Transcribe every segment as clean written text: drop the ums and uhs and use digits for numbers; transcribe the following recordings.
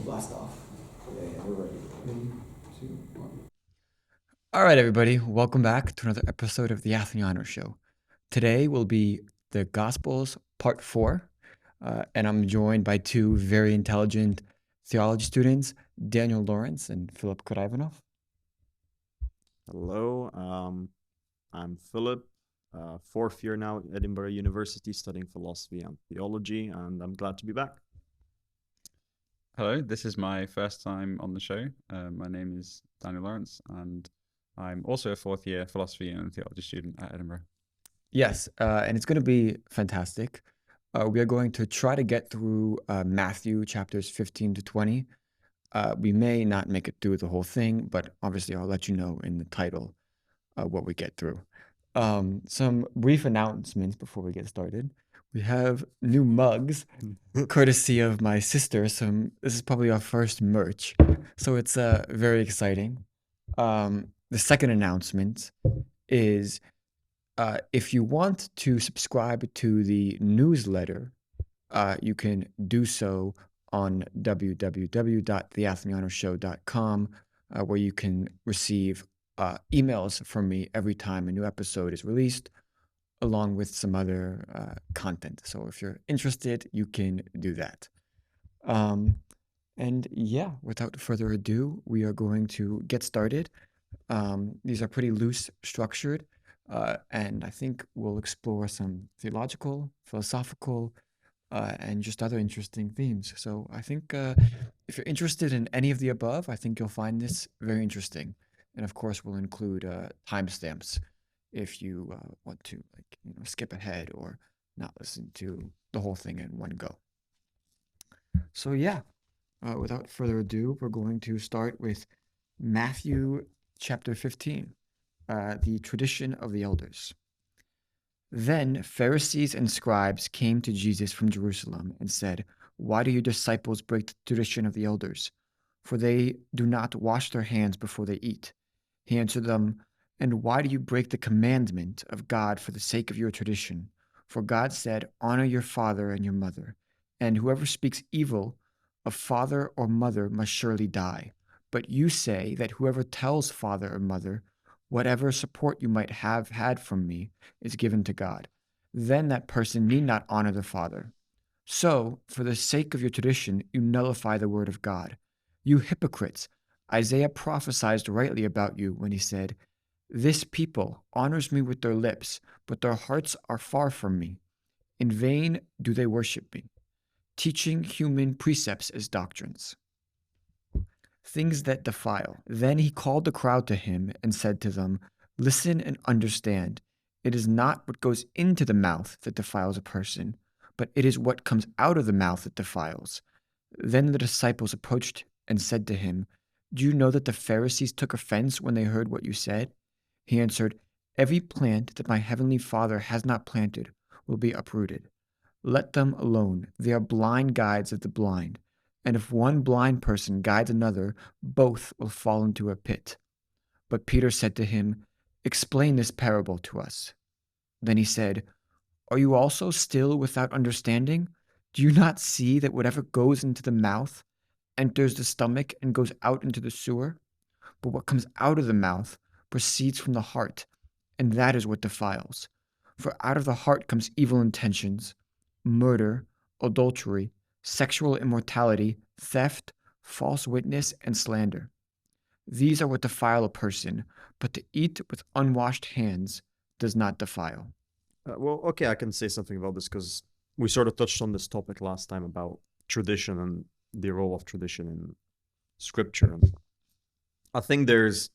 blast off. Yeah, we're ready. 3, 2, 1. All right, everybody. Welcome back to another episode of the Atheniano Show. Today will be the Gospels Part 4, and I'm joined by two very intelligent theology students, Daniel Lawrence and Filip Karaivanov. Hello, I'm Philip, fourth year now at Edinburgh University studying philosophy and theology, and I'm glad to be back. Hello, this is my first time on the show. My name is Daniel Lawrence, and I'm also a fourth year philosophy and theology student at Edinburgh. Yes, and it's going to be fantastic. We are going to try to get through Matthew chapters 15 to 20. We may not make it through the whole thing, but obviously I'll let you know in the title what we get through. Some brief announcements before we get started. We have new mugs, courtesy of my sister. This is probably our first merch, so it's very exciting. The second announcement is if you want to subscribe to the newsletter, you can do so on www.theathenianoshow.com, where you can receive emails from me every time a new episode is released, along with some other content. So if you're interested, you can do that. And yeah, without further ado, we are going to get started. These are pretty loose structured, and I think we'll explore some theological, philosophical, and just other interesting themes. So I think if you're interested in any of the above, I think you'll find this very interesting. And of course, we'll include timestamps if you want to skip ahead or not listen to the whole thing in one go. So yeah, without further ado, we're going to start with Matthew chapter 15, the tradition of the elders. Then Pharisees and scribes came to Jesus from Jerusalem and said, "Why do your disciples break the tradition of the elders? For they do not wash their hands before they eat." He answered them, "And why do you break the commandment of God for the sake of your tradition? For God said, 'Honor your father and your mother,' and whoever speaks evil of father or mother must surely die. But you say that whoever tells father or mother, 'Whatever support you might have had from me is given to God,' then that person need not honor the father. So, for the sake of your tradition, you nullify the word of God. You hypocrites! Isaiah prophesied rightly about you when he said, 'This people honors me with their lips, but their hearts are far from me. In vain do they worship me, teaching human precepts as doctrines, things that defile.' Then he called the crowd to him and said to them, 'Listen and understand. It is not what goes into the mouth that defiles a person, but it is what comes out of the mouth that defiles.' Then the disciples approached and said to him, 'Do you know that the Pharisees took offense when they heard what you said?' He answered, 'Every plant that my heavenly Father has not planted will be uprooted. Let them alone. They are blind guides of the blind. And if one blind person guides another, both will fall into a pit.' But Peter said to him, 'Explain this parable to us.' Then he said, 'Are you also still without understanding? Do you not see that whatever goes into the mouth enters the stomach and goes out into the sewer? But what comes out of the mouth proceeds from the heart, and that is what defiles. For out of the heart comes evil intentions, murder, adultery, sexual immorality, theft, false witness, and slander. These are what defile a person, but to eat with unwashed hands does not defile." Okay, I can say something about this because we sort of touched on this topic last time about tradition and the role of tradition in scripture. And I think there's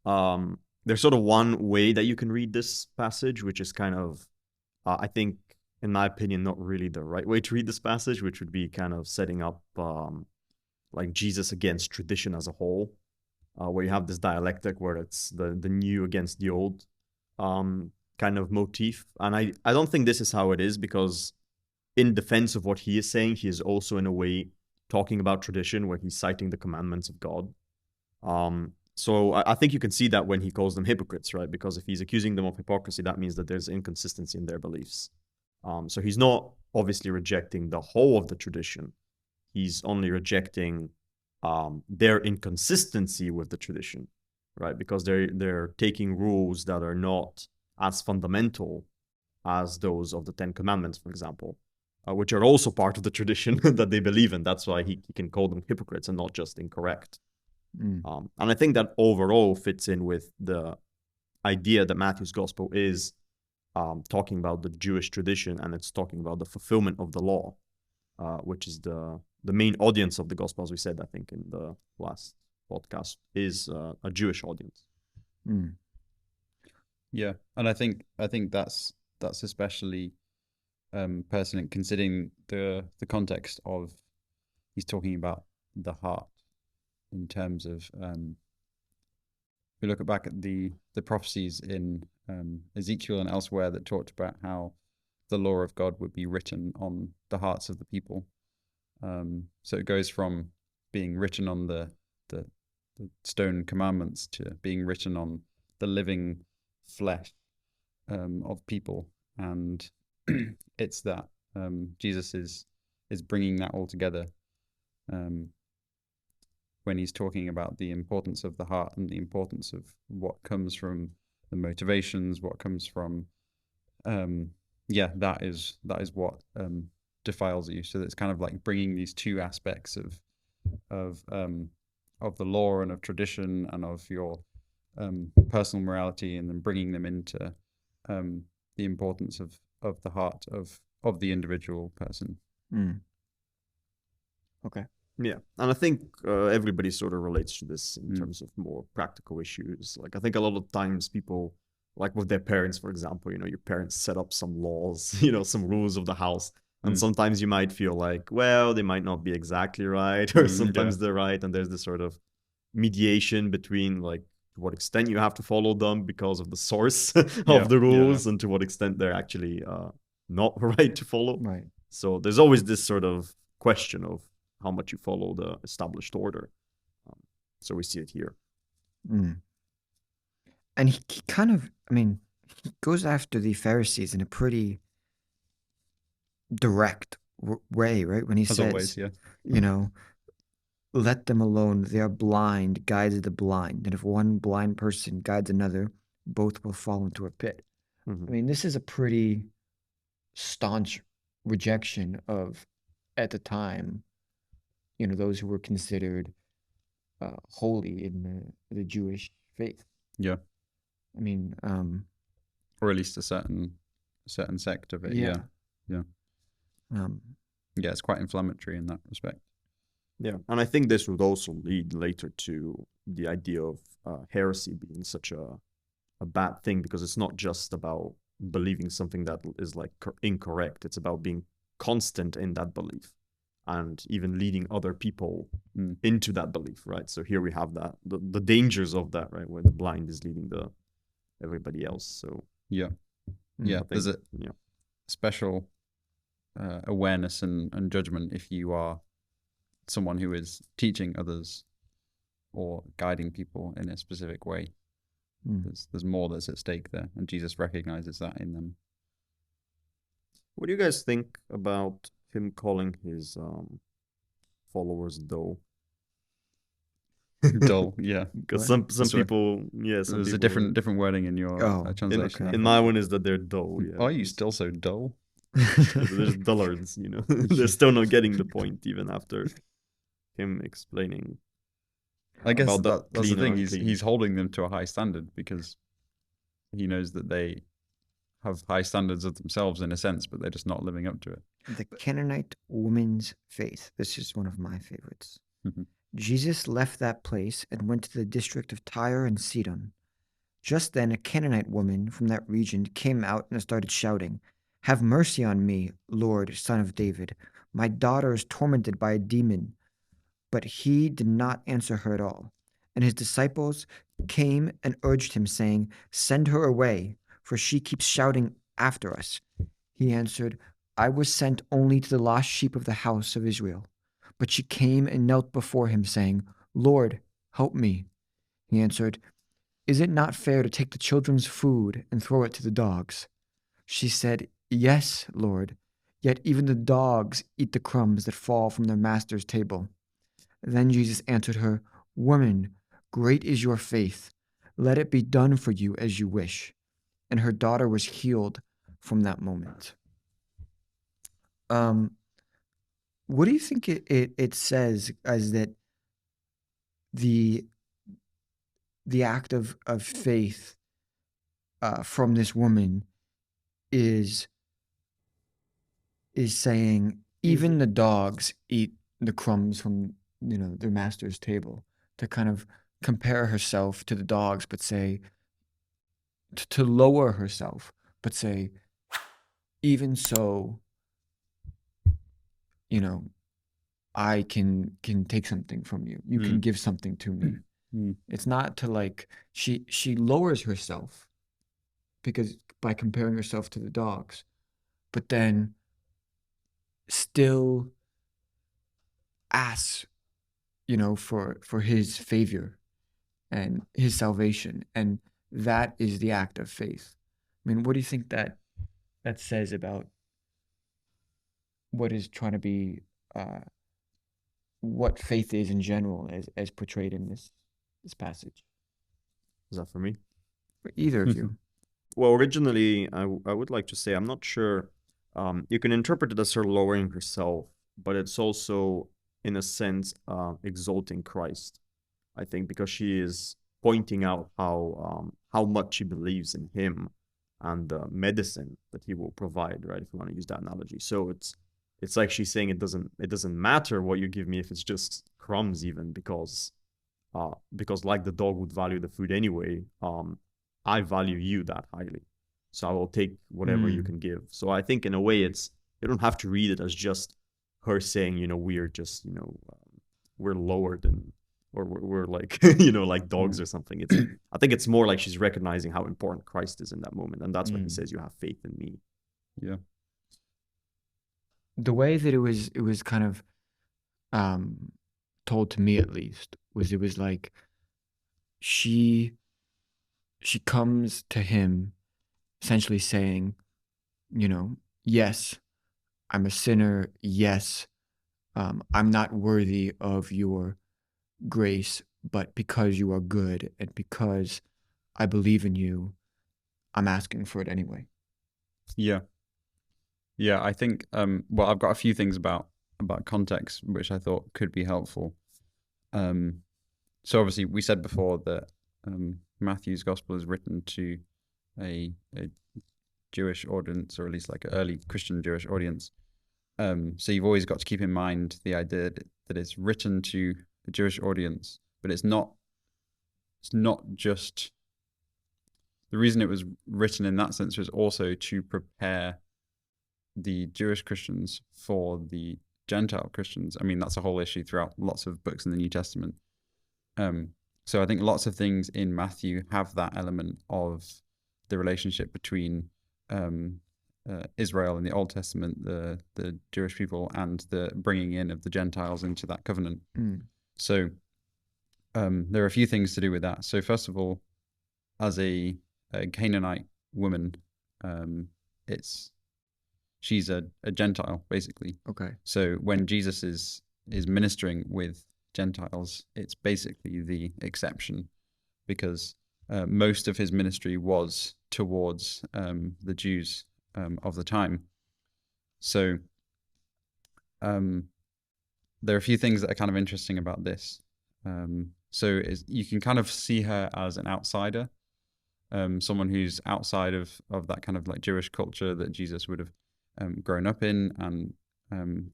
sort of one way that you can read this passage, which is kind of, I think, in my opinion, not really the right way to read this passage, which would be kind of setting up like Jesus against tradition as a whole, where you have this dialectic where it's the new against the old kind of motif. And I don't think this is how it is, because in defense of what he is saying, he is also in a way talking about tradition where he's citing the commandments of God. So I think you can see that when he calls them hypocrites, right? Because if he's accusing them of hypocrisy, that means that there's inconsistency in their beliefs. So he's not obviously rejecting the whole of the tradition. He's only rejecting their inconsistency with the tradition, right? Because they're taking rules that are not as fundamental as those of the Ten Commandments, for example, which are also part of the tradition that they believe in. That's why he can call them hypocrites and not just incorrect. And I think that overall fits in with the idea that Matthew's gospel is talking about the Jewish tradition, and it's talking about the fulfillment of the law, which is the main audience of the gospel, as we said, I think, in the last podcast, is a Jewish audience. Yeah, and I think that's especially pertinent considering the context of he's talking about the heart in terms of we look back at the prophecies in Ezekiel and elsewhere that talked about how the law of God would be written on the hearts of the people. So it goes from being written on the stone commandments to being written on the living flesh of people, and it's that Jesus is bringing that all together when he's talking about the importance of the heart and the importance of what comes from the motivations, what comes from that is what defiles you. So it's kind of like bringing these two aspects of the law and of tradition and of your personal morality, and then bringing them into the importance of the heart of the individual person. Okay. Yeah, and I think everybody sort of relates to this in terms of more practical issues. Like, I think a lot of times people, like with their parents, for example, your parents set up some laws, some rules of the house. And sometimes you might feel like, well, they might not be exactly right, or sometimes they're right. And there's this sort of mediation between, like, to what extent you have to follow them because of the source of the rules, and to what extent they're actually not right to follow. Right. So there's always this sort of question of how much you follow the established order. So we see it here. And he kind of, he goes after the Pharisees in a pretty direct way, right? When he As says, always, let them alone. They are blind, guides the blind. And if one blind person guides another, both will fall into a pit. This is a pretty staunch rejection of, at the time, those who were considered holy in the Jewish faith. Yeah. Or at least a certain sect of it. Yeah. It's quite inflammatory in that respect. Yeah, and I think this would also lead later to the idea of heresy being such a bad thing, because it's not just about believing something that is like incorrect. It's about being constant in that belief and even leading other people into that belief, right? So here we have that the dangers of that, right, where the blind is leading everybody else. So there's a special awareness and judgment if you are someone who is teaching others or guiding people in a specific way. There's more that's at stake there, and Jesus recognizes that in them. What do you guys think about him calling his followers dull? Dull, yeah. Because some people, some there's people, a different wording in your translation. In my one is that they're dull. Yeah. Are you still so dull? There's dullards, They're still not getting the point even after him explaining. I guess that's the thing. He's holding them to a high standard because he knows that they have high standards of themselves in a sense, but they're just not living up to it. The Canaanite woman's faith. This is one of my favorites. Jesus left that place and went to the district of Tyre and Sidon. Just then a Canaanite woman from that region came out and started shouting, "Have mercy on me, Lord, Son of David. My daughter is tormented by a demon." But he did not answer her at all. And his disciples came and urged him, saying, "Send her away, for she keeps shouting after us." He answered, "I was sent only to the lost sheep of the house of Israel." But she came and knelt before him, saying, "Lord, help me." He answered, "Is it not fair to take the children's food and throw it to the dogs?" She said, "Yes, Lord, yet even the dogs eat the crumbs that fall from their master's table." Then Jesus answered her, "Woman, great is your faith. Let it be done for you as you wish." And her daughter was healed from that moment. What do you think it says as that the act of faith from this woman is saying even the dogs eat the crumbs from their master's table, to kind of compare herself to the dogs, but say to lower herself, but say even so, I can take something from you. You can give something to me. It's not to like she lowers herself because by comparing herself to the dogs, but then still asks, for his favor and his salvation, and that is the act of faith. I mean, what do you think that says about what is trying to be, what faith is in general, as portrayed in this passage? Is that for me? For either of you. Well, originally, I would like to say I'm not sure. You can interpret it as her lowering herself, but it's also, in a sense, exalting Christ. I think because she is pointing out how much she believes in him and the medicine that he will provide, right? If you want to use that analogy. So it's like she's saying it doesn't matter what you give me if it's just crumbs, even because like the dog would value the food anyway, I value you that highly, so I will take whatever you can give. So I think in a way you don't have to read it as just her saying, we're just, we're lower than, or we're like, like dogs or something. I think it's more like she's recognizing how important Christ is in that moment. And that's when he says, you have faith in me. Yeah. The way that it was kind of told to me, at least, was it was like she comes to him essentially saying, yes, I'm a sinner. Yes, I'm not worthy of your grace, but because you are good and because I believe in you, I'm asking for it anyway. Yeah. Yeah, I think, well, I've got a few things about context, which I thought could be helpful. So obviously we said before that Matthew's gospel is written to a Jewish audience, or at least like an early Christian Jewish audience. So you've always got to keep in mind the idea that it's written to a Jewish audience, but it's not just, the reason it was written in that sense was also to prepare the Jewish Christians for the Gentile Christians. I mean, that's a whole issue throughout lots of books in the New Testament. So I think lots of things in Matthew have that element of the relationship between Israel in the Old Testament, the Jewish people, and the bringing in of the Gentiles into that covenant. So there are a few things to do with that. So first of all, as a Canaanite woman, she's a Gentile, basically. Okay. So when Jesus is ministering with Gentiles, it's basically the exception, because most of his ministry was towards the Jews of the time. So there are a few things that are kind of interesting about this. So you can kind of see her as an outsider, someone who's outside of that kind of like Jewish culture that Jesus would have grown up in, and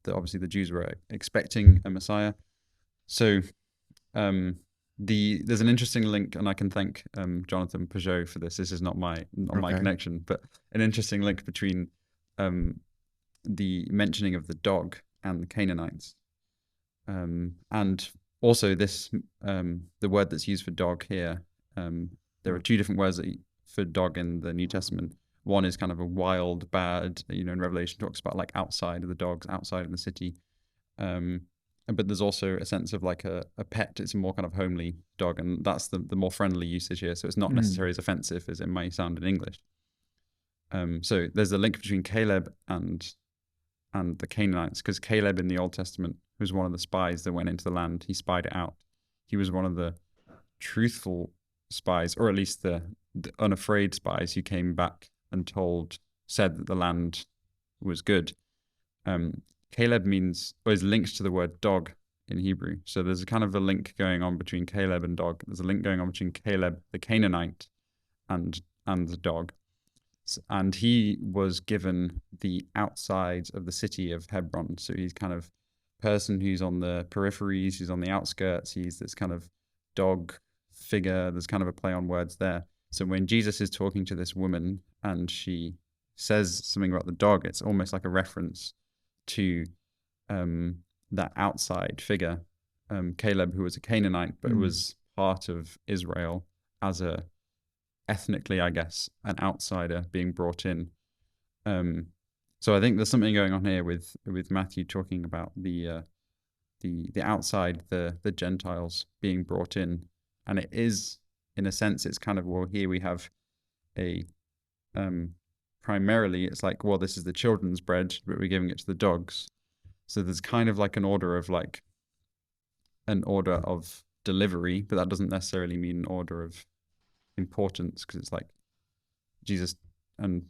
that obviously the Jews were expecting a Messiah. So there's an interesting link, and I can thank Jonathan Peugeot for this. This is not my connection, but an interesting link between the mentioning of the dog and the Canaanites, and also this the word that's used for dog here. There are two different words for dog in the New Testament. One is kind of a wild, bad, in Revelation talks about like outside of the dogs, outside of the city. But there's also a sense of like a pet. It's a more kind of homely dog, and that's the more friendly usage here. So it's not necessarily as offensive as it may sound in English. So there's a link between Caleb and the Canaanites, because Caleb in the Old Testament was one of the spies that went into the land. He spied it out. He was one of the truthful spies, or at least the unafraid spies who came back and said that the land was good. Caleb means, or is linked to the word dog in Hebrew. So there's a kind of a link going on between Caleb and dog. There's a link going on between Caleb, the Canaanite, and the dog. And he was given the outside of the city of Hebron. So he's kind of person who's on the peripheries, who's on the outskirts. He's this kind of dog figure. There's kind of a play on words there. So when Jesus is talking to this woman and she says something about the dog, it's almost like a reference to that outside figure, Caleb, who was a Canaanite, but was part of Israel as a ethnically, I guess, an outsider being brought in. So I think there's something going on here with Matthew talking about the outside, the Gentiles being brought in, and it is, in a sense, it's kind of, well, here we have a primarily it's like, well, this is the children's bread, but we're giving it to the dogs. So there's kind of like an order of delivery, but that doesn't necessarily mean an order of importance, because it's like Jesus and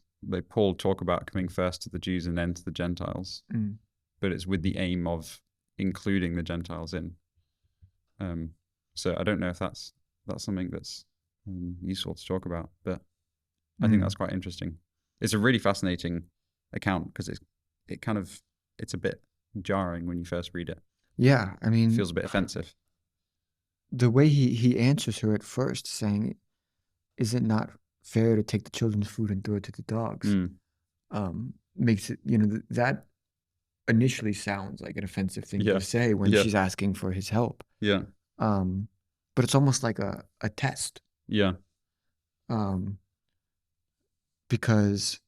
Paul talk about coming first to the Jews and then to the Gentiles, but it's with the aim of including the Gentiles in. So I don't know if that's something that's useful to talk about, but I think that's quite interesting. It's a really fascinating account because it's a bit jarring when you first read it. Yeah, I mean, It feels a bit offensive. The way he answers her at first, saying, "Is it not fair to take the children's food and throw it to the dogs?" Makes it, that initially sounds like an offensive thing to say when she's asking for his help. Yeah. But it's almost like a test. Yeah. Because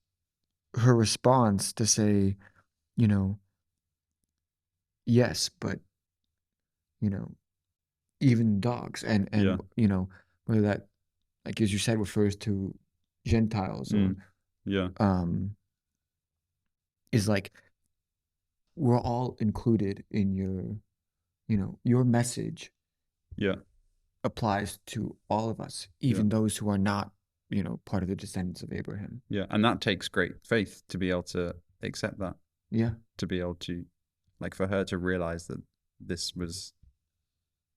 her response to say, yes, but, even dogs and whether that, like as you said, refers to Gentiles or is like, we're all included in your message applies to all of us, even those who are not part of the descendants of Abraham. Yeah, and that takes great faith to be able to accept that. Yeah. To be able to, like, for her to realize that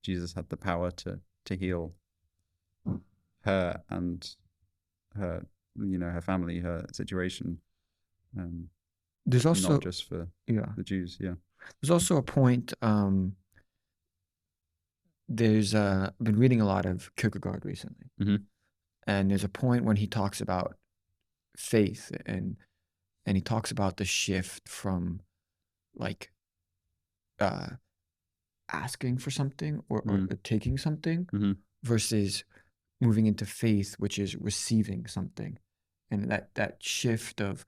Jesus had the power to heal her and her, her family, her situation. There's also, not just for the Jews. Yeah. There's also a point, there's I've been reading a lot of Kierkegaard recently. And there's a point when he talks about faith and he talks about the shift from like asking for something or taking something versus moving into faith, which is receiving something. And that shift of,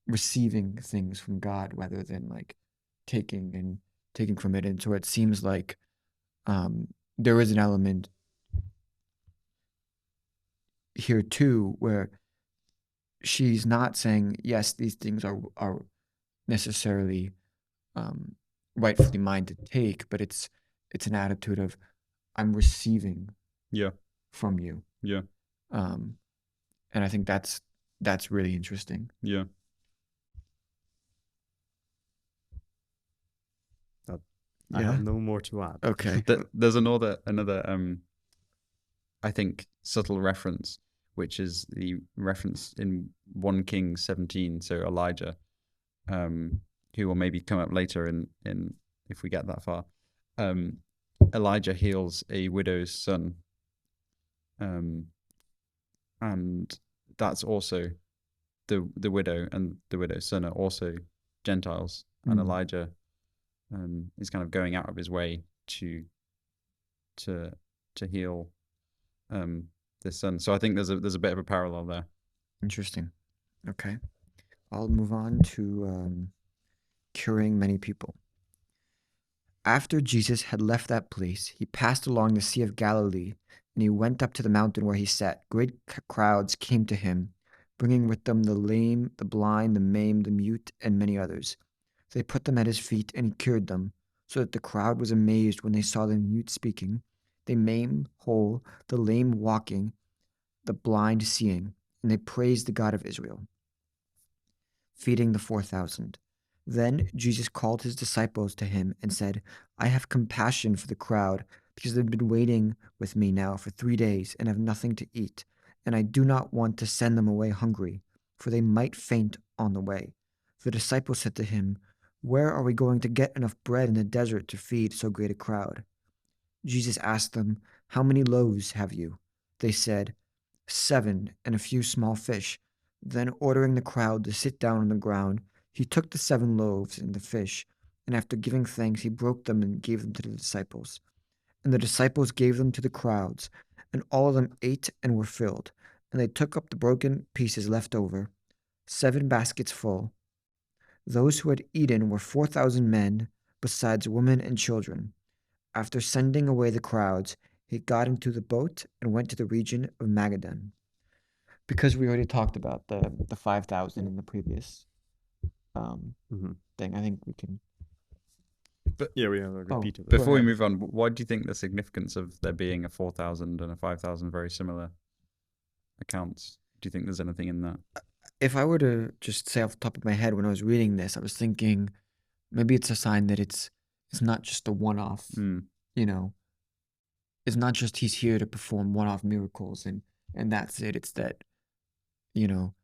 receiving things from God rather than like taking from it. And so it seems like there is an element here too where she's not saying, yes, these things are necessarily rightfully mine to take, but it's an attitude of, I'm receiving from you. Yeah. And I think that's really interesting. Yeah. I have no more to add. Okay. There's another I think subtle reference, which is the reference in 1 Kings 17. So Elijah, who will maybe come up later in if we get that far. Elijah heals a widow's son, and that's also the widow and the widow's son are also Gentiles, and Elijah is kind of going out of his way to heal this son. So I think there's a bit of a parallel there. Interesting. Okay, I'll move on to curing many people. After Jesus had left that place, he passed along the Sea of Galilee, and he went up to the mountain where he sat. Great crowds came to him, bringing with them the lame, the blind, the maimed, the mute, and many others. They put them at his feet, and he cured them, so that the crowd was amazed when they saw the mute speaking, the maimed whole, the lame walking, the blind seeing, and they praised the God of Israel. Feeding the 4,000. Then Jesus called his disciples to him and said, I have compassion for the crowd, because they've been waiting with me now for 3 days and have nothing to eat, and I do not want to send them away hungry, for they might faint on the way. The disciples said to him, Where are we going to get enough bread in the desert to feed so great a crowd? Jesus asked them, How many loaves have you? They said, 7, and a few small fish. Then, ordering the crowd to sit down on the ground, he took the 7 loaves and the fish, and after giving thanks, he broke them and gave them to the disciples. And the disciples gave them to the crowds, and all of them ate and were filled. And they took up the broken pieces left over, 7 baskets full. Those who had eaten were 4,000 men, besides women and children. After sending away the crowds, he got into the boat and went to the region of Magadan. Because we already talked about the 5,000 in the previous thing, I think we can. Yeah, we have a repeat of it. Before we move on, why do you think the significance of there being a 4,000 and a 5,000 very similar accounts? Do you think there's anything in that? If I were to just say off the top of my head when I was reading this, I was thinking maybe it's a sign that it's not just a one-off, you know. It's not just he's here to perform one-off miracles and that's it. It's that, you know,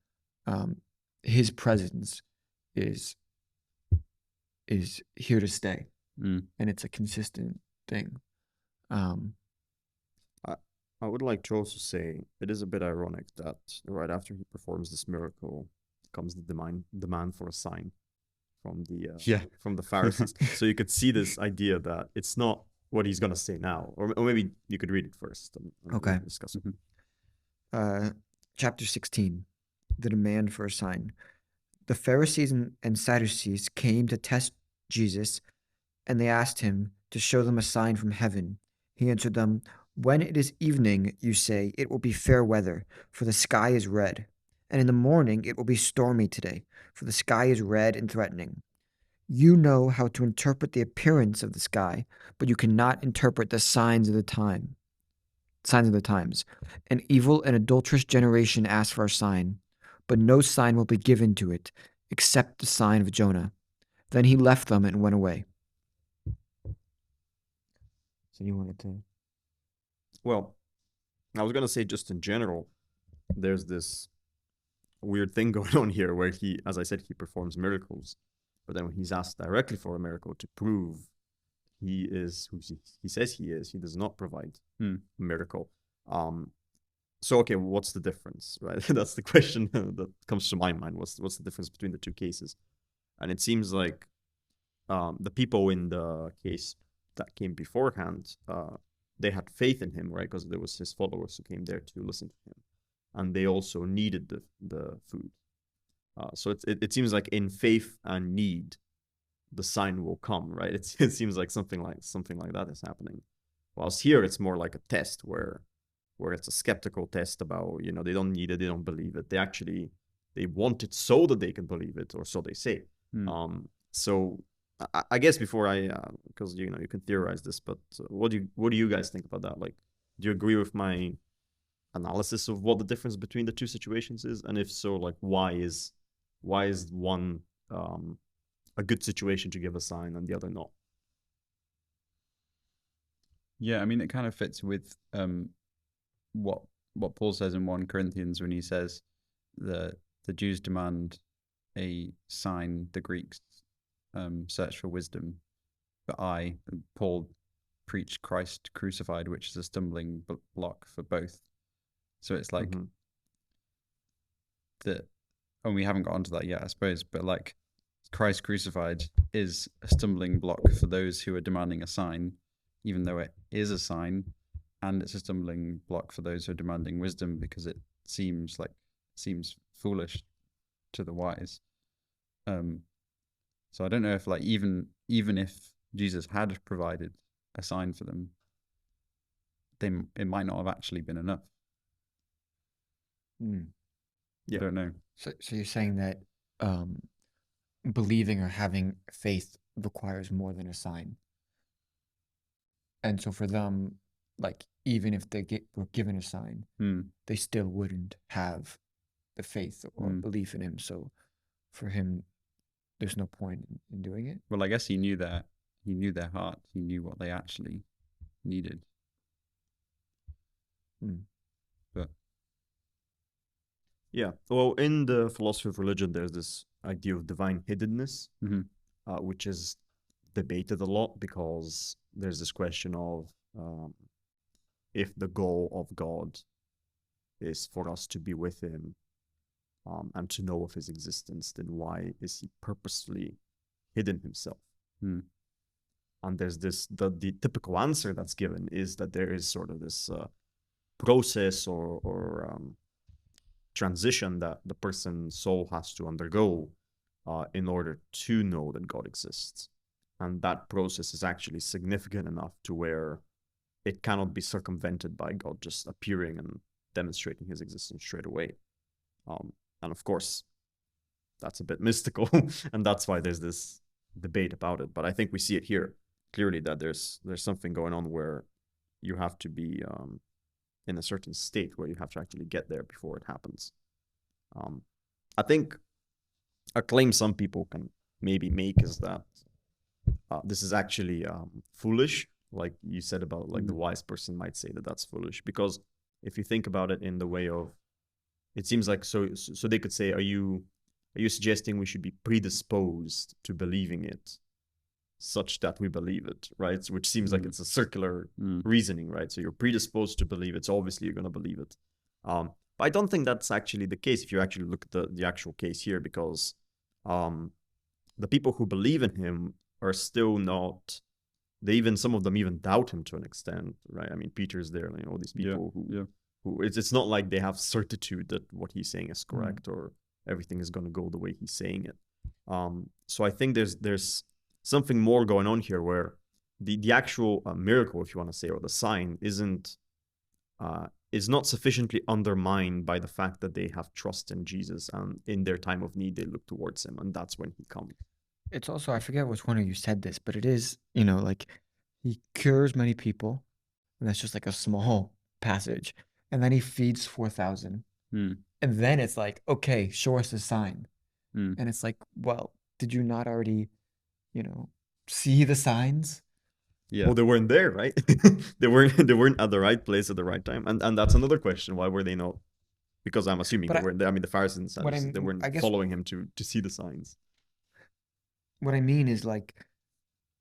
his presence is here to stay, and it's a consistent thing. I would like to also say it is a bit ironic that right after he performs this miracle comes the demand for a sign from the Pharisees. So you could see this idea that it's not what he's gonna say now, or maybe you could read it first. And Okay. discuss it. Chapter 16, the demand for a sign. The Pharisees and Sadducees came to test Jesus, and they asked him to show them a sign from heaven. He answered them, When it is evening, you say, it will be fair weather, for the sky is red. And in the morning it will be stormy today, for the sky is red and threatening. You know how to interpret the appearance of the sky, but you cannot interpret the signs of the times. An evil and adulterous generation asks for a sign, but no sign will be given to it, except the sign of Jonah. Then he left them and went away. So you wanted to... Well, I was gonna say just in general, there's this weird thing going on here where he, as I said, he performs miracles, but then when he's asked directly for a miracle to prove he is who he says he is, he does not provide a miracle. So okay, what's the difference, right? That's the question that comes to my mind. What's the difference between the two cases? And it seems like the people in the case that came beforehand, they had faith in him, right? Because there was his followers who came there to listen to him, and they also needed the food. So it seems like in faith and need, the sign will come, right? It seems like something like that is happening. Whilst here, it's more like a test where it's a skeptical test about, they don't need it, they don't believe it. They want it so that they can believe it, or so they say. So I guess before because you can theorize this, but what do you guys think about that? Like, do you agree with my analysis of what the difference between the two situations is? And if so, like, why is one a good situation to give a sign and the other not? Yeah, I mean, it kind of fits with what Paul says in 1 Corinthians when he says the Jews demand a sign, the Greeks search for wisdom, but Paul, preach Christ crucified, which is a stumbling block for both. So it's like and we haven't got onto that yet, I suppose, but like Christ crucified is a stumbling block for those who are demanding a sign, even though it is a sign, and it's a stumbling block for those who are demanding wisdom because it seems foolish to the wise. So I don't know if, like, even if Jesus had provided a sign for them, it might not have actually been enough. Yeah. I don't know. So you're saying that believing or having faith requires more than a sign. And so for them, like, even if were given a sign, they still wouldn't have the faith or belief in him. So for him, there's no point in doing it. Well, I guess he knew their heart. He knew what they actually needed. But yeah, well, in the philosophy of religion, there's this idea of divine hiddenness, which is debated a lot because there's this question of if the goal of God is for us to be with him and to know of his existence, then why is he purposefully hidden himself? And there's this, the typical answer that's given is that there is sort of this process or transition that the person's soul has to undergo in order to know that God exists. And that process is actually significant enough to where it cannot be circumvented by God just appearing and demonstrating his existence straight away. And of course, that's a bit mystical, and that's why there's this debate about it. But I think we see it here clearly that there's something going on where you have to be in a certain state where you have to actually get there before it happens. I think a claim some people can maybe make is that this is actually foolish, like you said about like the wise person might say that that's foolish, because if you think about it in the way of, it seems like so they could say, are you suggesting we should be predisposed to believing it such that we believe it, right? Which seems like it's a circular reasoning, right? So you're predisposed to believe it, so obviously you're going to believe it. But I don't think that's actually the case if you actually look at the actual case here, because the people who believe in him are still not, some of them even doubt him to an extent, right? I mean, Peter's there, all these people who it's not like they have certitude that what he's saying is correct or everything is going to go the way he's saying it. So I think there's something more going on here where the actual miracle, if you want to say, or the sign is not sufficiently undermined by the fact that they have trust in Jesus, and in their time of need they look towards him, and that's when he comes. It's also, I forget which one of you said this, but it is, like he cures many people, and that's just like a small passage, and then he feeds 4,000, and then it's like, okay, show us a sign, and it's like, well, did you not already, see the signs? Yeah. Well, they weren't there, right? they weren't at the right place at the right time, and that's another question. Why were they not? Because I'm assuming they weren't there. I mean, the Pharisees, they weren't following him to see the signs. What I mean is, like,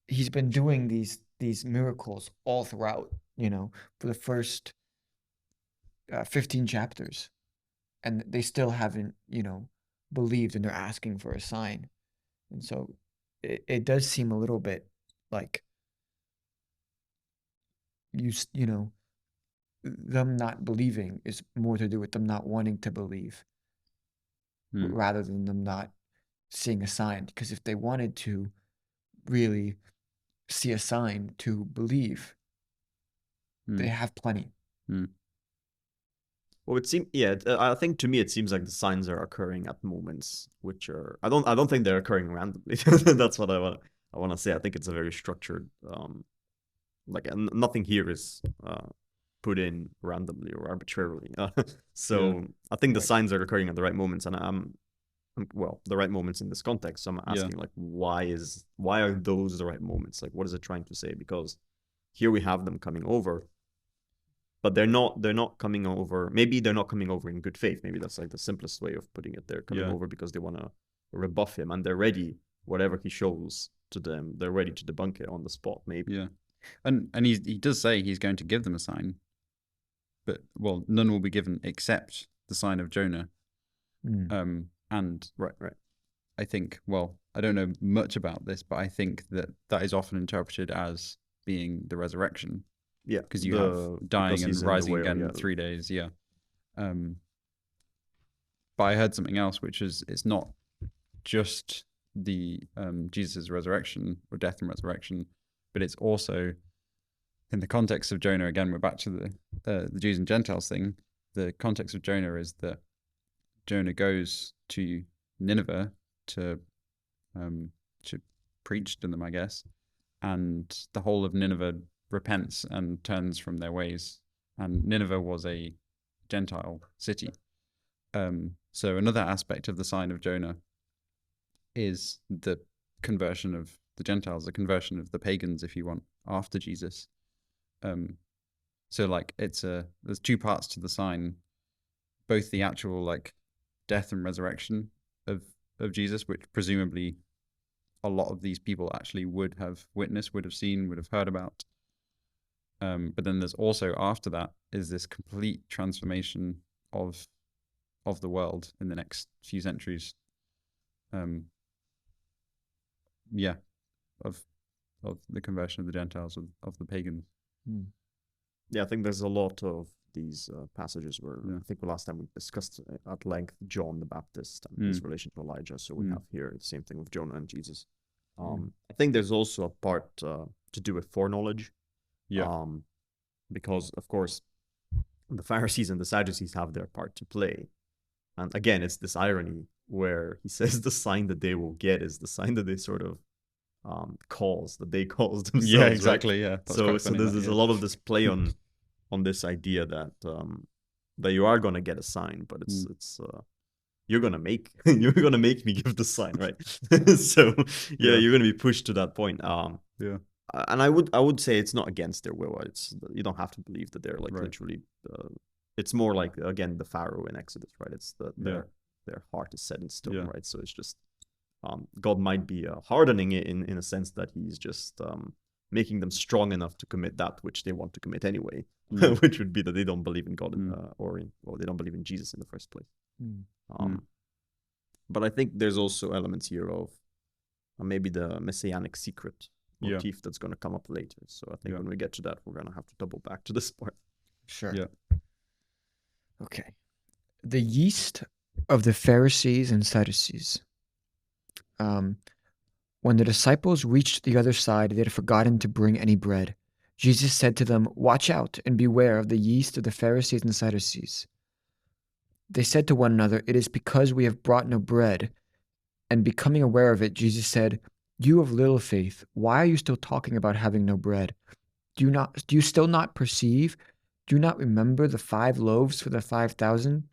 he's been doing these miracles all throughout, for the first 15 chapters, and they still haven't, believed, and they're asking for a sign. And so it does seem a little bit like them not believing is more to do with them not wanting to believe rather than them not seeing a sign. Because if they wanted to really see a sign to believe, they have plenty. Well, it seems, I think to me it seems like the signs are occurring at moments which are, I don't think they're occurring randomly. That's what I want to say. I think it's a very structured, nothing here is put in randomly or arbitrarily. So I think the signs are occurring at the right moments, and the right moments in this context. So I'm asking, like, why are those the right moments? Like, what is it trying to say? Because here we have them coming over, but they're not coming over. Maybe they're not coming over in good faith. Maybe that's like the simplest way of putting it. They're coming over because they want to rebuff him, and they're ready. Whatever he shows to them, they're ready to debunk it on the spot. Maybe. Yeah, and he does say he's going to give them a sign, but none will be given except the sign of Jonah. And right. I think, I don't know much about this, but I think that is often interpreted as being the resurrection. Yeah, because you have dying and rising again in 3 days. Yeah. But I heard something else, which is it's not just the Jesus' resurrection or death and resurrection, but it's also in the context of Jonah. Again, we're back to the Jews and Gentiles thing. The context of Jonah is that Jonah goes to Nineveh to should preach to them, I guess. And the whole of Nineveh repents and turns from their ways. And Nineveh was a Gentile city. So another aspect of the sign of Jonah is the conversion of the Gentiles, the conversion of the pagans, if you want, after Jesus. So like there's two parts to the sign, both the actual like death and resurrection of Jesus, which presumably a lot of these people actually would have witnessed, would have seen, would have heard about. But then there's also, after that, is this complete transformation of the world in the next few centuries. Of the conversion of the Gentiles, of the pagans. Yeah, I think there's a lot of these passages where I think the last time we discussed at length John the Baptist and his relation to Elijah. So we have here the same thing with Jonah and Jesus. I think there's also a part to do with foreknowledge. Because, of course, the Pharisees and the Sadducees have their part to play. And again, it's this irony where he says the sign that they will get is the sign that they sort of calls themselves. Yeah, exactly. Right? Yeah. So there's a lot of this play on this idea that that you are gonna get a sign, but it's you're gonna make me give the sign, right? So you're gonna be pushed to that point. And I would say it's not against their will. It's you don't have to believe that they're like literally. It's more like, again, the Pharaoh in Exodus, right? It's their heart is set in stone, right? So it's just God might be hardening it in a sense that He's just making them strong enough to commit that which they want to commit anyway, which would be that they don't believe in God or they don't believe in Jesus in the first place. But I think there's also elements here of maybe the messianic secret motif that's going to come up later. So I think when we get to that, we're going to have to double back to this part. Sure. Yeah. Okay. The yeast of the Pharisees and Sadducees. When the disciples reached the other side, they had forgotten to bring any bread. Jesus said to them, "Watch out and beware of the yeast of the Pharisees and Sadducees." They said to one another, "It is because we have brought no bread." And becoming aware of it, Jesus said, "You of little faith, why are you still talking about having no bread? Do you still not perceive? Do you not remember the 5 loaves for the 5,000,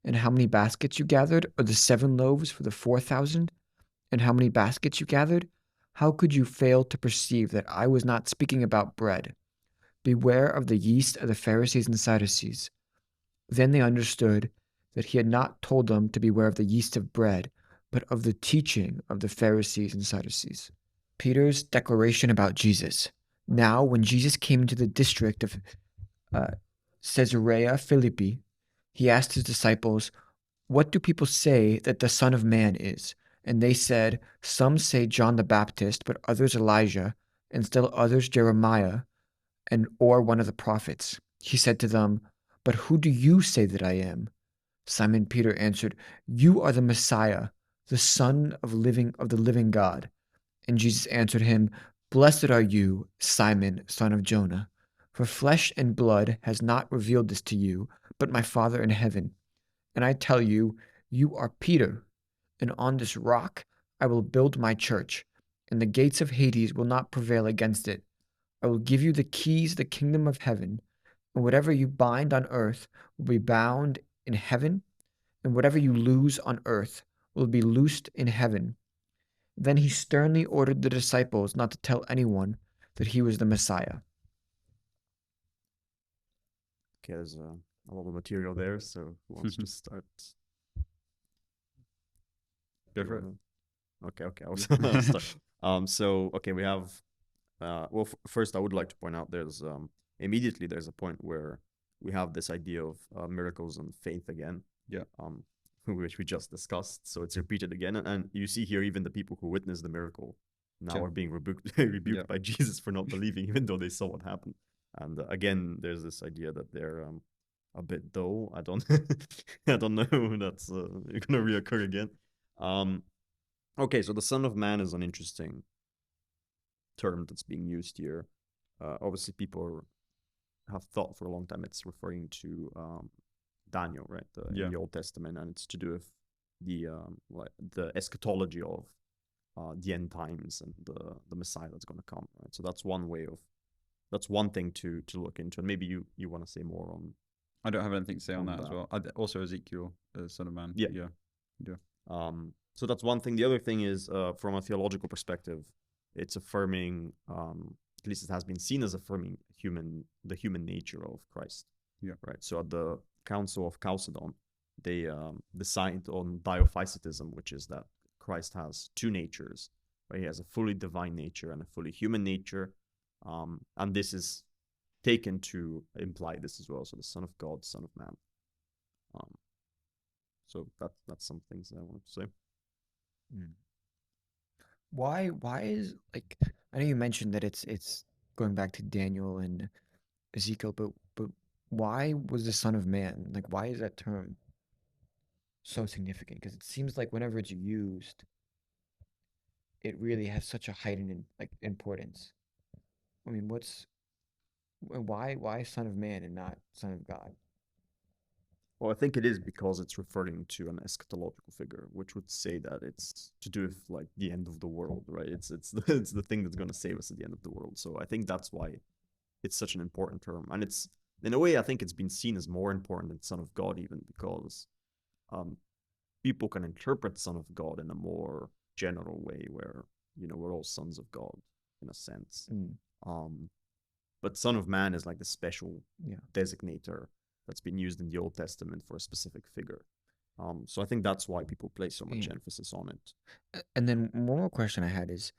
and how many baskets you gathered, or the 7 loaves for the 4,000, and how many baskets you gathered? How could you fail to perceive that I was not speaking about bread? Beware of the yeast of the Pharisees and Sadducees." Then they understood that he had not told them to beware of the yeast of bread, but of the teaching of the Pharisees and Sadducees. Peter's declaration about Jesus. Now, when Jesus came into the district of Caesarea Philippi, he asked his disciples, "What do people say that the Son of Man is?" And they said, "Some say John the Baptist, but others Elijah, and still others Jeremiah, or one of the prophets." He said to them, "But who do you say that I am?" Simon Peter answered, "You are the Messiah, the Son of the living God." And Jesus answered him, "Blessed are you, Simon, son of Jonah, for flesh and blood has not revealed this to you, but my Father in heaven. And I tell you, you are Peter, and on this rock I will build my church, and the gates of Hades will not prevail against it. I will give you the keys of the kingdom of heaven, and whatever you bind on earth will be bound in heaven, and whatever you loose on earth will be loosed in heaven." Then he sternly ordered the disciples not to tell anyone that he was the Messiah. Okay, there's a lot of material there, so who wants to start? Go for it. Okay, I'll start. So we have. First, I would like to point out there's immediately there's a point where we have this idea of miracles and faith again. Which we just discussed. So it's repeated again, and you see here even the people who witnessed the miracle now are being rebuked by Jesus for not believing, even though they saw what happened. And again, there's this idea that they're a bit dull. I don't know. That's gonna reoccur again. Okay, so the Son of Man is an interesting term that's being used here. Obviously, people have thought for a long time it's referring to Daniel, right? In the Old Testament, and it's to do with the eschatology of the end times and the Messiah that's going to come. Right. So that's one thing to look into. And maybe you want to say more on. I don't have anything to say on that as that. well. Also Ezekiel, Son of Man. Yeah. Yeah. So that's one thing. The other thing is, from a theological perspective, it's affirming, at least it has been seen as affirming the human nature of Christ. Yeah. Right. So at the Council of Chalcedon, they decide on diophysitism, which is that Christ has two natures. Right? He has a fully divine nature and a fully human nature, and this is taken to imply this as well. So the Son of God, Son of Man. So that's some things that I wanted to say. Why is, like, I know you mentioned that it's going back to Daniel and Ezekiel, but why was the Son of Man, like, why is that term so significant? Because it seems like whenever it's used, it really has such a heightened importance. I mean, why Son of Man and not Son of God? Well, I think it is because it's referring to an eschatological figure, which would say that it's to do with like the end of the world, right? It's the thing that's going to save us at the end of the world. So I think that's why it's such an important term, and it's, in a way, I think it's been seen as more important than Son of God, even because people can interpret Son of God in a more general way, where we're all sons of God in a sense. But Son of Man is like the special designator that's been used in the Old Testament for a specific figure. So I think that's why people place so much emphasis on it. And then one more question I had is,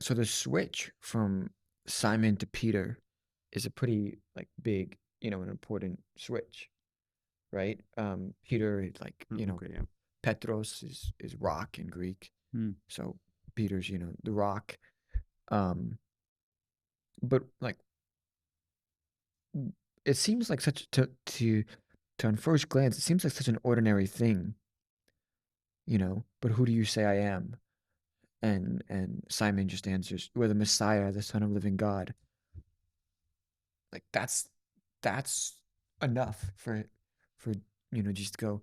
so the switch from Simon to Peter is a pretty big, an important switch, right? Peter is Petros is rock in Greek. So Peter's, the rock. But it seems like such to on first glance, it seems like such an ordinary thing, but who do you say I am? And Simon just answers, "You are the Messiah, the Son of living God." Like that's enough for just to go,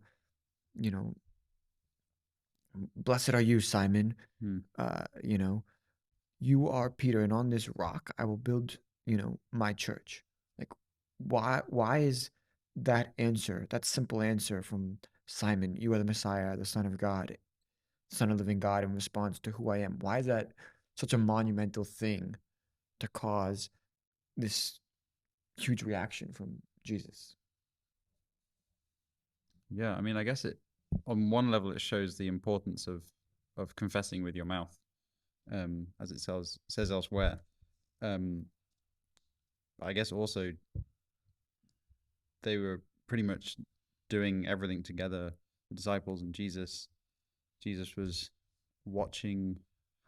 "Blessed are you, Simon. You are Peter, and on this rock I will build, my church." Like, why is that answer, that simple answer from Simon, "You are the Messiah, the Son of God, Son of living God," in response to who I am? Why is that such a monumental thing to cause this huge reaction from Jesus? Yeah, I mean, I guess on one level it shows the importance of confessing with your mouth, as it says elsewhere. I guess also they were pretty much doing everything together, the disciples and Jesus. Jesus was watching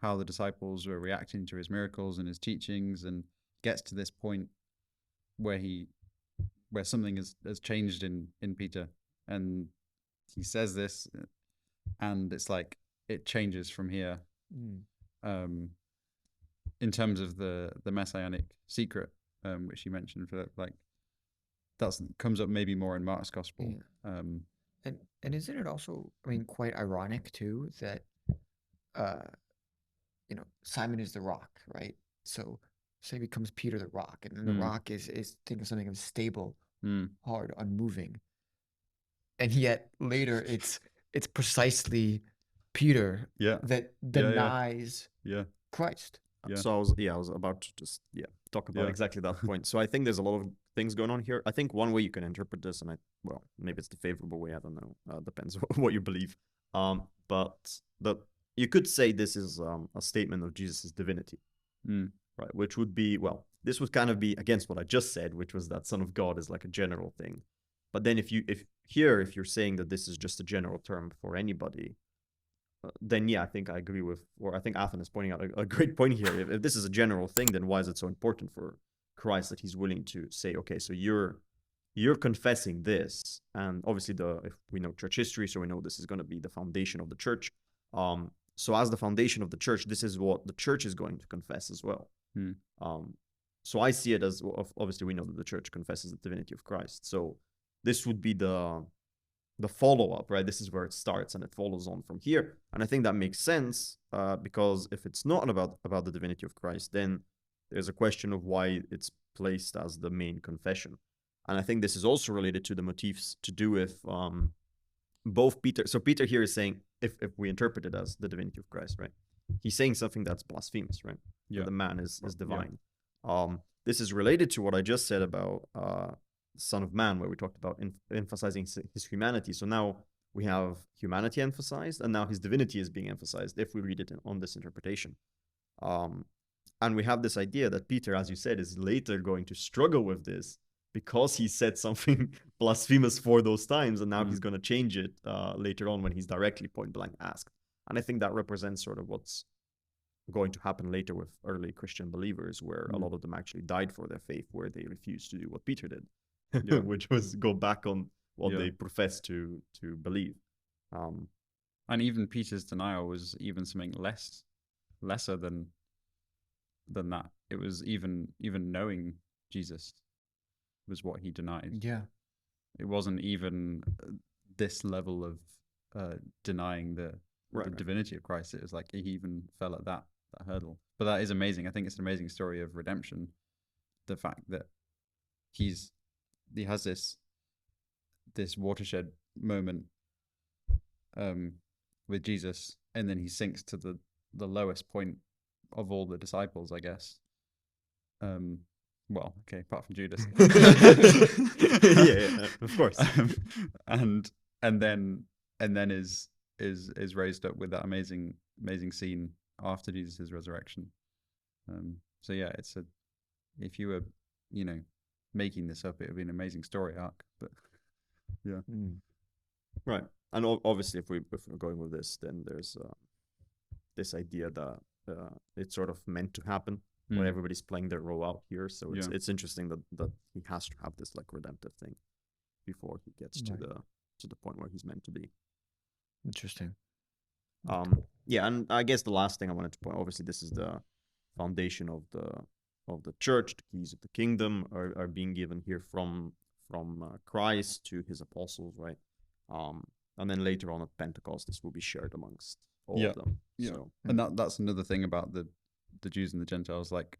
how the disciples were reacting to his miracles and his teachings, and gets to this point where something has changed in Peter, and he says this, and it's like it changes from here. In terms of the messianic secret, which you mentioned, Philip, like that comes up maybe more in Mark's gospel. And isn't it also, I mean, quite ironic too that Simon is the rock, right? So say becomes Peter the rock, and then the rock is think of something of stable, hard, unmoving, and yet later it's precisely Peter that denies Christ. So I was about to just talk about exactly that point. So I think there's a lot of things going on here. I think one way you can interpret this, and maybe it's the favorable way, I don't know, depends what you believe. But you could say this is a statement of Jesus' divinity, right? Which would be, this would kind of be against what I just said, which was that Son of God is like a general thing. But then if you're saying that this is just a general term for anybody, then I think I agree with, or I think Athan is pointing out a great point here. If this is a general thing, then why is it so important for Christ that he's willing to say, okay, so you're confessing this, and obviously if we know church history, so we know this is going to be the foundation of the church. So as the foundation of the church, this is what the church is going to confess as well. So I see it as, obviously we know that the church confesses the divinity of Christ. So this would be the follow-up, right? This is where it starts and it follows on from here. And I think that makes sense because if it's not about the divinity of Christ, then there's a question of why it's placed as the main confession. And I think this is also related to the motifs to do with both Peter. So Peter here is saying, if we interpret it as the divinity of Christ, right? He's saying something that's blasphemous, right? Yeah. That the man is divine. This is related to what I just said about Son of Man, where we talked about emphasizing his humanity. So now we have humanity emphasized, and now his divinity is being emphasized if we read it on this interpretation. And we have this idea that Peter, as you said, is later going to struggle with this because he said something blasphemous for those times, and now he's going to change it later on when he's directly point blank asked. And I think that represents sort of what's going to happen later with early Christian believers, where a lot of them actually died for their faith, where they refused to do what Peter did, which was go back on what they professed to believe. And even Peter's denial was even something lesser than that. It was even knowing Jesus was what he denied. Yeah. It wasn't even this level of denying the divinity of Christ. It was like he even fell at that hurdle. But that is amazing. I think it's an amazing story of redemption. The fact that he has this watershed moment with Jesus, and then he sinks to the lowest point of all the disciples, I guess. Well, okay, apart from Judas. yeah, of course. And then is raised up with that amazing scene after Jesus' resurrection. So yeah, if you were, making this up, it would be an amazing story arc. But yeah, right. And obviously, if we're going with this, then there's this idea that it's sort of meant to happen when everybody's playing their role out here. So it's interesting that he has to have this like redemptive thing before he gets to the point where he's meant to be. Interesting. Yeah, and I guess the last thing I wanted to point, obviously this is the foundation of the church. The keys of the kingdom are being given here from Christ to his apostles, right? And then later on at Pentecost, this will be shared amongst all of them. Yeah. So, and that's another thing about the Jews and the Gentiles, like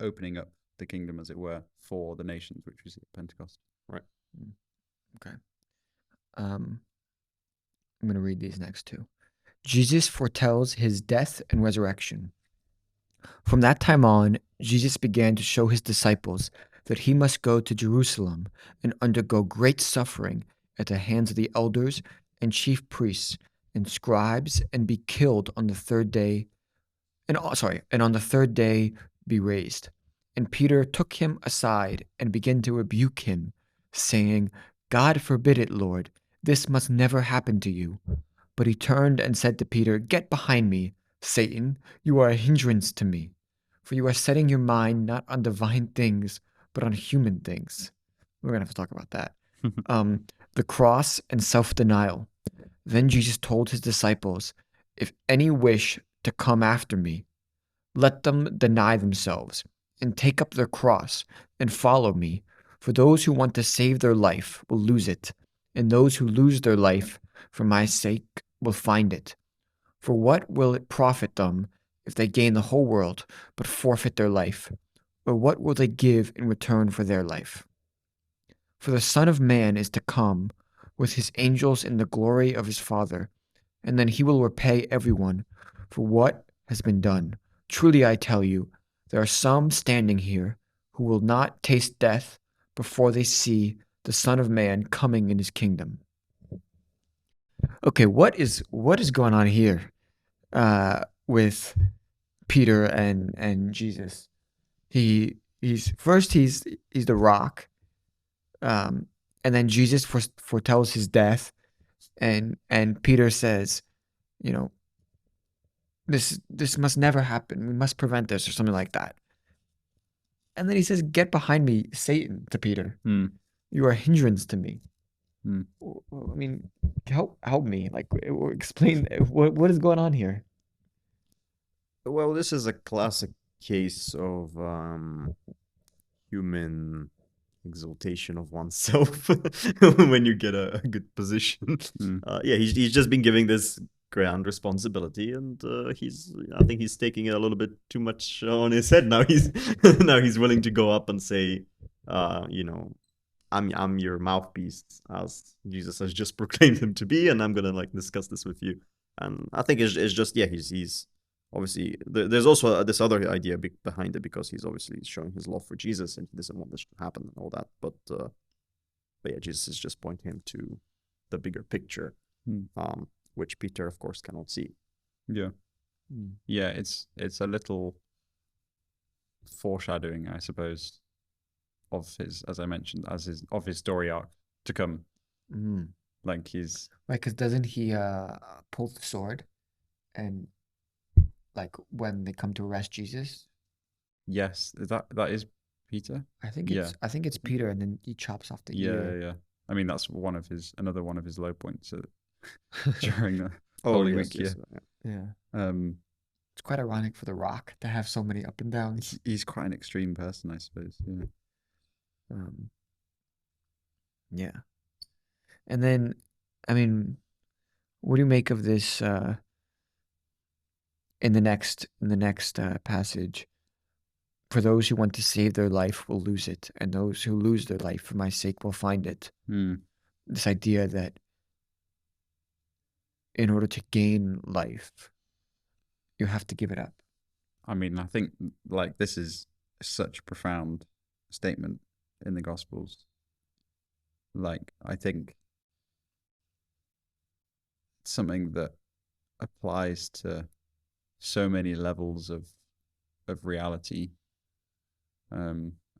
opening up the kingdom, as it were, for the nations, which we see at Pentecost. Right. Okay. I'm going to read these next two. Jesus foretells his death and resurrection. From that time on, Jesus began to show his disciples that he must go to Jerusalem and undergo great suffering at the hands of the elders and chief priests and scribes, and be killed on the third day, and on the third day be raised. And Peter took him aside and began to rebuke him, saying, God forbid it, Lord, this must never happen to you. But he turned and said to Peter, Get behind me, Satan, you are a hindrance to me, for you are setting your mind not on divine things, but on human things. We're going to have to talk about that. The cross and self-denial. Then Jesus told his disciples, If any wish to come after me, let them deny themselves and take up their cross and follow me. For those who want to save their life will lose it, and those who lose their life for my sake will find it. For what will it profit them if they gain the whole world but forfeit their life? Or what will they give in return for their life? For the Son of Man is to come with his angels in the glory of his Father, and then he will repay everyone for what has been done. Truly I tell you, there are some standing here who will not taste death before they see the Son of Man coming in his kingdom. Okay, what is going on here with Peter and Jesus? He's the rock, and then Jesus foretells his death, and Peter says, this must never happen. We must prevent this, or something like that. And then he says, Get behind me, Satan, to Peter. You are a hindrance to me. I mean, help me. Like, explain what is going on here. Well, this is a classic case of human exaltation of oneself when you get a good position. Yeah, he's just been giving this grand responsibility, and I think he's taking it a little bit too much on his head now. He's willing to go up and say, I'm your mouthpiece, as Jesus has just proclaimed him to be, and I'm gonna like discuss this with you. And I think it's just he's obviously there's also this other idea behind it, because he's obviously showing his love for Jesus and he doesn't want this to happen and all that. But yeah, Jesus is just pointing him to the bigger picture, which Peter, of course, cannot see. Yeah. Yeah, it's a little foreshadowing, I suppose, of his, as I mentioned, of his story arc to come. Like he's Right, because doesn't he pull the sword, and like when they come to arrest Jesus, yes, that is Peter. I think Yeah. it's Peter, and then he chops off the Yeah, ear. yeah. I mean, that's another one of his low points during the Oh, Holy yes, Week. yes, Yeah. Yeah. It's quite ironic for The Rock to have so many up and downs. He's quite an extreme person, I suppose. Yeah. Yeah. And then, I mean, what do you make of this in the next passage? For those who want to save their life will lose it, and those who lose their life for my sake will find it. This idea that in order to gain life, you have to give it up. I mean, I think like this is such a profound statement in the Gospels. Like, I think it's something that applies to so many levels of reality. I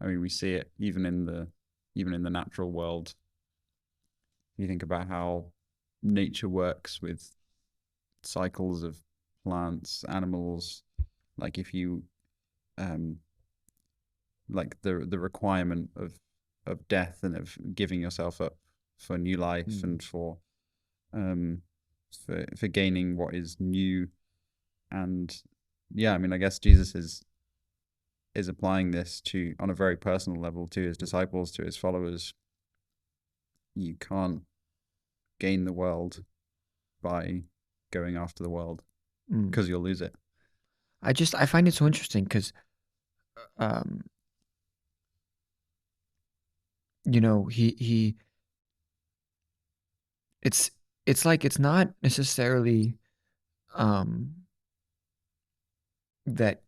mean, we see it even in the natural world. You think about how nature works with cycles of plants, animals. Like if you, like the requirement of death and of giving yourself up for new life and for gaining what is new. And yeah, I mean, I guess Jesus is applying this to, on a very personal level, to his disciples, to his followers. You can't gain the world by going after the world, because you'll lose it. I find it so interesting because, he it's like it's not necessarily that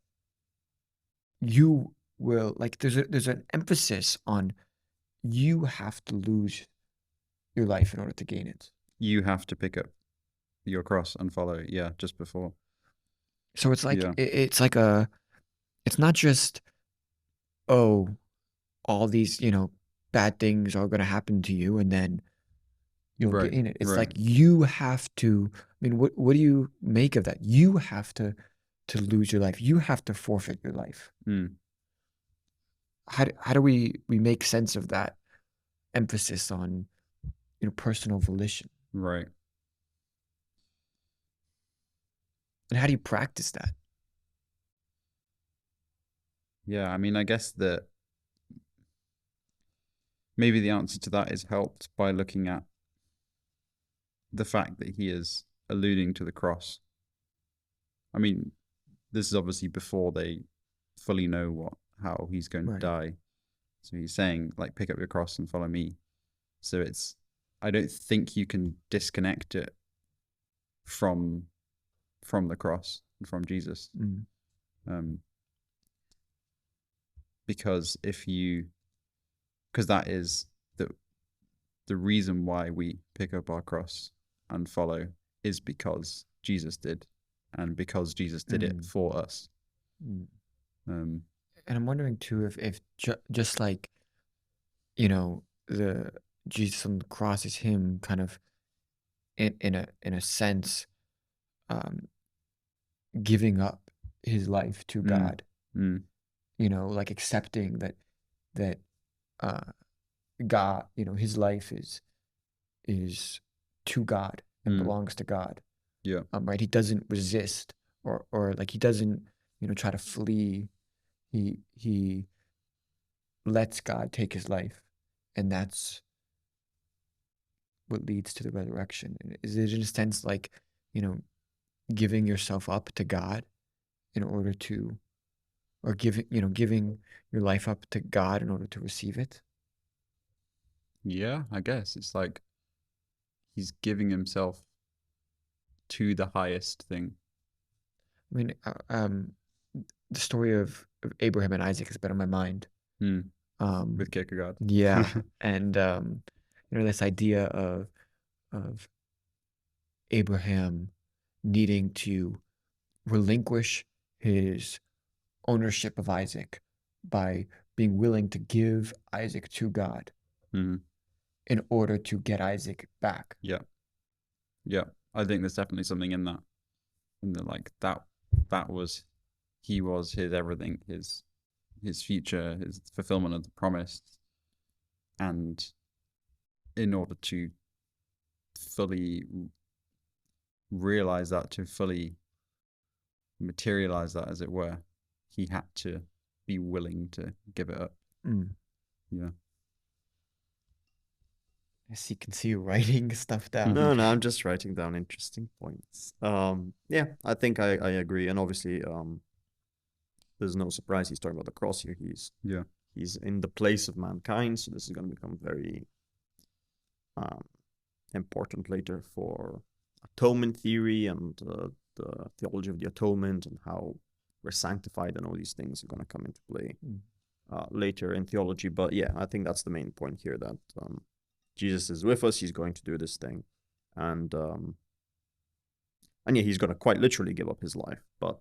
you will, like, there's an emphasis on you have to lose your life in order to gain it. You have to pick up your cross and follow. Yeah, just before. So it's like Yeah. it's like it's not just, oh, all these bad things are going to happen to you and then you'll Right, gain it. It's right. like you have to. I mean, what do you make of that? You have to lose your life. You have to forfeit your life. How do we make sense of that emphasis on personal volition? Right. And how do you practice that? Yeah, I mean, I guess that maybe the answer to that is helped by looking at the fact that he is alluding to the cross. I mean, this is obviously before they fully know how he's going to die. So he's saying, like, pick up your cross and follow me. So I don't think you can disconnect it from the cross and from Jesus. Because that is the reason why we pick up our cross and follow is because Jesus did, and because Jesus did it for us. And I'm wondering too if just like the Jesus on the cross is him kind of in a sense giving up his life to God. Like accepting that God, his life is to God and belongs to God. Yeah. Right. He doesn't resist or like he doesn't try to flee. He lets God take his life, and that's what leads to the resurrection. Is it in a sense like giving yourself up to God in order to, or giving your life up to God in order to receive it? Yeah, I guess it's like he's giving himself to the highest thing. I mean, the story of Abraham and Isaac has been on my mind. With Kierkegaard. Yeah, and this idea of Abraham needing to relinquish his ownership of Isaac by being willing to give Isaac to God Mhm. in order to get Isaac back. Yeah. I think there's definitely something in that. In the like that was he was his everything, his future, his fulfillment of the promise. And in order to fully realize that, to fully materialize that, as it were, he had to be willing to give it up. Yeah. I can see you writing stuff down. No, I'm just writing down interesting points. Yeah, I think I agree, and obviously, there's no surprise he's talking about the cross here. He's in the place of mankind, so this is going to become very important later for atonement theory and the theology of the atonement and how we're sanctified, and all these things are going to come into play later in theology. But yeah, I think that's the main point here, that Jesus is with us. He's going to do this thing, and yeah, he's going to quite literally give up his life. But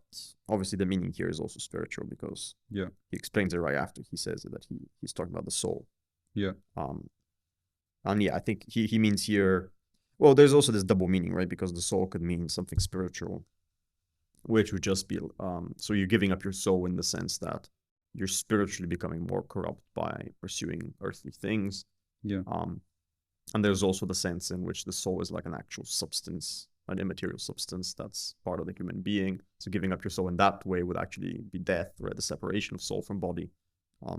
obviously, the meaning here is also spiritual, because he explains it right after he says it, that he's talking about the soul. And yeah, I think he means here. Well, there's also this double meaning, right? Because the soul could mean something spiritual, which would just be so you're giving up your soul in the sense that you're spiritually becoming more corrupt by pursuing earthly things. And there's also the sense in which the soul is like an actual substance, an immaterial substance that's part of the human being. So giving up your soul in that way would actually be death, right? The separation of soul from body.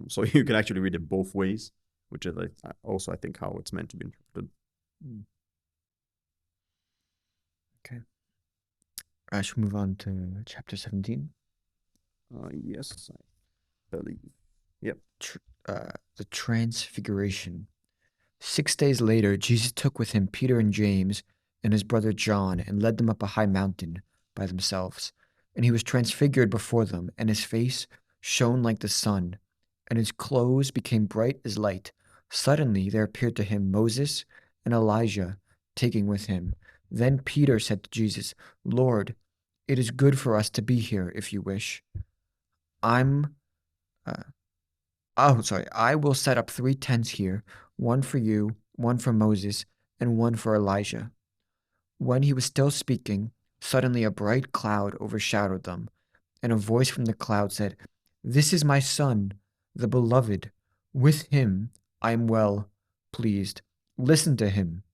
So you can actually read it both ways, which is also, I think, how it's meant to be interpreted. Okay. I should move on to chapter 17. Yes, I believe. Yep. The Transfiguration. 6 days later, Jesus took with him Peter and James and his brother John and led them up a high mountain by themselves. And he was transfigured before them, and his face shone like the sun, and his clothes became bright as light. Suddenly there appeared to him Moses and Elijah taking with him. Then Peter said to Jesus, "Lord, it is good for us to be here if you wish. I will set up 3 tents here, one for you, one for Moses, and one for Elijah." When he was still speaking, suddenly a bright cloud overshadowed them, and a voice from the cloud said, "This is my son, the beloved. With him I am well pleased. Listen to him."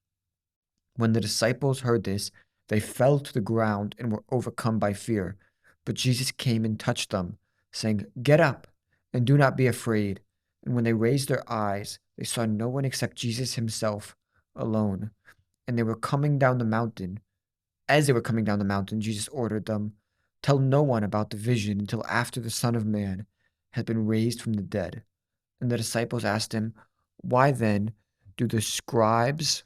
When the disciples heard this, they fell to the ground and were overcome by fear. But Jesus came and touched them, saying, "Get up and do not be afraid." And when they raised their eyes, they saw no one except Jesus himself alone. And they were coming down the mountain. As they were coming down the mountain, Jesus ordered them, "Tell no one about the vision until after the Son of Man has been raised from the dead." And the disciples asked him, "Why then do the scribes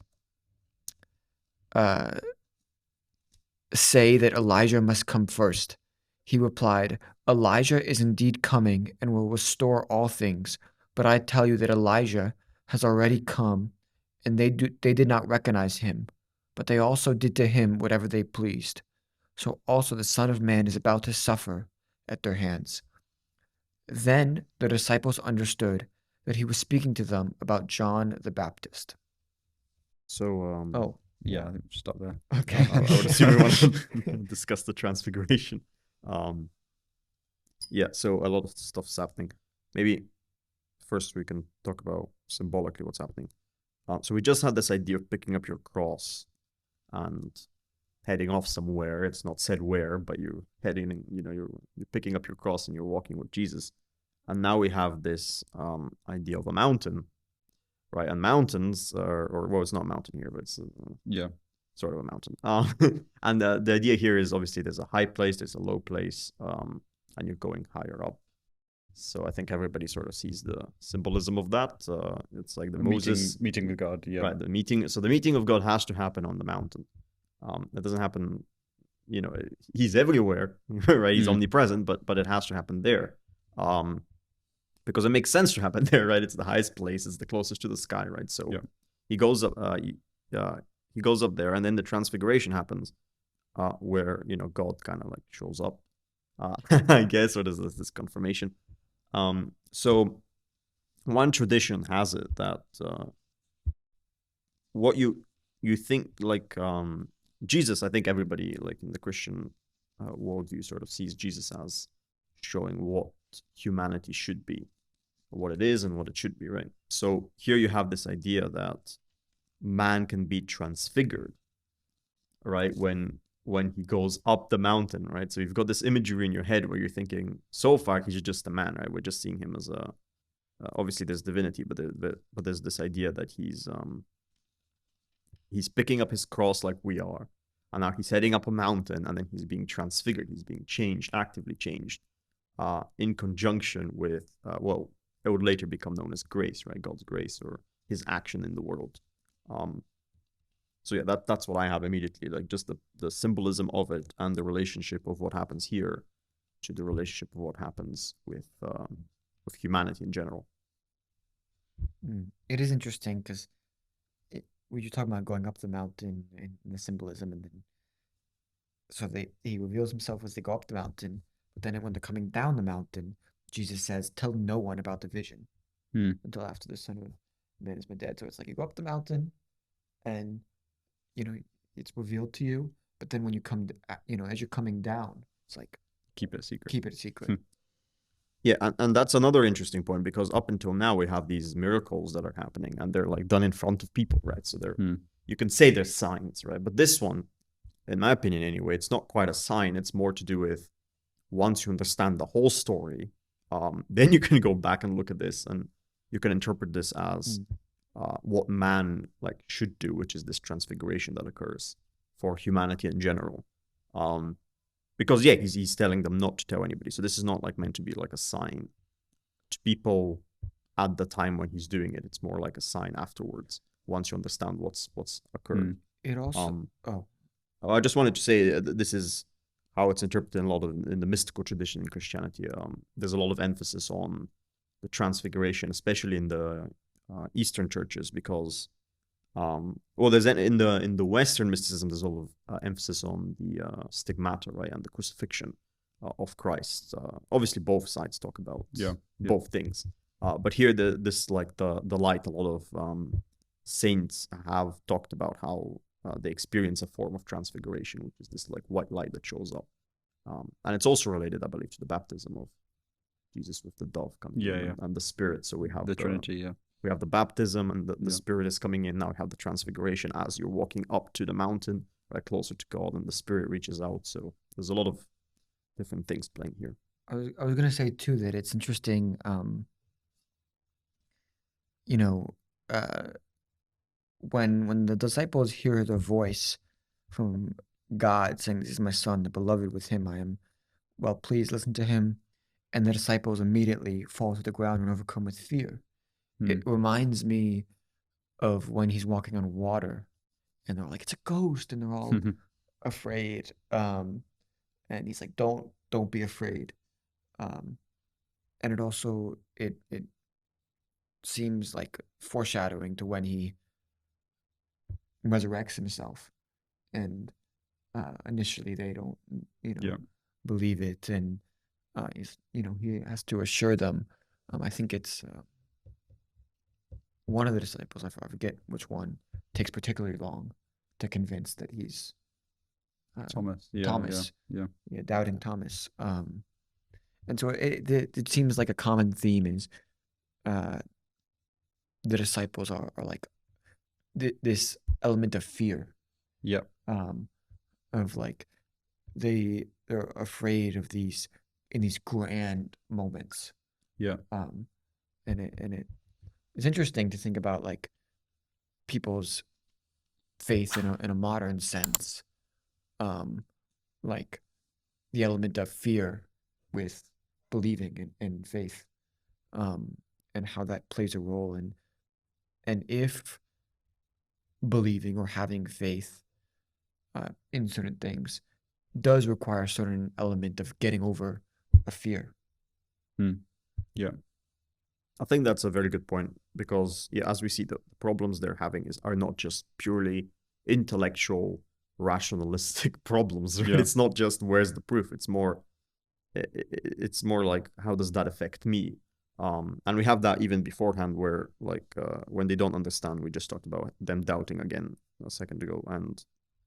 say that Elijah must come first?" He replied, "Elijah is indeed coming and will restore all things. But I tell you that Elijah has already come, and they did not recognize him. But they also did to him whatever they pleased. So also the Son of Man is about to suffer at their hands." Then the disciples understood that he was speaking to them about John the Baptist. So, Yeah, I think we'll stop there. Okay. I would assume we want to discuss the Transfiguration. Yeah, so a lot of stuff's happening. Maybe first we can talk about symbolically what's happening. So we just had this idea of picking up your cross and heading off somewhere. It's not said where, but you're heading, you're picking up your cross and you're walking with Jesus. And now we have this idea of a mountain, right? And mountains are, or well, it's not a mountain here, but it's sort of a mountain. And the idea here is obviously there's a high place, there's a low place, and you're going higher up. So I think everybody sort of sees the symbolism of that. It's like the Moses meeting with God. Yeah. right, the meeting. So the meeting of God has to happen on the mountain. It doesn't happen, he's everywhere, right? He's omnipresent, but it has to happen there. Because it makes sense to happen there, right? It's the highest place, it's the closest to the sky, right? So he goes up, he goes up there, and then the Transfiguration happens, where God kind of like shows up, I guess, or there's this confirmation. So one tradition has it that what you think, like Jesus, I think everybody like in the Christian worldview sort of sees Jesus as showing what humanity should be, what it is and what it should be, right? So here you have this idea that man can be transfigured, right? When he goes up the mountain, right? So you've got this imagery in your head where you're thinking, so far he's just a man, right? We're just seeing him as a obviously there's divinity, but there's this idea that he's picking up his cross like we are, and now he's heading up a mountain, and then he's being transfigured, he's being changed, actively changed, in conjunction with it would later become known as grace, right? God's grace, or his action in the world. So yeah, that's what I have immediately, like just the symbolism of it and the relationship of what happens here to the relationship of what happens with humanity in general. It is interesting because when you're talking about going up the mountain and the symbolism, and then so he reveals himself as they go up the mountain, but then when they're coming down the mountain, Jesus says, "Tell no one about the vision until after the Son of Man has been dead." So it's like you go up the mountain, and it's revealed to you, but then when you come, as you're coming down, it's like keep it a secret. Keep it a secret. Yeah, and that's another interesting point, because up until now we have these miracles that are happening, and they're like done in front of people, right? So they're you can say they're signs, right? But this one, in my opinion anyway, it's not quite a sign. It's more to do with, once you understand the whole story, then you can go back and look at this, and you can interpret this as what man like should do, which is this transfiguration that occurs for humanity in general. Because he's telling them not to tell anybody. So this is not like meant to be like a sign to people at the time when he's doing it. It's more like a sign afterwards, once you understand what's occurred. It also I just wanted to say this is how it's interpreted in the mystical tradition in Christianity. There's a lot of emphasis on the transfiguration, especially in the Eastern churches, because there's in the Western mysticism, there's a lot of emphasis on the stigmata, right, and the crucifixion of Christ. Obviously, both sides talk about both things, but here this like the light. A lot of saints have talked about how they experience a form of transfiguration, which is this like white light that shows up, and it's also related, I believe, to the baptism of Jesus with the dove coming in, and the Spirit. So we have the Trinity, we have the baptism, and the Spirit is coming in. Now we have the transfiguration as you're walking up to the mountain, right, closer to God, and the Spirit reaches out. So there's a lot of different things playing here. I was gonna say too that it's interesting. When the disciples hear the voice from God saying, "This is my son, the beloved; with him I am well pleased. Listen to him," and the disciples immediately fall to the ground and overcome with fear. It reminds me of when he's walking on water, and they're like, "It's a ghost," and they're all afraid. And he's like, "Don't be afraid." And it also it seems like foreshadowing to when he resurrects himself, and initially they don't believe it, and he has to assure them. I think it's one of the disciples, I forget which one, takes particularly long to convince that he's Thomas. Doubting Thomas. And so it seems like a common theme is the disciples are like this element of fear. Of like they're afraid of these grand moments. And it's interesting to think about like people's faith in a modern sense, like the element of fear with believing in faith, and how that plays a role in, and if believing or having faith in certain things does require a certain element of getting over a fear. Yeah. I think that's a very good point because, yeah, as we see, the problems they're having are not just purely intellectual, rationalistic problems. Right? Yeah. It's not just where's the proof. It's more like, how does that affect me? And we have that even beforehand, where like when they don't understand, we just talked about them doubting again a second ago, and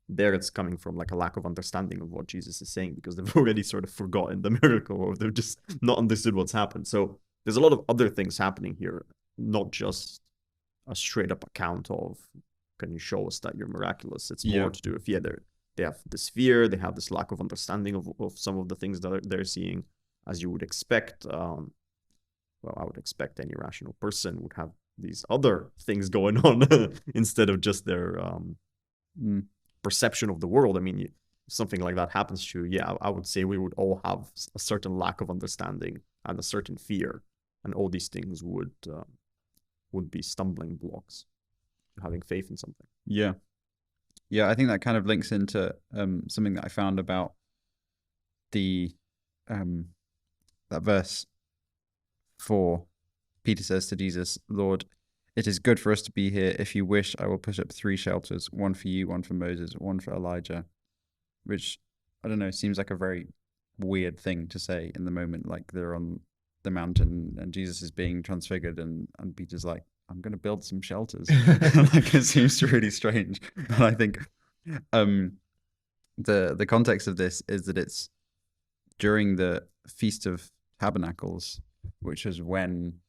there it's coming from like a lack of understanding of what Jesus is saying, because they've already sort of forgotten the miracle, or they've just not understood what's happened. So there's a lot of other things happening here, not just a straight up account of, can you show us that you're miraculous? It's more to do with, they have this fear, they have this lack of understanding of some of the things that they're seeing, as you would expect. Well, I would expect any rational person would have these other things going on instead of just their perception of the world. I mean, if something like that happens to you, I would say we would all have a certain lack of understanding and a certain fear, and all these things would be stumbling blocks to having faith in something. Yeah. I think that kind of links into something that I found about the that verse 4. Peter says to Jesus, "Lord, it is good for us to be here. If you wish, I will put up 3 shelters, one for you, one for Moses, one for Elijah," which, I don't know, seems like a very weird thing to say in the moment. Like, they're on the mountain and Jesus is being transfigured, and Peter's like, "I'm going to build some shelters." Like, it seems really strange. But I think the context of this is that it's during the Feast of Tabernacles, which is when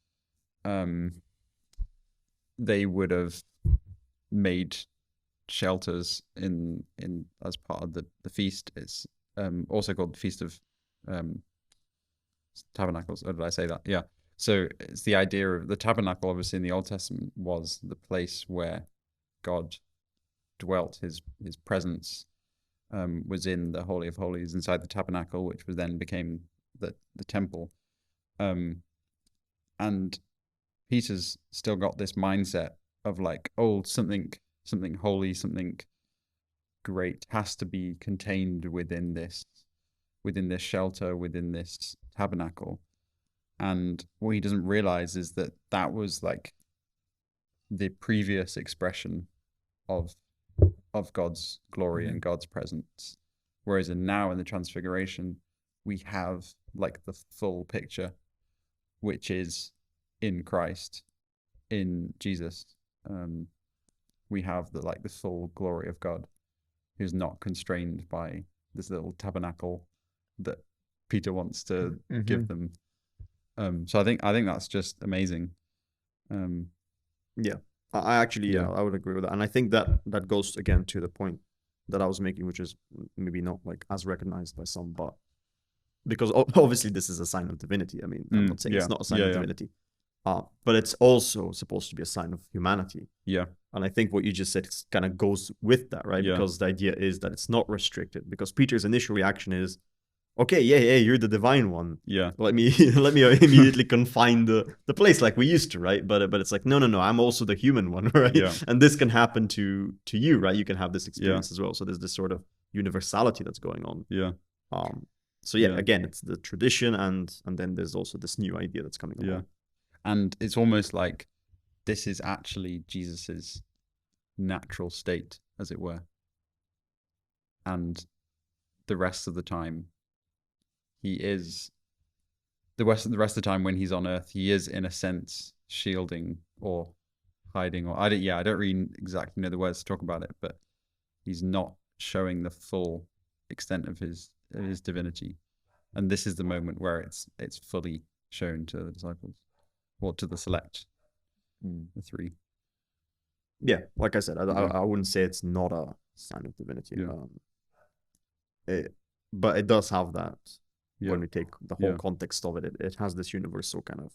they would have made shelters in as part of the feast. It's also called the Feast of Tabernacles. Or did I say that? Yeah. So it's the idea of the tabernacle, obviously in the Old Testament, was the place where God dwelt. His presence was in the Holy of Holies inside the tabernacle, which was then became the temple. And Peter's still got this mindset of like, oh, something holy, something great has to be contained within this shelter, within this tabernacle. And what he doesn't realize is that that was like the previous expression of God's glory and God's presence. Whereas now in the Transfiguration, we have like the full picture, which is in Christ, in Jesus. We have the full glory of God, who's not constrained by this little tabernacle that Peter wants to give them. So I think that's just amazing. Yeah, I actually, I would agree with that, and I think that goes again to the point that I was making, which is maybe not like as recognized by some, but because obviously this is a sign of divinity. I mean, I'm not saying it's not a sign of divinity, but it's also supposed to be a sign of humanity. Yeah. And I think what you just said kind of goes with that, right? Yeah. Because the idea is that it's not restricted. Because Peter's initial reaction is, okay, yeah, you're the divine one. Yeah. Let me immediately confine the place like we used to, right? But it's like, no, I'm also the human one, right? Yeah. And this can happen to you, right? You can have this experience as well. So there's this sort of universality that's going on. Yeah. So again, it's the tradition, and then there's also this new idea that's coming along. Yeah. And it's almost like this is actually Jesus's natural state, as it were. And the rest of the time, he is the rest of the time when he's on earth, he is in a sense shielding or hiding, or I don't really exactly know the words to talk about it, but he's not showing the full extent of his divinity. And this is the moment where it's fully shown to the disciples, or to the select, the 3. Yeah, like I said, I wouldn't say it's not a sign of divinity. Yeah. But it does have that. Yeah. When we take the whole context of it, it has this universal kind of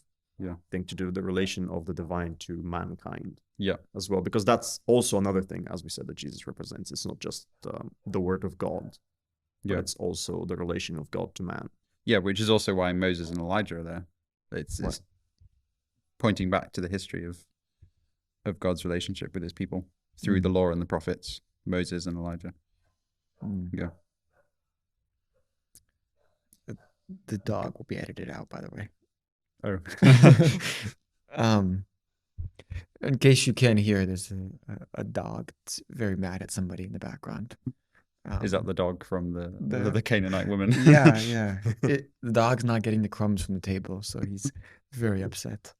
thing to do, the relation of the divine to mankind Yeah. as well, because that's also another thing, as we said, that Jesus represents. It's not just the word of God, but it's also the relation of God to man. Yeah, which is also why Moses and Elijah are there. It's pointing back to the history of God's relationship with his people through the law and the prophets, Moses and Elijah. Yeah. The dog will be edited out, by the way. Oh. In case you can hear, there's a dog that's very mad at somebody in the background. Is that the dog from the Canaanite woman? Yeah. The dog's not getting the crumbs from the table, so he's very upset.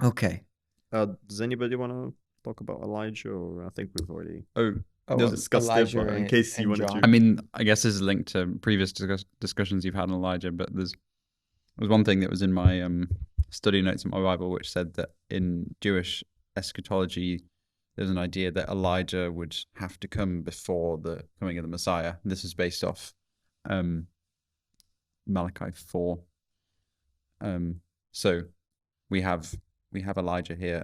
Okay. Does anybody want to talk about Elijah, or I think we've already discussed Elijah it, but in case you wanted John. to. I mean, I guess this is linked to previous discussions you've had on Elijah, but there's one thing that was in my study notes in my Bible which said that in Jewish eschatology, there's an idea that Elijah would have to come before the coming of the Messiah. This is based off Malachi 4. So we have Elijah here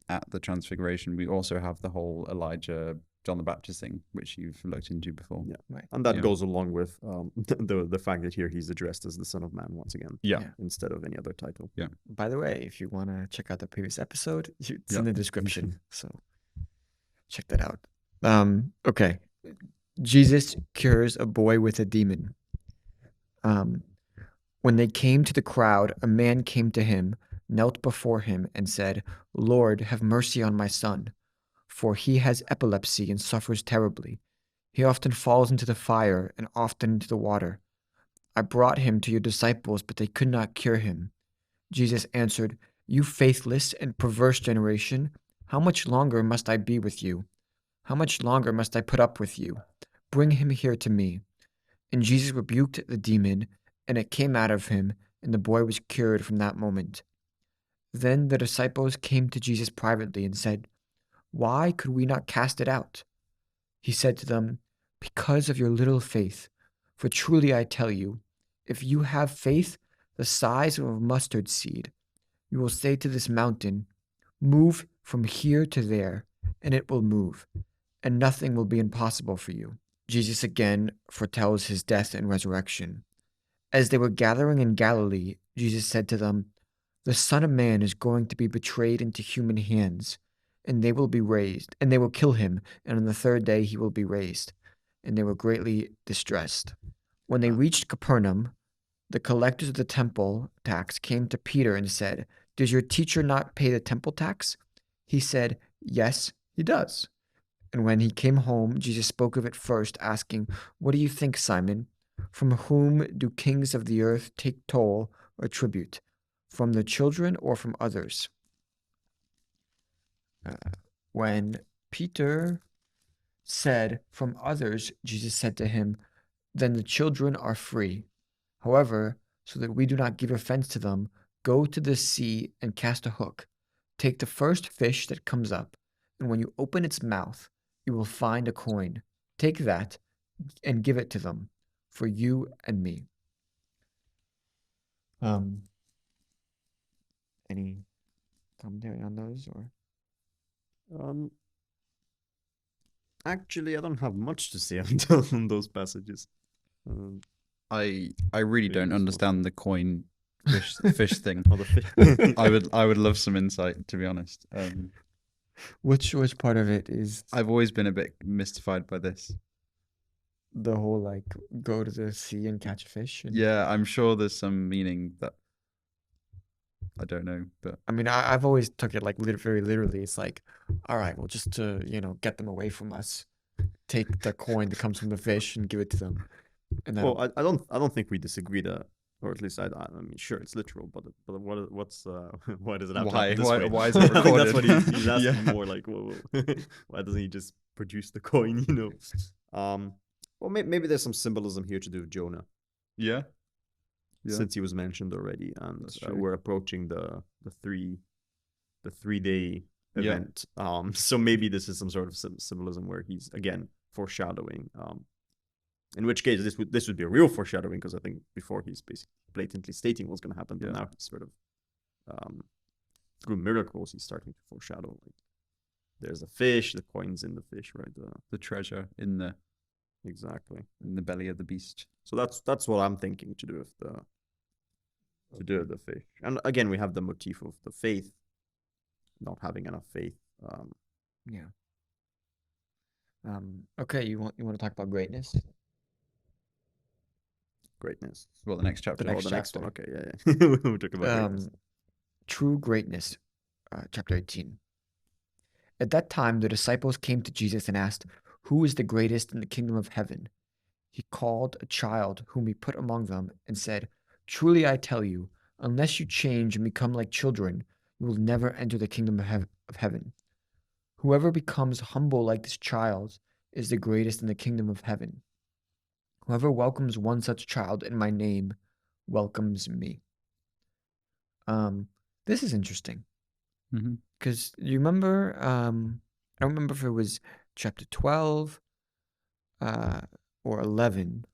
at the Transfiguration. We also have the whole Elijah John the Baptist thing, which you've looked into before. Yeah, right. And that goes along with the fact that here he's addressed as the Son of Man once again. Yeah. Instead of any other title. Yeah. By the way, if you want to check out the previous episode, it's in the description. So check that out. Okay. Jesus cures a boy with a demon. When they came to the crowd, a man came to him, knelt before him, and said, "Lord, have mercy on my son, for he has epilepsy and suffers terribly. He often falls into the fire and often into the water. I brought him to your disciples, but they could not cure him." Jesus answered, "You faithless and perverse generation, how much longer must I be with you? How much longer must I put up with you? Bring him here to me." And Jesus rebuked the demon, and it came out of him, and the boy was cured from that moment. Then the disciples came to Jesus privately and said, "Why could we not cast it out?" He said to them, "Because of your little faith. For truly I tell you, if you have faith the size of a mustard seed, you will say to this mountain, 'Move from here to there,' and it will move, and nothing will be impossible for you." Jesus again foretells his death and resurrection. As they were gathering in Galilee, Jesus said to them, "The Son of Man is going to be betrayed into human hands, and they will kill him, and on the third day he will be raised." And they were greatly distressed. When they reached Capernaum, the collectors of the temple tax came to Peter and said, "Does your teacher not pay the temple tax?" He said, "Yes, he does." And when he came home, Jesus spoke of it first, asking, "What do you think, Simon? From whom do kings of the earth take toll or tribute? From the children or from others?" When Peter said, "From others," Jesus said to him, "Then the children are free. However, so that we do not give offense to them, go to the sea and cast a hook. Take the first fish that comes up, and when you open its mouth, you will find a coin. Take that and give it to them, for you and me." Any commentary on those, or? Actually, I don't have much to say on those passages. I really don't understand the coin fish thing. Oh, the fish. I would love some insight, to be honest. Which part of it is I've always been a bit mystified by this. the whole like go to the sea and catch a fish? Yeah, I'm sure there's some meaning that I don't know, but I mean, I've always took it like very literally. It's like, all right, well, just to get them away from us, take the coin that comes from the fish and give it to them. And then, well, I don't think we disagree that, or at least I mean, sure, it's literal, but what's why does it have to happen this way? Why is it recorded? I think that's what he's asking Yeah. more like. Whoa. Why doesn't he just produce the coin? Well, maybe there's some symbolism here to do with Jonah. Yeah. Since he was mentioned already, and That's true. we're approaching the 3-day event. So maybe this is some sort of symbolism where he's again foreshadowing. In which case, this would be a real foreshadowing, because I think before he's basically blatantly stating what's going to happen, but Yeah. now he's sort of through miracles he's starting to foreshadow. Like, there's a fish, the coin's in the fish, right? The treasure in the Exactly. belly of the beast. So that's what I'm thinking to do with the fish. And again, we have the motif of the faith, not having enough faith. Yeah. Okay, you want to talk about greatness? Greatness. Well, the next chapter. The next The next one. chapter. Okay, yeah. We talk about greatness. True greatness, chapter 18. At that time, the disciples came to Jesus and asked, "Who is the greatest in the kingdom of heaven?" He called a child whom he put among them and said, "Truly I tell you, unless you change and become like children, you will never enter the kingdom of heaven. Whoever becomes humble like this child is the greatest in the kingdom of heaven. Whoever welcomes one such child in my name welcomes me." This is interesting Mm-hmm. because you remember, I don't remember if it was chapter 12 or 11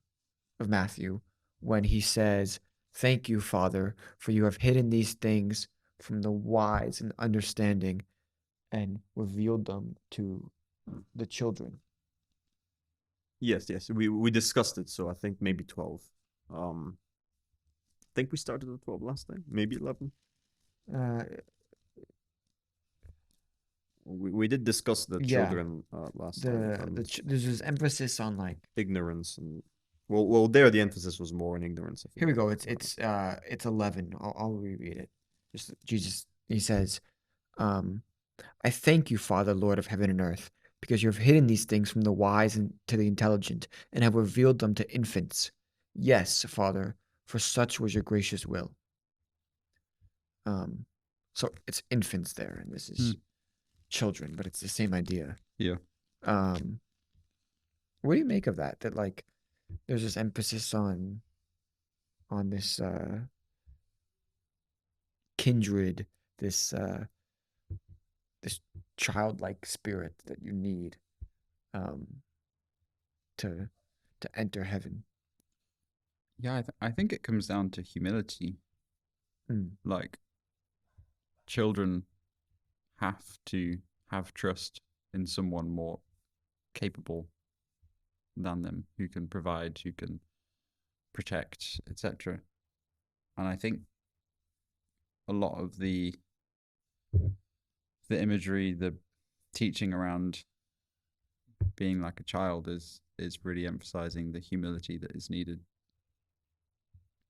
of Matthew when he says, "Thank you, Father, for you have hidden these things from the wise and understanding and revealed them to the children." Yes. We discussed it, so I think maybe 12. I think we started at 12 last time, maybe 11. Uh, We did discuss the Yeah. children last time. there's this emphasis on like, Ignorance and well, there the emphasis was more on ignorance. I feel here we like. go. It's 11. I'll reread it. Just Jesus. He says, "I thank you, Father, Lord of heaven and earth, because you have hidden these things from the wise and to the intelligent, and have revealed them to infants. Yes, Father, for such was your gracious will." So it's infants there, and this is children, but it's the same idea. Yeah. What do you make of that? That like there's this emphasis on this kindred, this childlike spirit that you need to enter heaven. Yeah, I think it comes down to humility. Like, children have to have trust in someone more capable than them, who can provide, who can protect, etc. And I think a lot of the imagery, the teaching around being like a child is really emphasizing the humility that is needed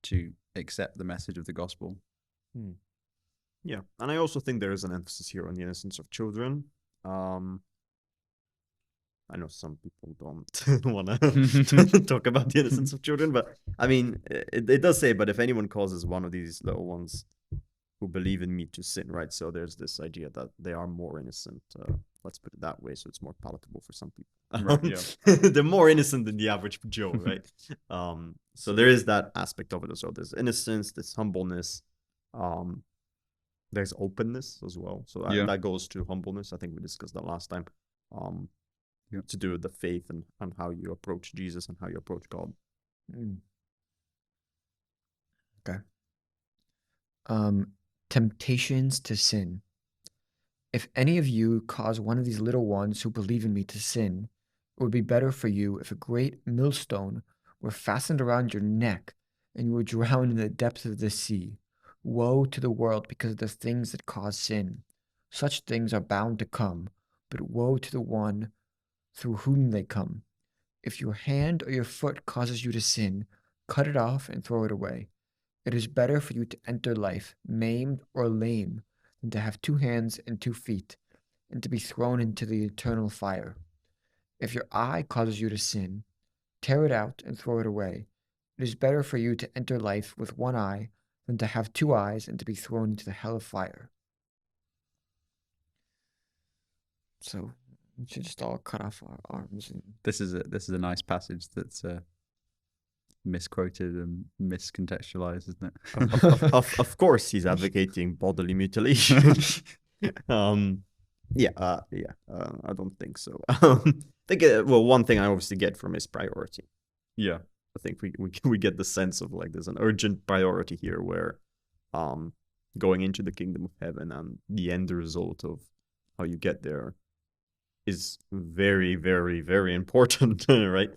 to accept the message of the gospel. Yeah, and I also think there is an emphasis here on the innocence of children. I know some people don't want to talk about the innocence of children, but I mean, it does say, "But if anyone causes one of these little ones who believe in me to sin," right? So there's this idea that they are more innocent. Let's put it that way, so it's more palatable for some people. Right, yeah. They're more innocent than the average Joe, right? So there is that aspect of it as well. There's innocence, there's humbleness, there's openness as well. So that goes to humbleness. I think we discussed that last time. To do with the faith and how you approach Jesus and how you approach God. Okay. Temptations to sin. If any of you cause one of these little ones who believe in me to sin, it would be better for you if a great millstone were fastened around your neck and you were drowned in the depths of the sea. Woe to the world because of the things that cause sin. Such things are bound to come, but woe to the one through whom they come. If your hand or your foot causes you to sin, cut it off and throw it away. It is better for you to enter life maimed or lame than to have 2 hands and 2 feet, and to be thrown into the eternal fire. If your eye causes you to sin, tear it out and throw it away. It is better for you to enter life with 1 eye than to have 2 eyes and to be thrown into the hell of fire. So we should just all cut off our arms. And This is a nice passage that's misquoted and miscontextualized, isn't it? Of course, he's advocating bodily mutilation. I don't think so. I think one thing I obviously get from his priority. Yeah. I think we get the sense of like there's an urgent priority here where going into the kingdom of heaven and the end result of how you get there is very, very, very important, right?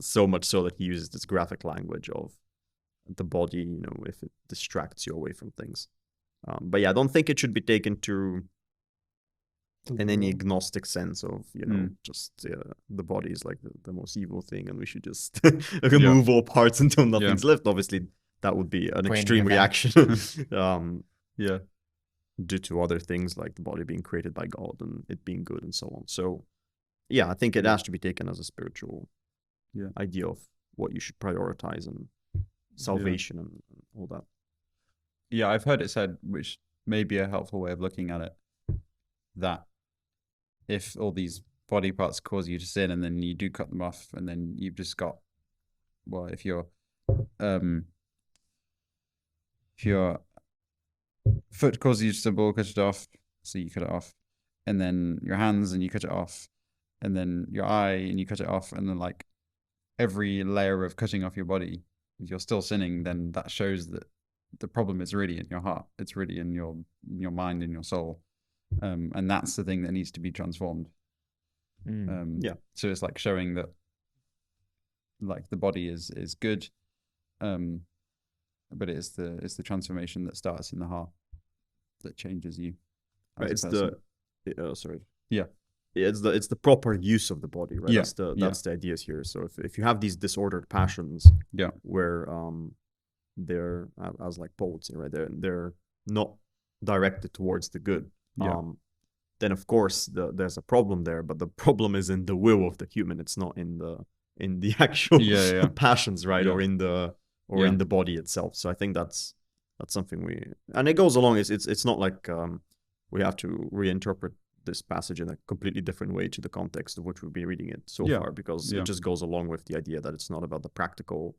So much so that he uses this graphic language of the body, you know, if it distracts you away from things. But yeah, I don't think it should be taken to in any agnostic sense of, you know, just the body is like the most evil thing and we should just remove all parts until nothing's left. Obviously, that would be an extreme reaction. Yeah. Due to other things like the body being created by God and it being good and so on. So, yeah, I think it has to be taken as a spiritual idea of what you should prioritize and salvation and all that. Yeah, I've heard it said, which may be a helpful way of looking at it, that if all these body parts cause you to sin and then you do cut them off and then you've just got, well, if your foot causes you to stumble, cut it off, so you cut it off, and then your hands and you cut it off, and then your eye and you cut it off, and then like every layer of cutting off your body, if you're still sinning, then that shows that the problem is really in your heart. It's really in your mind, in your soul. And that's the thing that needs to be transformed. So it's like showing that like the body is good, but it's the transformation that starts in the heart that changes you. Right, it's the Yeah. It's the proper use of the body, right? Yeah. That's the idea here. So if you have these disordered passions, where they're as like Paul would say, right? They're not directed towards the good. Then of course there's a problem there, but the problem is in the will of the human. It's not in the actual passions, right? Or in the body itself. So I think that's something and it goes along. It's not like we have to reinterpret this passage in a completely different way to the context of which we've been reading it so far, because it just goes along with the idea that it's not about the practical.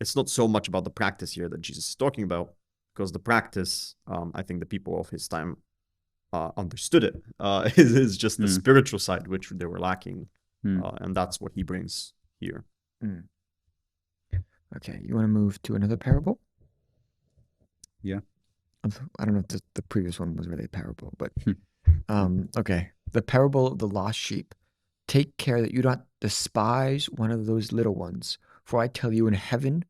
It's not so much about the practice here that Jesus is talking about, because the practice, I think the people of his time understood it. Is just the spiritual side which they were lacking, and that's what he brings here. Okay, you want to move to another parable? Yeah. I don't know if the previous one was really a parable, but okay. The parable of the lost sheep. Take care that you do not despise one of those little ones, for I tell you, in heaven,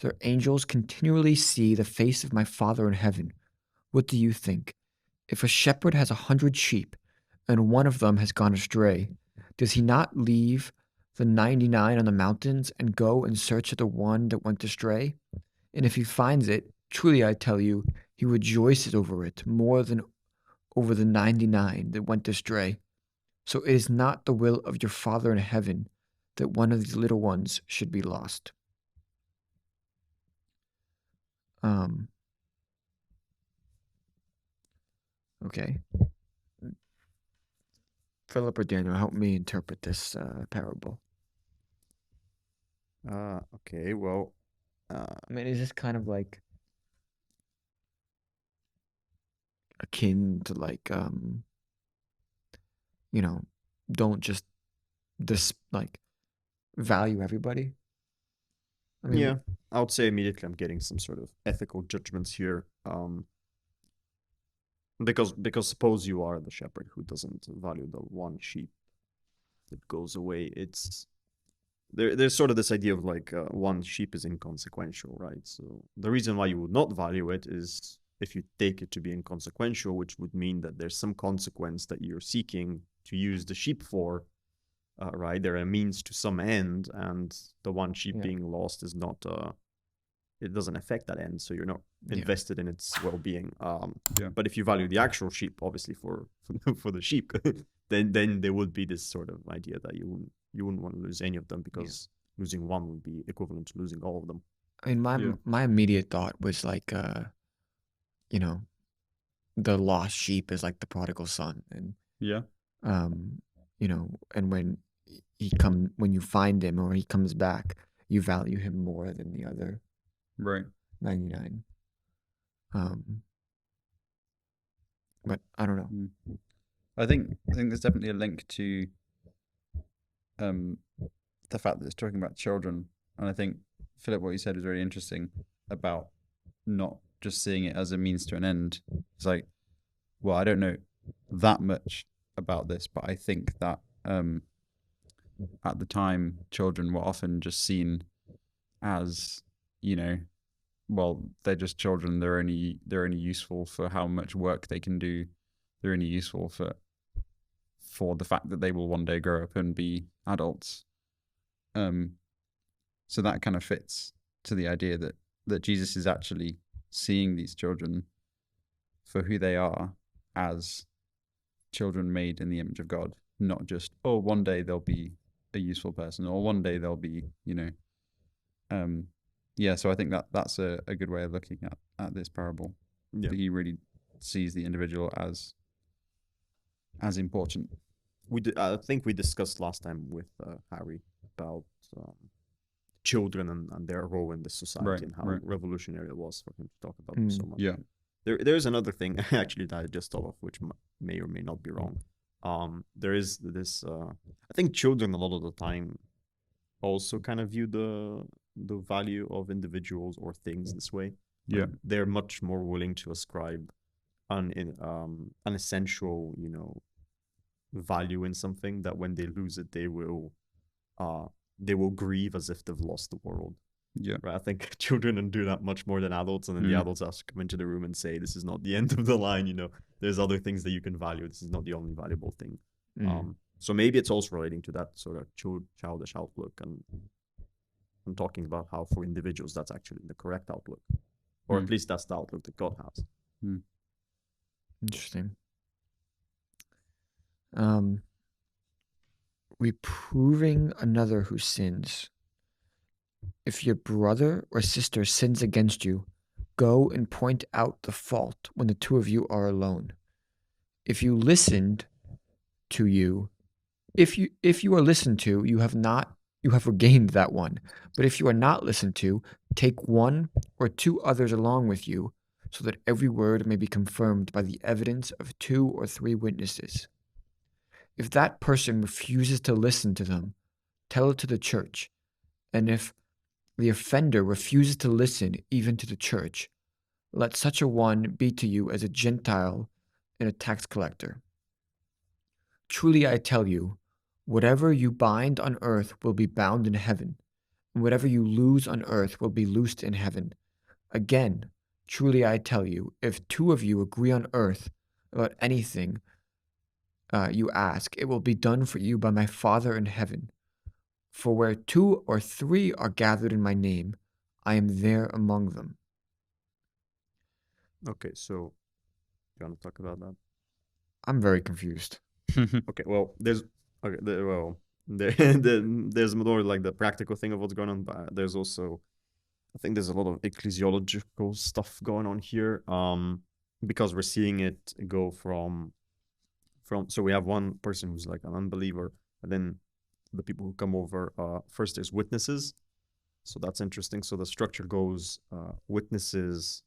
their angels continually see the face of my Father in heaven. What do you think? If a shepherd has 100 sheep, and one of them has gone astray, does he not leave the 99 on the mountains and go in search of the one that went astray? And if he finds it, truly I tell you, he rejoices over it more than over the 99 that went astray. So it is not the will of your Father in heaven that one of these little ones should be lost. Okay. Philip or Daniel, help me interpret this parable. Okay, well, I mean, is this kind of like akin to like, don't just value everybody? I mean, I would say immediately I'm getting some sort of ethical judgments here. Because suppose you are the shepherd who doesn't value the one sheep that goes away. There's sort of this idea of like one sheep is inconsequential, right? So the reason why you would not value it is if you take it to be inconsequential, which would mean that there's some consequence that you're seeking to use the sheep for, right? They're a means to some end, and the one sheep being lost is not, it doesn't affect that end, so you're not invested in its well-being. But if you value the actual sheep, obviously for the sheep, then there would be this sort of idea that you wouldn't want to lose any of them, because losing one would be equivalent to losing all of them. I mean, my immediate thought was like, the lost sheep is like the prodigal son, and and when you find him or he comes back, you value him more than the other 99. But I don't know. I think there's definitely a link to the fact that it's talking about children, and I think Philip, what you said was really interesting about not just seeing it as a means to an end. It's like, well, I don't know that much about this, but I think that at the time, children were often just seen as, well, they're just children. They're only useful for how much work they can do. They're only useful for the fact that they will one day grow up and be adults. So that kind of fits to the idea that Jesus is actually seeing these children for who they are, as children made in the image of God, not just, oh, one day they'll be a useful person, or one day they'll be, so I think that's a good way of looking at this parable. Yeah. He really sees the individual as important. I think we discussed last time with Harry about children and their role in the society, and how revolutionary it was for him to talk about them so much. Yeah. There's another thing actually that I just thought of, which may or may not be wrong. There is this. I think children a lot of the time also kind of view the value of individuals or things this way. Yeah. They're much more willing to ascribe an essential, value in something, that when they lose it, they will grieve as if they've lost the world. Yeah. Right. I think children do that much more than adults, and then the adults have to come into the room and say, "This is not the end of the line. There's other things that you can value. This is not the only valuable thing." So maybe it's also relating to that sort of childish outlook, and I'm talking about how for individuals that's actually the correct outlook, or at least that's the outlook that God has. Interesting. Reproving another who sins. If your brother or sister sins against you, go and point out the fault when the two of you are alone. If you are listened to, you have regained that one. But if you are not listened to, take one or two others along with you, so that every word may be confirmed by the evidence of 2 or 3 witnesses. If that person refuses to listen to them, tell it to the church. And if the offender refuses to listen even to the church, let such a one be to you as a Gentile and a tax collector. Truly I tell you, whatever you bind on earth will be bound in heaven, and whatever you loose on earth will be loosed in heaven. Again, truly I tell you, if 2 of you agree on earth about anything you ask, it will be done for you by my Father in heaven. For where 2 or 3 are gathered in my name, I am there among them. Okay, so you want to talk about that? I'm very confused. Okay, well, there's more like the practical thing of what's going on, but there's also, I think there's a lot of ecclesiological stuff going on here, because we're seeing it go from so we have one person who's like an unbeliever, and then the people who come over, first there's witnesses, so that's interesting. So the structure goes witnesses,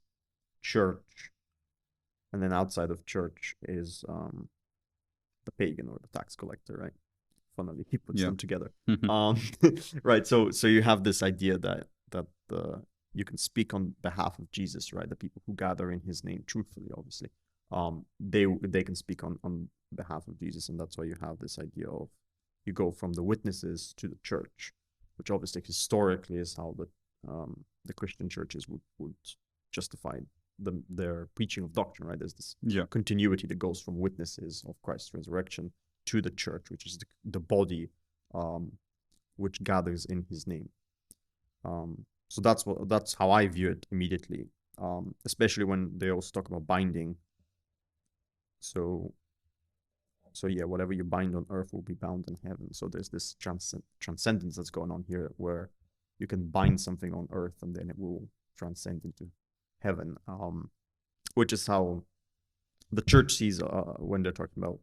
church, and then outside of church is the pagan or the tax collector, right? Funnily, he puts them together. Right. So you have this idea that you can speak on behalf of Jesus, right? The people who gather in his name, truthfully, obviously, they can speak on behalf of Jesus, and that's why you have this idea of you go from the witnesses to the church, which obviously historically is how the Christian churches would justify their preaching of doctrine, right? There's this continuity that goes from witnesses of Christ's resurrection to the church, which is the body which gathers in his name. So that's how I view it immediately, especially when they also talk about binding. So yeah, whatever you bind on earth will be bound in heaven. So there's this transcendence that's going on here, where you can bind something on earth and then it will transcend into heaven, which is how the church sees when they're talking about,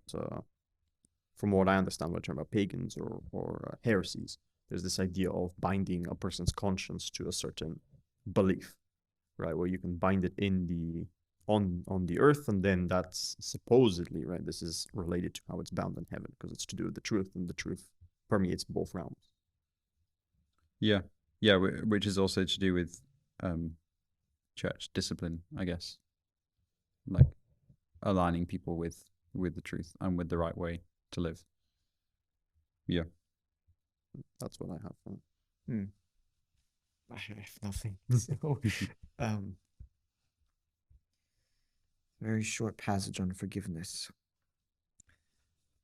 from what I understand, when they're talking about pagans or heresies. There's this idea of binding a person's conscience to a certain belief, right? Where you can bind it on the earth, and then that's supposedly, right, this is related to how it's bound in heaven, because it's to do with the truth, and the truth permeates both realms. Yeah, which is also to do with church discipline, I guess, like aligning people with the truth and with the right way to live. Yeah. That's what I have. I have nothing. So, very short passage on forgiveness.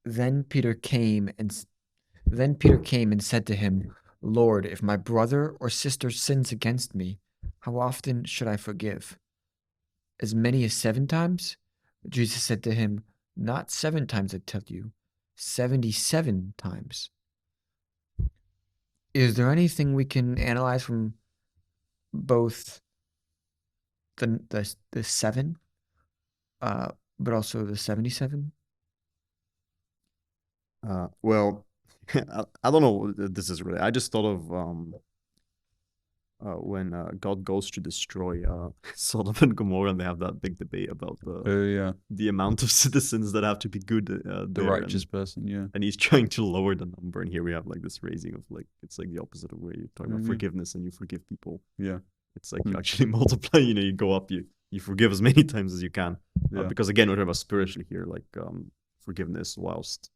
Then Peter came and said to him, Lord, if my brother or sister sins against me, how often should I forgive? As many as 7 times? Jesus said to him, Not 7 times, I tell you, 77 times. Is there anything we can analyze from both the 7, but also the 77? Well, I don't know what this is really. I just thought of when God goes to destroy Sodom and Gomorrah, and they have that big debate about the amount of citizens that have to be good. The there, righteous person, yeah. And he's trying to lower the number. And here we have like this raising of like, it's like the opposite of where you're talking about forgiveness and you forgive people. Yeah. It's like you actually multiply, you go up, you forgive as many times as you can. Because again, we're talking about spiritually here, like forgiveness, whilst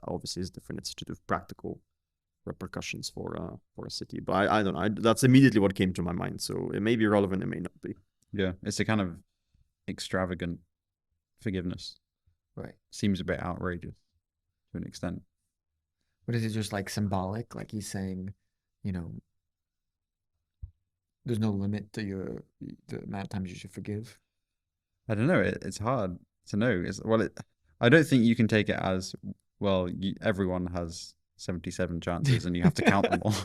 obviously is different. It's to do with practical repercussions for a city. But I don't know. That's immediately what came to my mind. So it may be relevant, it may not be. Yeah, it's a kind of extravagant forgiveness. Right. Seems a bit outrageous to an extent. But is it just like symbolic? Like he's saying, there's no limit to the amount of times you should forgive? I don't know. It's hard to know. I don't think you can take it as, well, everyone has 77 chances and you have to count them all.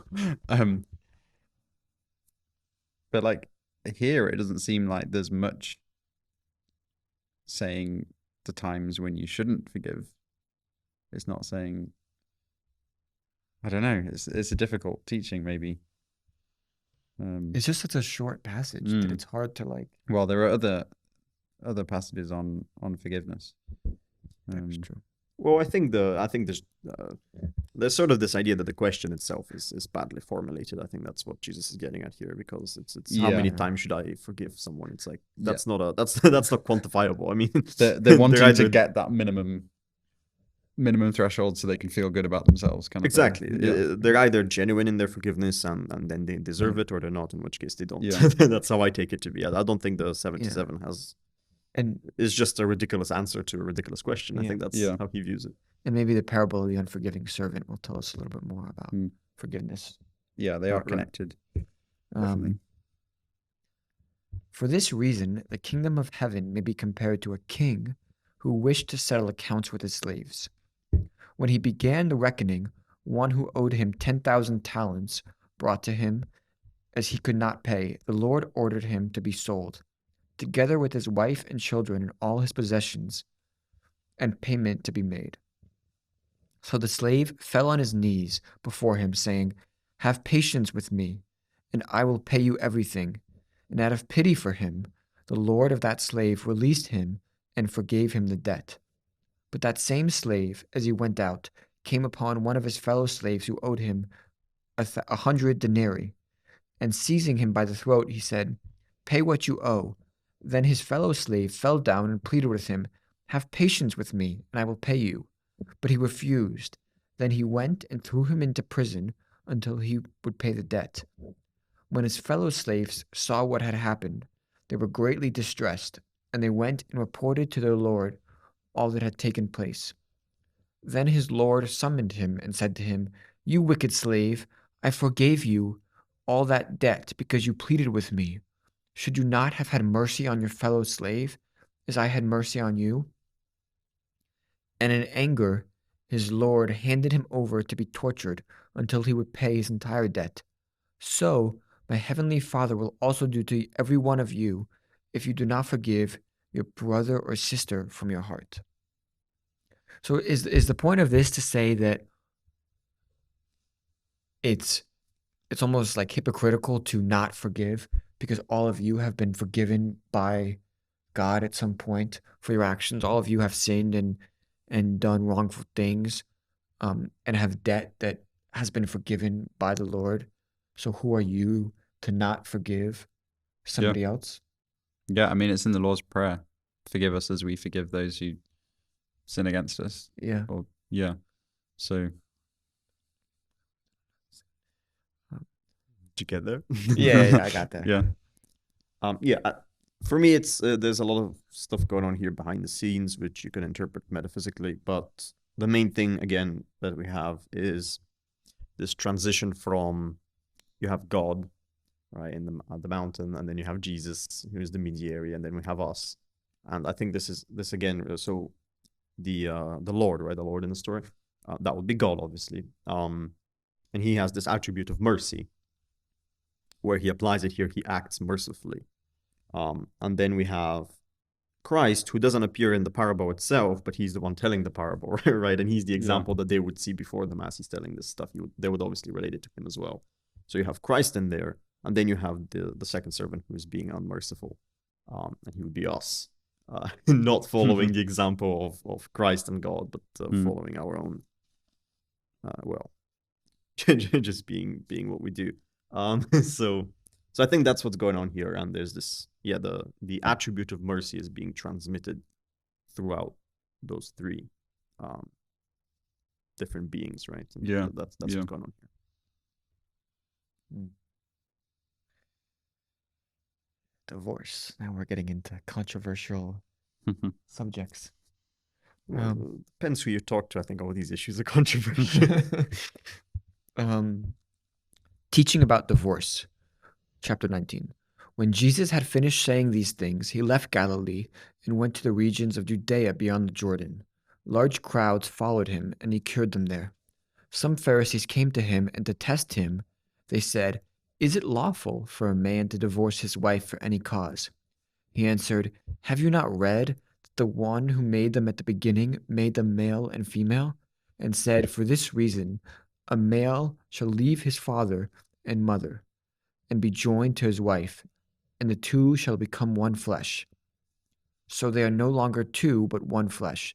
But like here, it doesn't seem like there's much saying the times when you shouldn't forgive. It's not saying, I don't know. It's a difficult teaching, maybe. It's just such a short passage that it's hard to like. Well, there are other passages on forgiveness. That's true. Well, I think there's sort of this idea that the question itself is badly formulated. I think that's what Jesus is getting at here, because it's how many times should I forgive someone? It's like that's not quantifiable. I mean, they're wanting to get that minimum threshold so they can feel good about themselves. Kind of exactly. They're either genuine in their forgiveness and then they deserve it, or they're not, in which case they don't. Yeah. That's how I take it to be. I don't think the 77 has. And it's just a ridiculous answer to a ridiculous question. I think that's how he views it. And maybe the parable of the unforgiving servant will tell us a little bit more about forgiveness. Yeah, they are connected. For this reason, the kingdom of heaven may be compared to a king who wished to settle accounts with his slaves. When he began the reckoning, one who owed him 10,000 talents brought to him. As he could not pay, the Lord ordered him to be sold, together with his wife and children and all his possessions, and payment to be made. So the slave fell on his knees before him, saying, Have patience with me, and I will pay you everything. And out of pity for him, the Lord of that slave released him and forgave him the debt. But that same slave, as he went out, came upon one of his fellow slaves who owed him 100 denarii, and seizing him by the throat, he said, Pay what you owe. Then his fellow slave fell down and pleaded with him, Have patience with me, and I will pay you. But he refused. Then he went and threw him into prison until he would pay the debt. When his fellow slaves saw what had happened, they were greatly distressed, and they went and reported to their lord all that had taken place. Then his lord summoned him and said to him, You wicked slave, I forgave you all that debt because you pleaded with me. Should you not have had mercy on your fellow slave, as I had mercy on you? And in anger, his lord handed him over to be tortured until he would pay his entire debt. So my heavenly Father will also do to every one of you if you do not forgive your brother or sister from your heart. So is the point of this to say that it's almost like hypocritical to not forgive because all of you have been forgiven by God at some point for your actions? All of you have sinned and done wrongful things, and have debt that has been forgiven by the Lord. So who are you to not forgive somebody else? Yeah, I mean, it's in the Lord's Prayer. Forgive us as we forgive those who sin against us. Yeah. Or, yeah. So, Did you get there? Yeah, I got that. yeah. For me, it's there's a lot of stuff going on here behind the scenes, which you can interpret metaphysically. But the main thing, again, that we have is this transition from you have God, right, in the mountain, and then you have Jesus, who is the mediator, and then we have us. And I think this again. So the Lord, right, the Lord in the story, that would be God, obviously. And he has this attribute of mercy, where he applies it here, he acts mercifully. And then we have Christ, who doesn't appear in the parable itself, but he's the one telling the parable, right? And he's the example that they would see before them as he's telling this stuff. They would obviously relate it to him as well. So you have Christ in there, and then you have the second servant who is being unmerciful, and he would be us, not following the example of Christ and God, but following our own. Just being what we do. So I think that's what's going on here, and there's this, the attribute of mercy is being transmitted throughout those three different beings, right? And that's what's going on here. Divorce. Now we're getting into controversial subjects. Depends who you talk to. I think all these issues are controversial. Teaching about divorce. Chapter 19. When Jesus had finished saying these things, he left Galilee and went to the regions of Judea beyond the Jordan. Large crowds followed him, and he cured them there. Some Pharisees came to him, and to test him, they said, "Is it lawful for a man to divorce his wife for any cause?" He answered, "Have you not read that the one who made them at the beginning made them male and female, and said, 'For this reason, a male shall leave his father and mother, and be joined to his wife, and the two shall become one flesh.' So they are no longer two, but one flesh.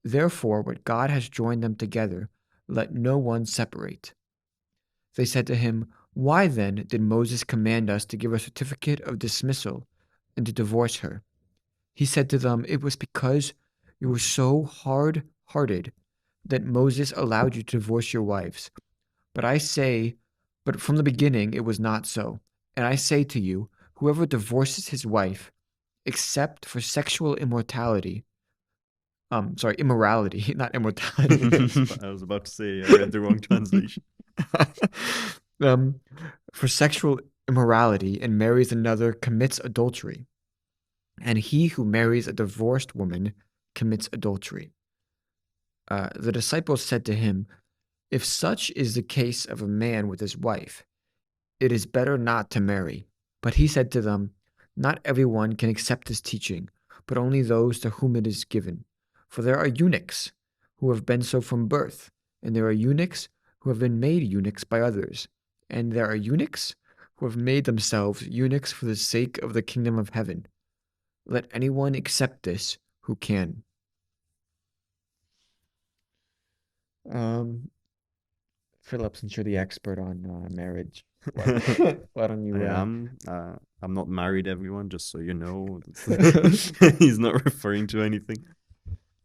Therefore, what God has joined them together, let no one separate." They said to him, "Why then did Moses command us to give a certificate of dismissal and to divorce her?" He said to them, "It was because you were so hard-hearted that Moses allowed you to divorce your wives. But from the beginning it was not so. And I say to you, whoever divorces his wife, except for sexual immorality, not immortality. I was about to say I read the wrong translation. For sexual immorality and marries another commits adultery. And he who marries a divorced woman commits adultery. The disciples said to him, "If such is the case of a man with his wife, it is better not to marry." But he said to them, "Not everyone can accept this teaching, but only those to whom it is given. For there are eunuchs who have been so from birth, and there are eunuchs who have been made eunuchs by others, and there are eunuchs who have made themselves eunuchs for the sake of the kingdom of heaven. Let anyone accept this who can." Philip, since you're the expert on marriage, why don't you? I'm not married, everyone, just so you know. He's not referring to anything.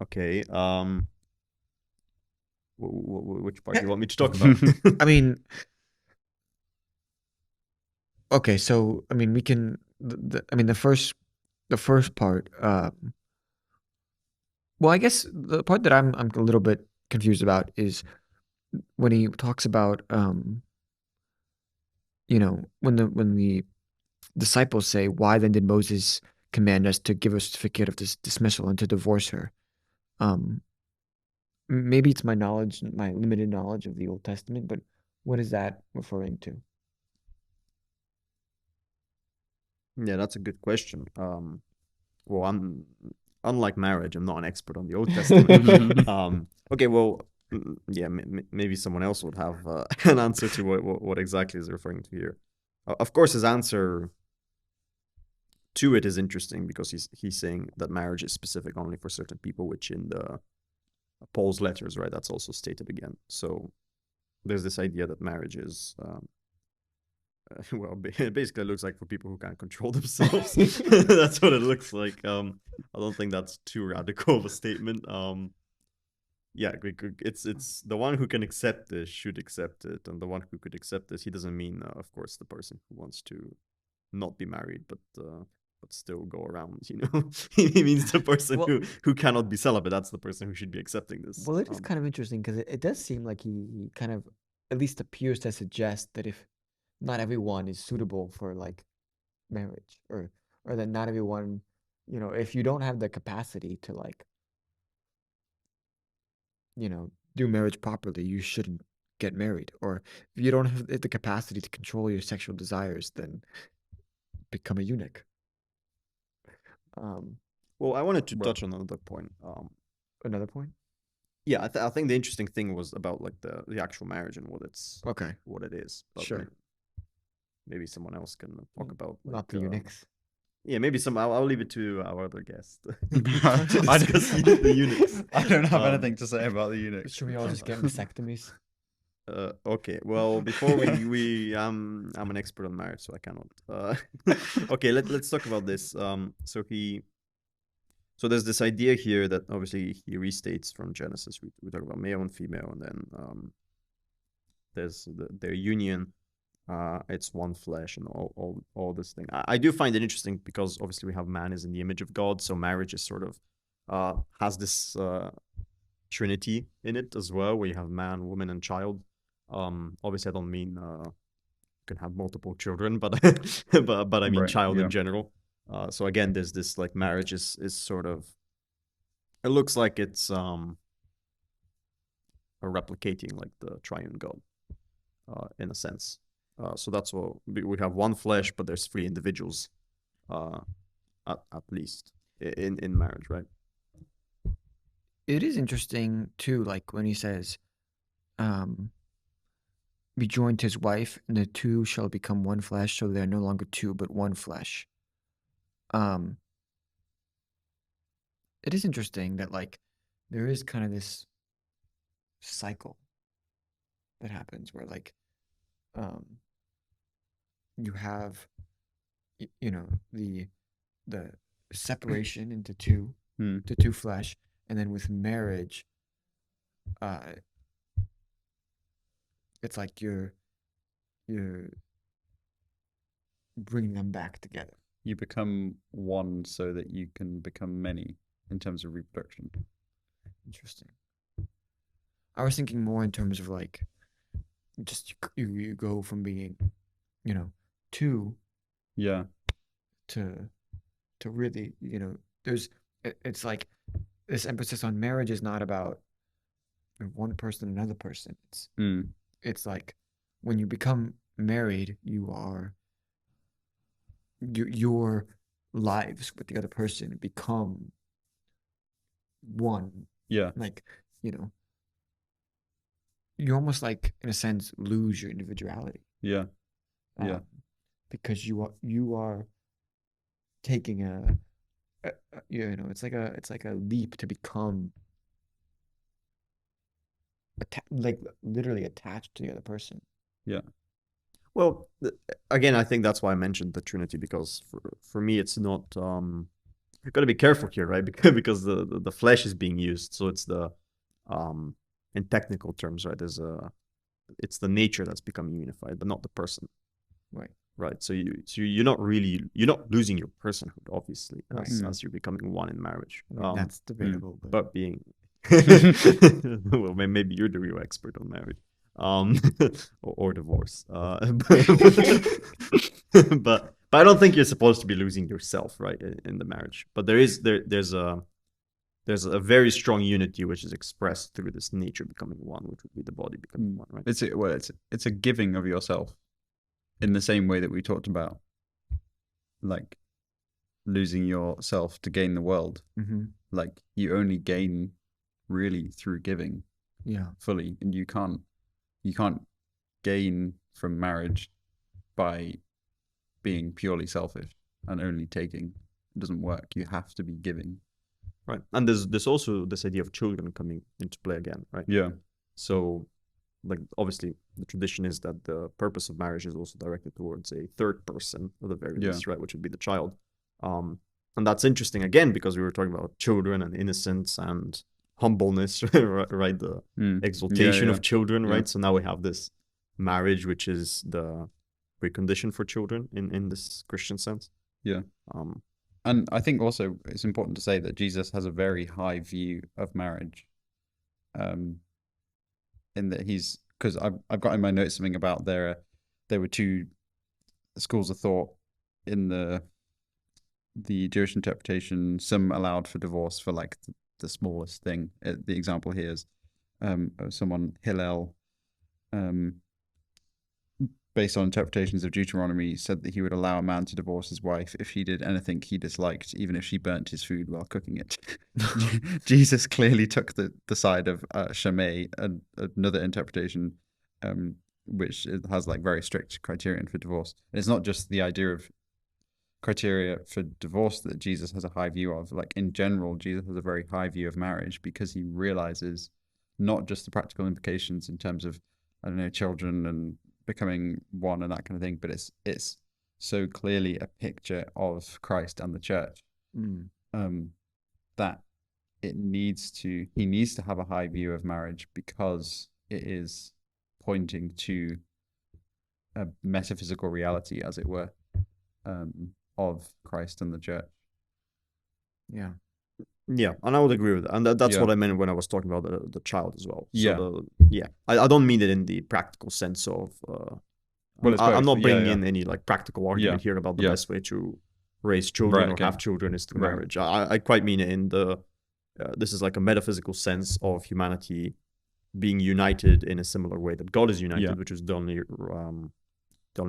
Okay. Which part do you want me to talk about? I mean, okay, so I mean, we can. The first part. Well, I guess the part that I'm a little bit confused about is when he talks about when the disciples say, "Why then did Moses command us to give a certificate of dismissal and to divorce her?" Maybe it's my limited knowledge of the Old Testament, but what is that referring to? Yeah, that's a good question. Well, unlike marriage, I'm not an expert on the Old Testament. Okay, well, yeah, maybe someone else would have an answer to what exactly is referring to here. Of course, his answer to it is interesting because he's saying that marriage is specific only for certain people, which in the Paul's letters, right, that's also stated again. So there's this idea that marriage is well, it basically looks like for people who can't control themselves. That's what it looks like. I don't think that's too radical of a statement. Yeah, it's the one who can accept this should accept it, and the one who could accept this, he doesn't mean, of course, the person who wants to not be married, but still go around. He means the person Well- who cannot be celibate. That's the person who should be accepting this. Well, it is kind of interesting because it does seem like he kind of at least appears to suggest that if not everyone is suitable for like marriage, or that not everyone, if you don't have the capacity to like, do marriage properly, you shouldn't get married. Or if you don't have the capacity to control your sexual desires, then become a eunuch. Well, I wanted to Well- touch on another point. Another point? Yeah, I think the interesting thing was about like the actual marriage and what it is. But Sure. maybe someone else can talk about Not the eunuchs. Yeah, maybe I'll leave it to our other guest. I Discuss the eunuchs. I don't have Um, anything to say about the eunuchs. Should we all just get vasectomies? Okay. Well, before I'm an expert on marriage, so I cannot. Okay, let's talk about this. So there's this idea here that obviously he restates from Genesis. We talk about male and female, and then there's their union. It's one flesh and all this thing. I do find it interesting because obviously we have man is in the image of God, so marriage is sort of has this trinity in it as well, where you have man, woman, and child. Obviously, I don't mean you can have multiple children, but but I mean Right, child yeah. in general. So again, there's this like marriage is sort of, it looks like it's replicating like the triune God in a sense. So that's what we have one flesh, but there's three individuals at least in marriage, right? It is interesting too, like when he says, be joined to his wife, and the two shall become one flesh, so they're no longer two, but one flesh. It is interesting that like there is kind of this cycle that happens where like you have the separation into two to two flesh, and then with marriage it's like you're bringing them back together. You become one so that you can become many in terms of reproduction. Interesting. I was thinking more in terms of like just you go from being two Yeah. to really it's like this emphasis on marriage is not about one person and another person. It's like when you become married, your lives with the other person become one. Yeah. Like you almost like in a sense lose your individuality. Yeah. Yeah. Because you are taking it's like a leap to become like literally attached to the other person. Yeah. Well, again, I think that's why I mentioned the Trinity, because for me, it's not. You've got to be careful here, right? Because the flesh is being used, so it's the in technical terms, right? It's the nature that's becoming unified, but not the person. Right. Right. So you're not losing your personhood, obviously, Right. as you're becoming one in marriage. I mean, that's debatable, But being well, maybe you're the real expert on marriage, or divorce. But I don't think you're supposed to be losing yourself, right, in the marriage. But there's a very strong unity which is expressed through this nature becoming one, which would be the body becoming one, right? It's a giving of yourself, in the same way that we talked about, like losing yourself to gain the world. Mm-hmm. Like you only gain really through giving. Yeah. Fully, and you can't gain from marriage by being purely selfish and only taking. It doesn't work. You have to be giving. Right. And there's also this idea of children coming into play again, right? Yeah. So like obviously the tradition is that the purpose of marriage is also directed towards a third person at the very Yeah. least, right, which would be the child. And that's interesting again because we were talking about children and innocence and humbleness, right? The exaltation of children, right? So now we have this marriage, which is the precondition for children in this Christian sense. Yeah. And I think also it's important to say that Jesus has a very high view of marriage. In that because I've got in my notes something about there were two schools of thought in the Jewish interpretation. Some allowed for divorce for like the smallest thing. The example here is someone, Hillel, based on interpretations of Deuteronomy, said that he would allow a man to divorce his wife if he did anything he disliked, even if she burnt his food while cooking it. Jesus clearly took the side of Shammai, another interpretation, which has like very strict criterion for divorce. And it's not just the idea of criteria for divorce that Jesus has a high view of. Like in general, Jesus has a very high view of marriage because he realizes not just the practical implications in terms of, I don't know, children and becoming one and that kind of thing, but it's so clearly a picture of Christ and the church that he needs to have a high view of marriage because it is pointing to a metaphysical reality, as it were, of Christ and the church. Yeah. Yeah, and I would agree with that. And that's Yeah. what I meant when I was talking about the child as well. So Yeah. I don't mean it in the practical sense of... Well, it's I'm both. not bringing Yeah. in any like practical argument here about the Yeah. best way to raise children Right, or have okay. children is through Right. marriage. I quite mean it in the... this is like a metaphysical sense of humanity being united in a similar way that God is united, Yeah. which is the only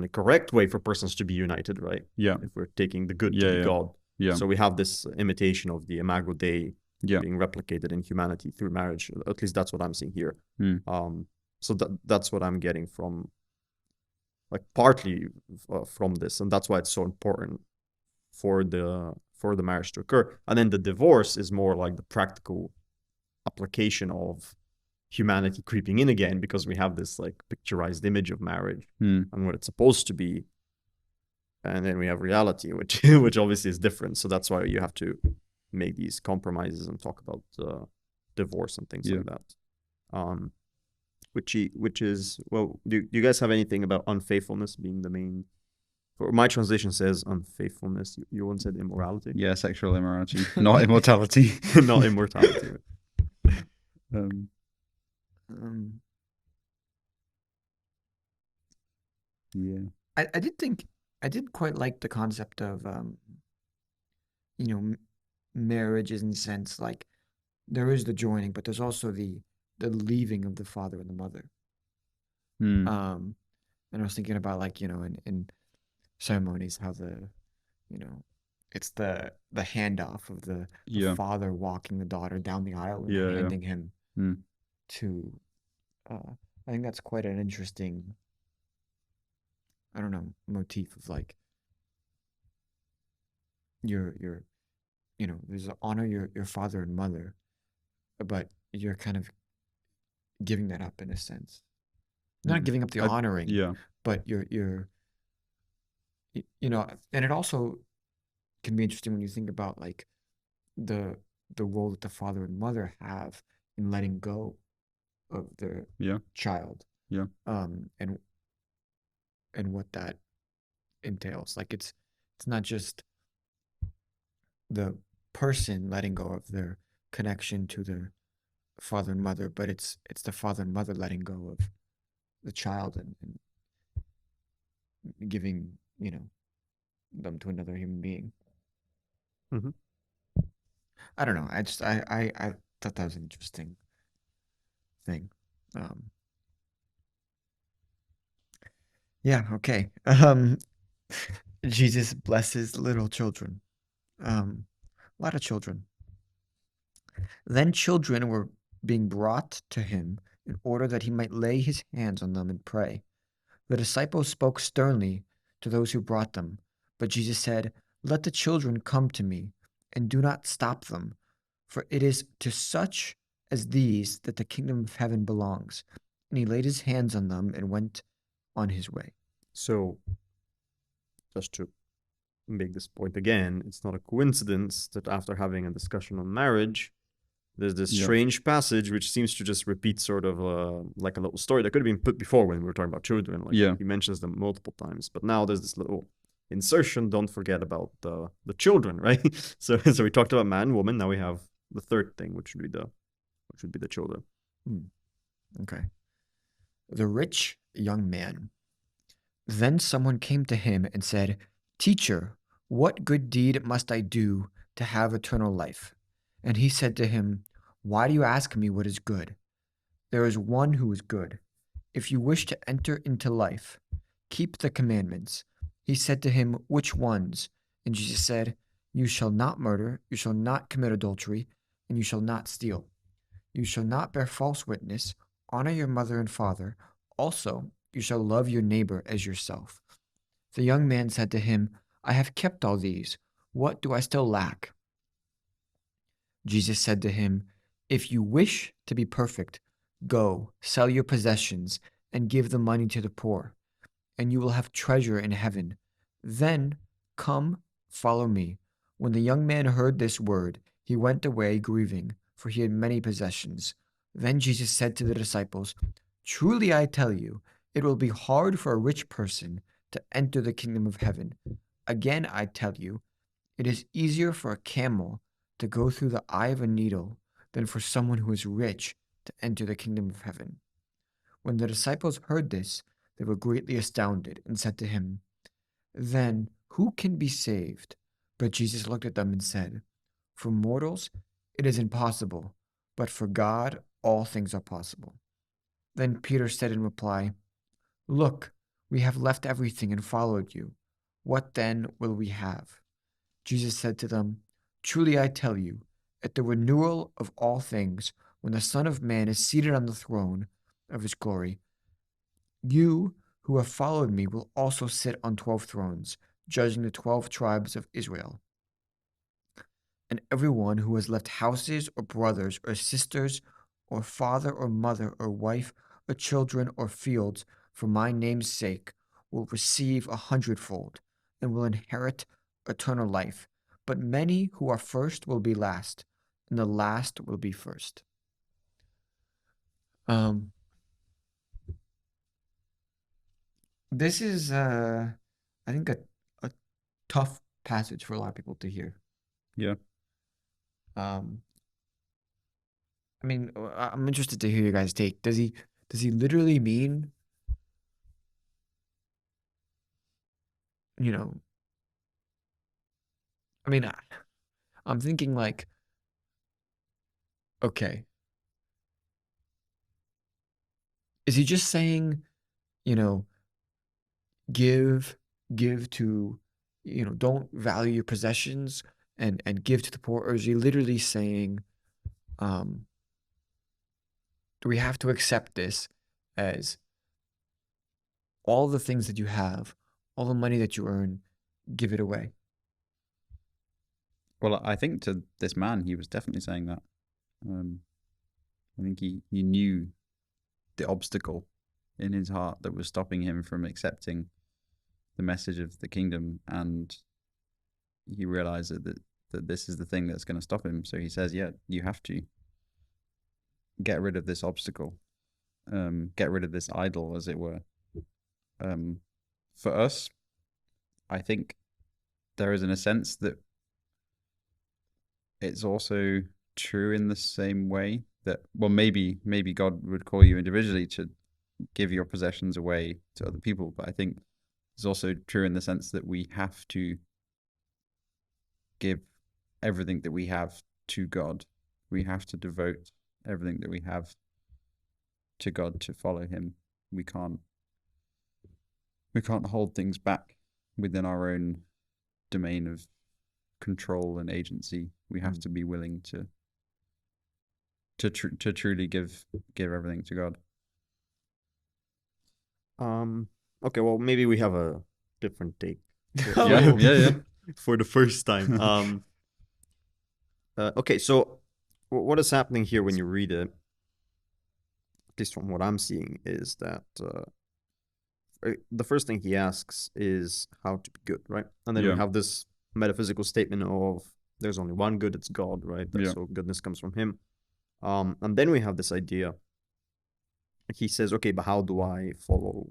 correct way for persons to be united, right? Yeah. If we're taking the good to Yeah, be yeah. God. Yeah. So we have this imitation of the Imago Dei Yeah. being replicated in humanity through marriage. At least that's what I'm seeing here. So that's what I'm getting from, like, partly from this, and that's why it's so important for the marriage to occur. And then the divorce is more like the practical application of humanity creeping in again, because we have this like picturized image of marriage and what it's supposed to be, and then we have reality, which obviously is different. So that's why you have to make these compromises and talk about divorce and things like that. Which is, well, do you guys have anything about unfaithfulness being the main? Or my translation says unfaithfulness. Your one said immorality. Yeah, sexual immorality, not immortality. Not immortality. Yeah. I did quite like the concept of marriage in the sense, like, there is the joining, but there's also the leaving of the father and the mother. And I was thinking about, like, in ceremonies, how it's the handoff of the father walking the daughter down the aisle and handing him to. I think that's quite an interesting, I don't know, motif of, like, there's honor your father and mother, but you're kind of giving that up in a sense. Not giving up the honoring, but you're and it also can be interesting when you think about, like, the role that the father and mother have in letting go of their child. And what that entails. Like, it's not just the person letting go of their connection to their father and mother, but it's the father and mother letting go of the child and giving them to another human being. I don't know. I thought that was an interesting thing. Yeah. Okay. Jesus blesses little children. A lot of children. Then children were being brought to him in order that he might lay his hands on them and pray. The disciples spoke sternly to those who brought them, but Jesus said, "Let the children come to me, and do not stop them, for it is to such as these that the kingdom of heaven belongs. and he laid his hands on them and went on his way. So, just to make this point again, it's not a coincidence that after having a discussion on marriage, there's this Yeah. strange passage which seems to just repeat sort of like a little story that could have been put before when we were talking about children. Like Yeah. he mentions them multiple times, but now there's this little insertion. Don't forget about the children, right? So we talked about man, woman. Now we have the third thing, which would be the children. Okay. The rich young man. Then someone came to him and said, "Teacher, what good deed must I do to have eternal life?" And he said to him, "Why do you ask me what is good? There is one who is good. If you wish to enter into life, keep the commandments." He said to him, "Which ones?" And Jesus said, "You shall not murder, you shall not commit adultery, and you shall not steal. You shall not bear false witness, honor your mother and father. Also, you shall love your neighbor as yourself." The young man said to him, "I have kept all these. What do I still lack?" Jesus said to him, "If you wish to be perfect, go, sell your possessions, and give the money to the poor, and you will have treasure in heaven. Then come, follow me." When the young man heard this word, he went away grieving, for he had many possessions. Then Jesus said to the disciples, "Truly I tell you, it will be hard for a rich person to enter the kingdom of heaven. Again I tell you, it is easier for a camel to go through the eye of a needle than for someone who is rich to enter the kingdom of heaven." When the disciples heard this, they were greatly astounded and said to him, "Then who can be saved?" But Jesus looked at them and said, "For mortals it is impossible, but for God all things are possible." Then Peter said in reply, "Look, we have left everything and followed you. What then will we have?" Jesus said to them, "Truly I tell you, at the renewal of all things, when the Son of Man is seated on the throne of his glory, you who have followed me will also sit on 12 thrones, judging the 12 tribes of Israel. And everyone who has left houses or brothers or sisters or father or mother or wife or children or fields for my name's sake will receive 100-fold and will inherit eternal life. But many who are first will be last, and the last will be first." This is, I think, a tough passage for a lot of people to hear. Yeah. I mean, I'm interested to hear your guys' take. Does he literally mean, you know? I mean, I'm thinking like, okay, is he just saying, give to, don't value your possessions and give to the poor, or is he literally saying, do we have to accept this as all the things that you have, all the money that you earn, give it away? Well, I think to this man, he was definitely saying that. I think he knew the obstacle in his heart that was stopping him from accepting the message of the kingdom, and he realized that this is the thing that's going to stop him. So he says, yeah, you have to get rid of this obstacle, get rid of this idol, as it were. For us, I think there is in a sense that it's also true in the same way that, well, maybe God would call you individually to give your possessions away to other people, but I think it's also true in the sense that we have to give everything that we have to God. We have to devote everything that we have to God to follow him. We can't hold things back within our own domain of control and agency. We have to be willing to truly give everything to God. Okay, well, maybe we have a different take. Yeah. For the first time. Okay, so what is happening here when you read it least from what I'm seeing, is that the first thing he asks is how to be good, right? And then we have this metaphysical statement of there's only one good, it's God, right? So goodness comes from him. And then we have this idea. He says, okay, but how do I follow?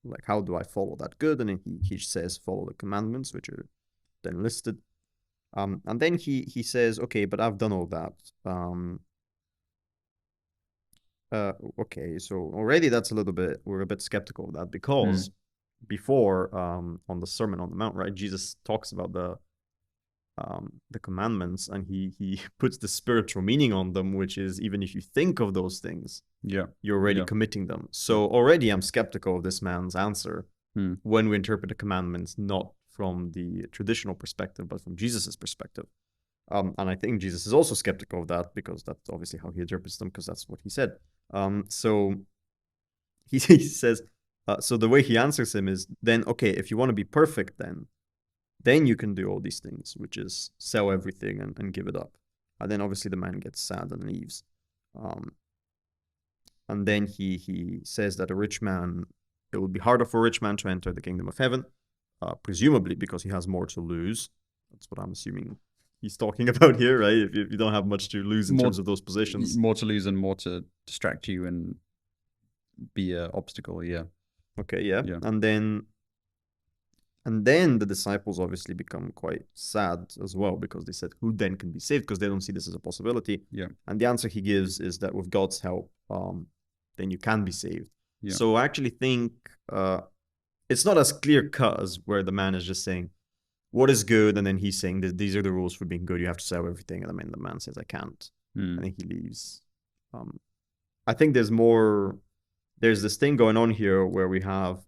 Like, how do I follow that good? And then he says, follow the commandments, which are then listed. And then he says, okay, but I've done all that. Okay, so already that's we're a bit skeptical of that, because before on the Sermon on the Mount, right, Jesus talks about the commandments, and he puts the spiritual meaning on them, which is even if you think of those things, you're already committing them. So already I'm skeptical of this man's answer when we interpret the commandments not from the traditional perspective, but from Jesus's perspective. And I think Jesus is also skeptical of that, because that's obviously how he interprets them, because that's what he said. So he says, so the way he answers him is, then, okay, if you want to be perfect, then you can do all these things, which is sell everything and give it up. And then obviously the man gets sad and leaves. And then he says that it would be harder for a rich man to enter the kingdom of heaven, presumably because he has more to lose. That's what I'm assuming he's talking about here, right? If you don't have much to lose in terms of those positions. More to lose and more to distract you and be an obstacle, Okay, yeah. And then the disciples obviously become quite sad as well, because they said, who then can be saved? Because they don't see this as a possibility. And the answer he gives is that with God's help, then you can be saved. So I actually think it's not as clear cut as where the man is just saying, what is good? And then he's saying that these are the rules for being good. You have to sell everything. And the man says, I can't. And then he leaves. I think there's this thing going on here where we have,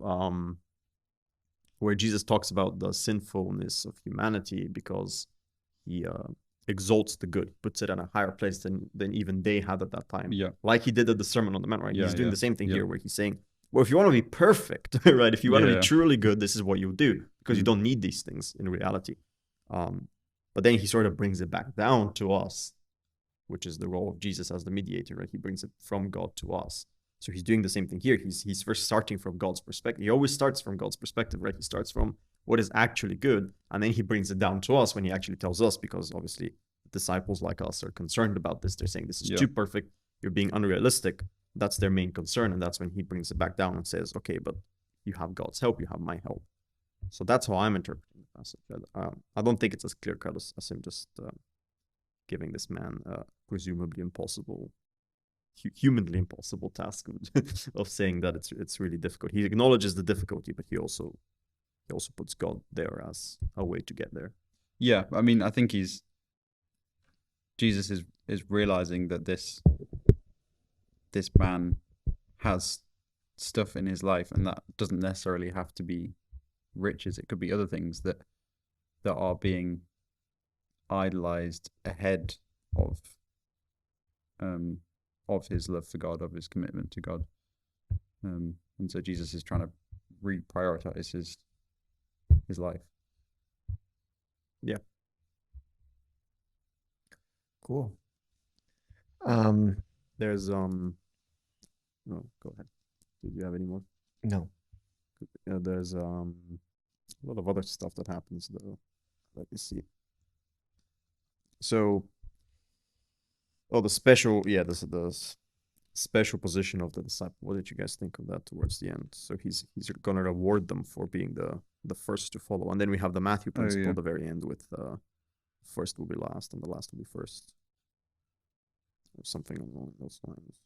where Jesus talks about the sinfulness of humanity, because he exalts the good, puts it in a higher place than even they had at that time. Like he did at the Sermon on the Mount, right? He's doing the same thing here, where he's saying, well, if you want to be perfect, right? If you want to be truly good, this is what you'll do, because you don't need these things in reality. But then he sort of brings it back down to us, which is the role of Jesus as the mediator, right? He brings it from God to us. So he's doing the same thing here. He's first starting from God's perspective. He always starts from God's perspective, right? He starts from what is actually good, and then he brings it down to us when he actually tells us, because obviously disciples like us are concerned about this. They're saying this is too perfect. You're being unrealistic. That's their main concern, and that's when he brings it back down and says, okay, but you have God's help, you have my help. So that's how I'm interpreting the passage. I don't think it's as clear-cut as him just giving this man presumably impossible, humanly impossible task of saying that it's really difficult. He acknowledges the difficulty, but he also puts God there as a way to get there. Yeah, I mean, I think Jesus is realizing that this man has stuff in his life, and that doesn't necessarily have to be riches. It could be other things that are being idolized ahead of his love for God, of his commitment to God. And so Jesus is trying to reprioritize his life. Yeah. Cool. There's no, go ahead. Did you have any more? No. There's a lot of other stuff that happens though. Let me see. So, the special position of the disciple. What did you guys think of that towards the end? So he's gonna reward them for being the first to follow, and then we have the Matthew principle at the very end with first will be last and the last will be first, or something along those lines.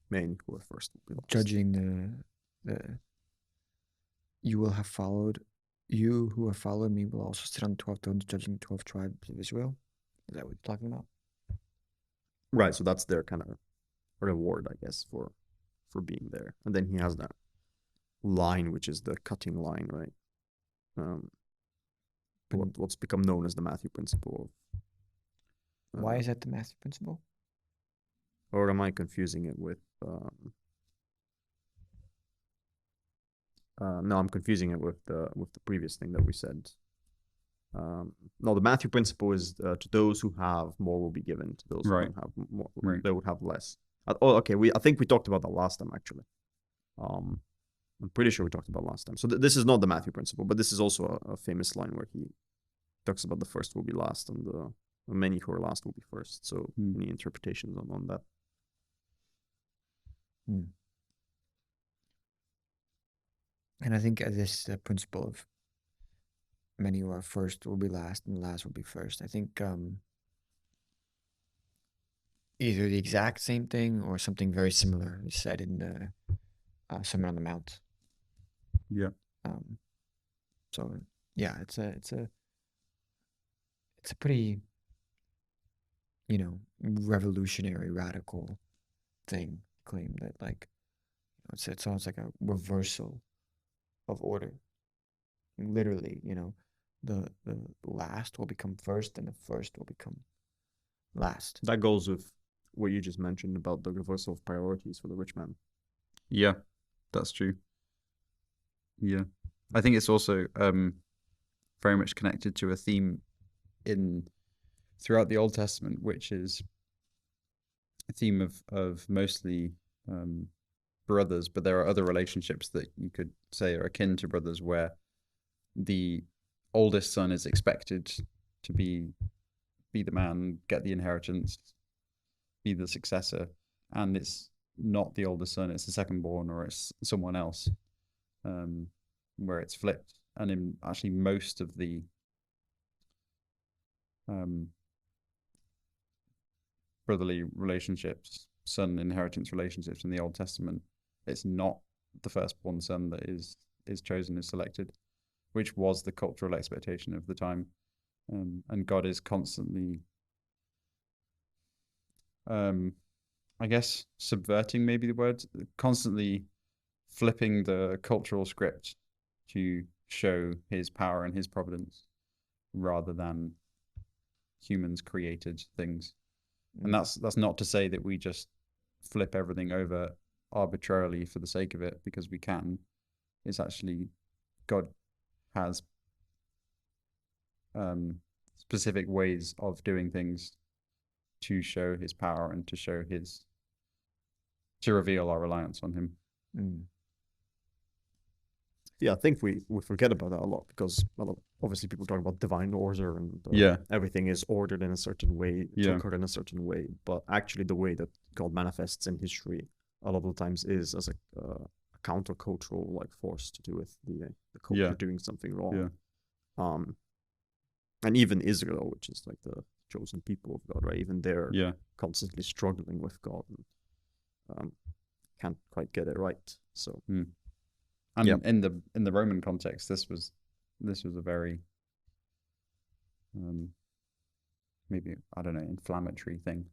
Men who are first will be last. Judging you who have followed me will also sit on 12 thrones, judging 12 tribes of Israel. Is that what you're talking about? Right, so that's their kind of reward, I guess, for being there. And then he has that line, which is the cutting line, right? What's become known as the Matthew principle. Why is that the Matthew principle? Or am I confusing it with... no, I'm confusing it with the previous thing that we said. No, the Matthew principle is to those who have more will be given. To those who don't have more, they would have less. I think we talked about that last time, actually. I'm pretty sure we talked about last time. So this is not the Matthew principle, but this is also a famous line where he talks about the first will be last and the many who are last will be first. So any interpretations on that? And I think this principle of many who are first will be last and last will be first. I think either the exact same thing or something very similar is said in the Sermon on the Mount. Yeah. So yeah, it's a pretty, revolutionary, radical thing. Claim that it's almost like a reversal of order. Literally, the last will become first and the first will become last. That goes with what you just mentioned about the reversal of priorities for the rich man. Yeah, that's true. Yeah. I think it's also very much connected to a theme throughout the Old Testament, which is a theme of mostly brothers, but there are other relationships that you could say are akin to brothers, where the oldest son is expected to be the man, get the inheritance, be the successor, and it's not the oldest son, it's the second born, or it's someone else, where it's flipped. And in actually most of the brotherly relationships, son inheritance relationships in the Old Testament, it's not the firstborn son that is chosen, is selected, which was the cultural expectation of the time. And God is constantly, I guess, subverting, maybe the word, constantly flipping the cultural script to show his power and his providence rather than humans created things. And that's not to say that we just flip everything over arbitrarily for the sake of it, because we can. It's actually God has specific ways of doing things to show his power and to reveal our reliance on him. Yeah, I think we forget about that a lot, because obviously people talk about divine order and everything is ordered in a certain way, to occur in a certain way. But actually the way that God manifests in history a lot of the times is as a countercultural force to do with the culture doing something wrong. And even Israel, which is the chosen people of God, right? Even they're constantly struggling with God and can't quite get it right. So and in the Roman context, this was a very maybe, I don't know, inflammatory thing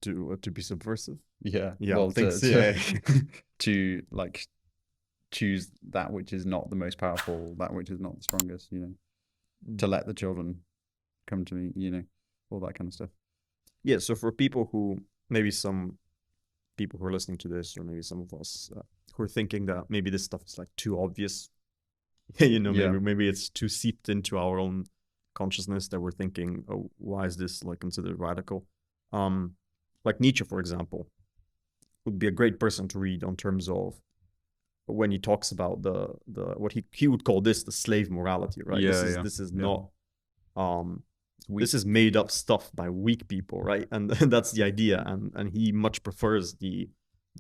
to be subversive. Yeah. Well, to choose that which is not the most powerful, that which is not the strongest, to let the children come to me, all that kind of stuff. Yeah. So for people who, maybe some people who are listening to this, or maybe some of us who are thinking that maybe this stuff is too obvious, maybe it's too seeped into our own consciousness that we're thinking, oh, why is this considered radical? Nietzsche, for example, would be a great person to read on terms of when he talks about the what he would call this the slave morality, right? This is not this is made up stuff by weak people, right? And that's the idea, and he much prefers the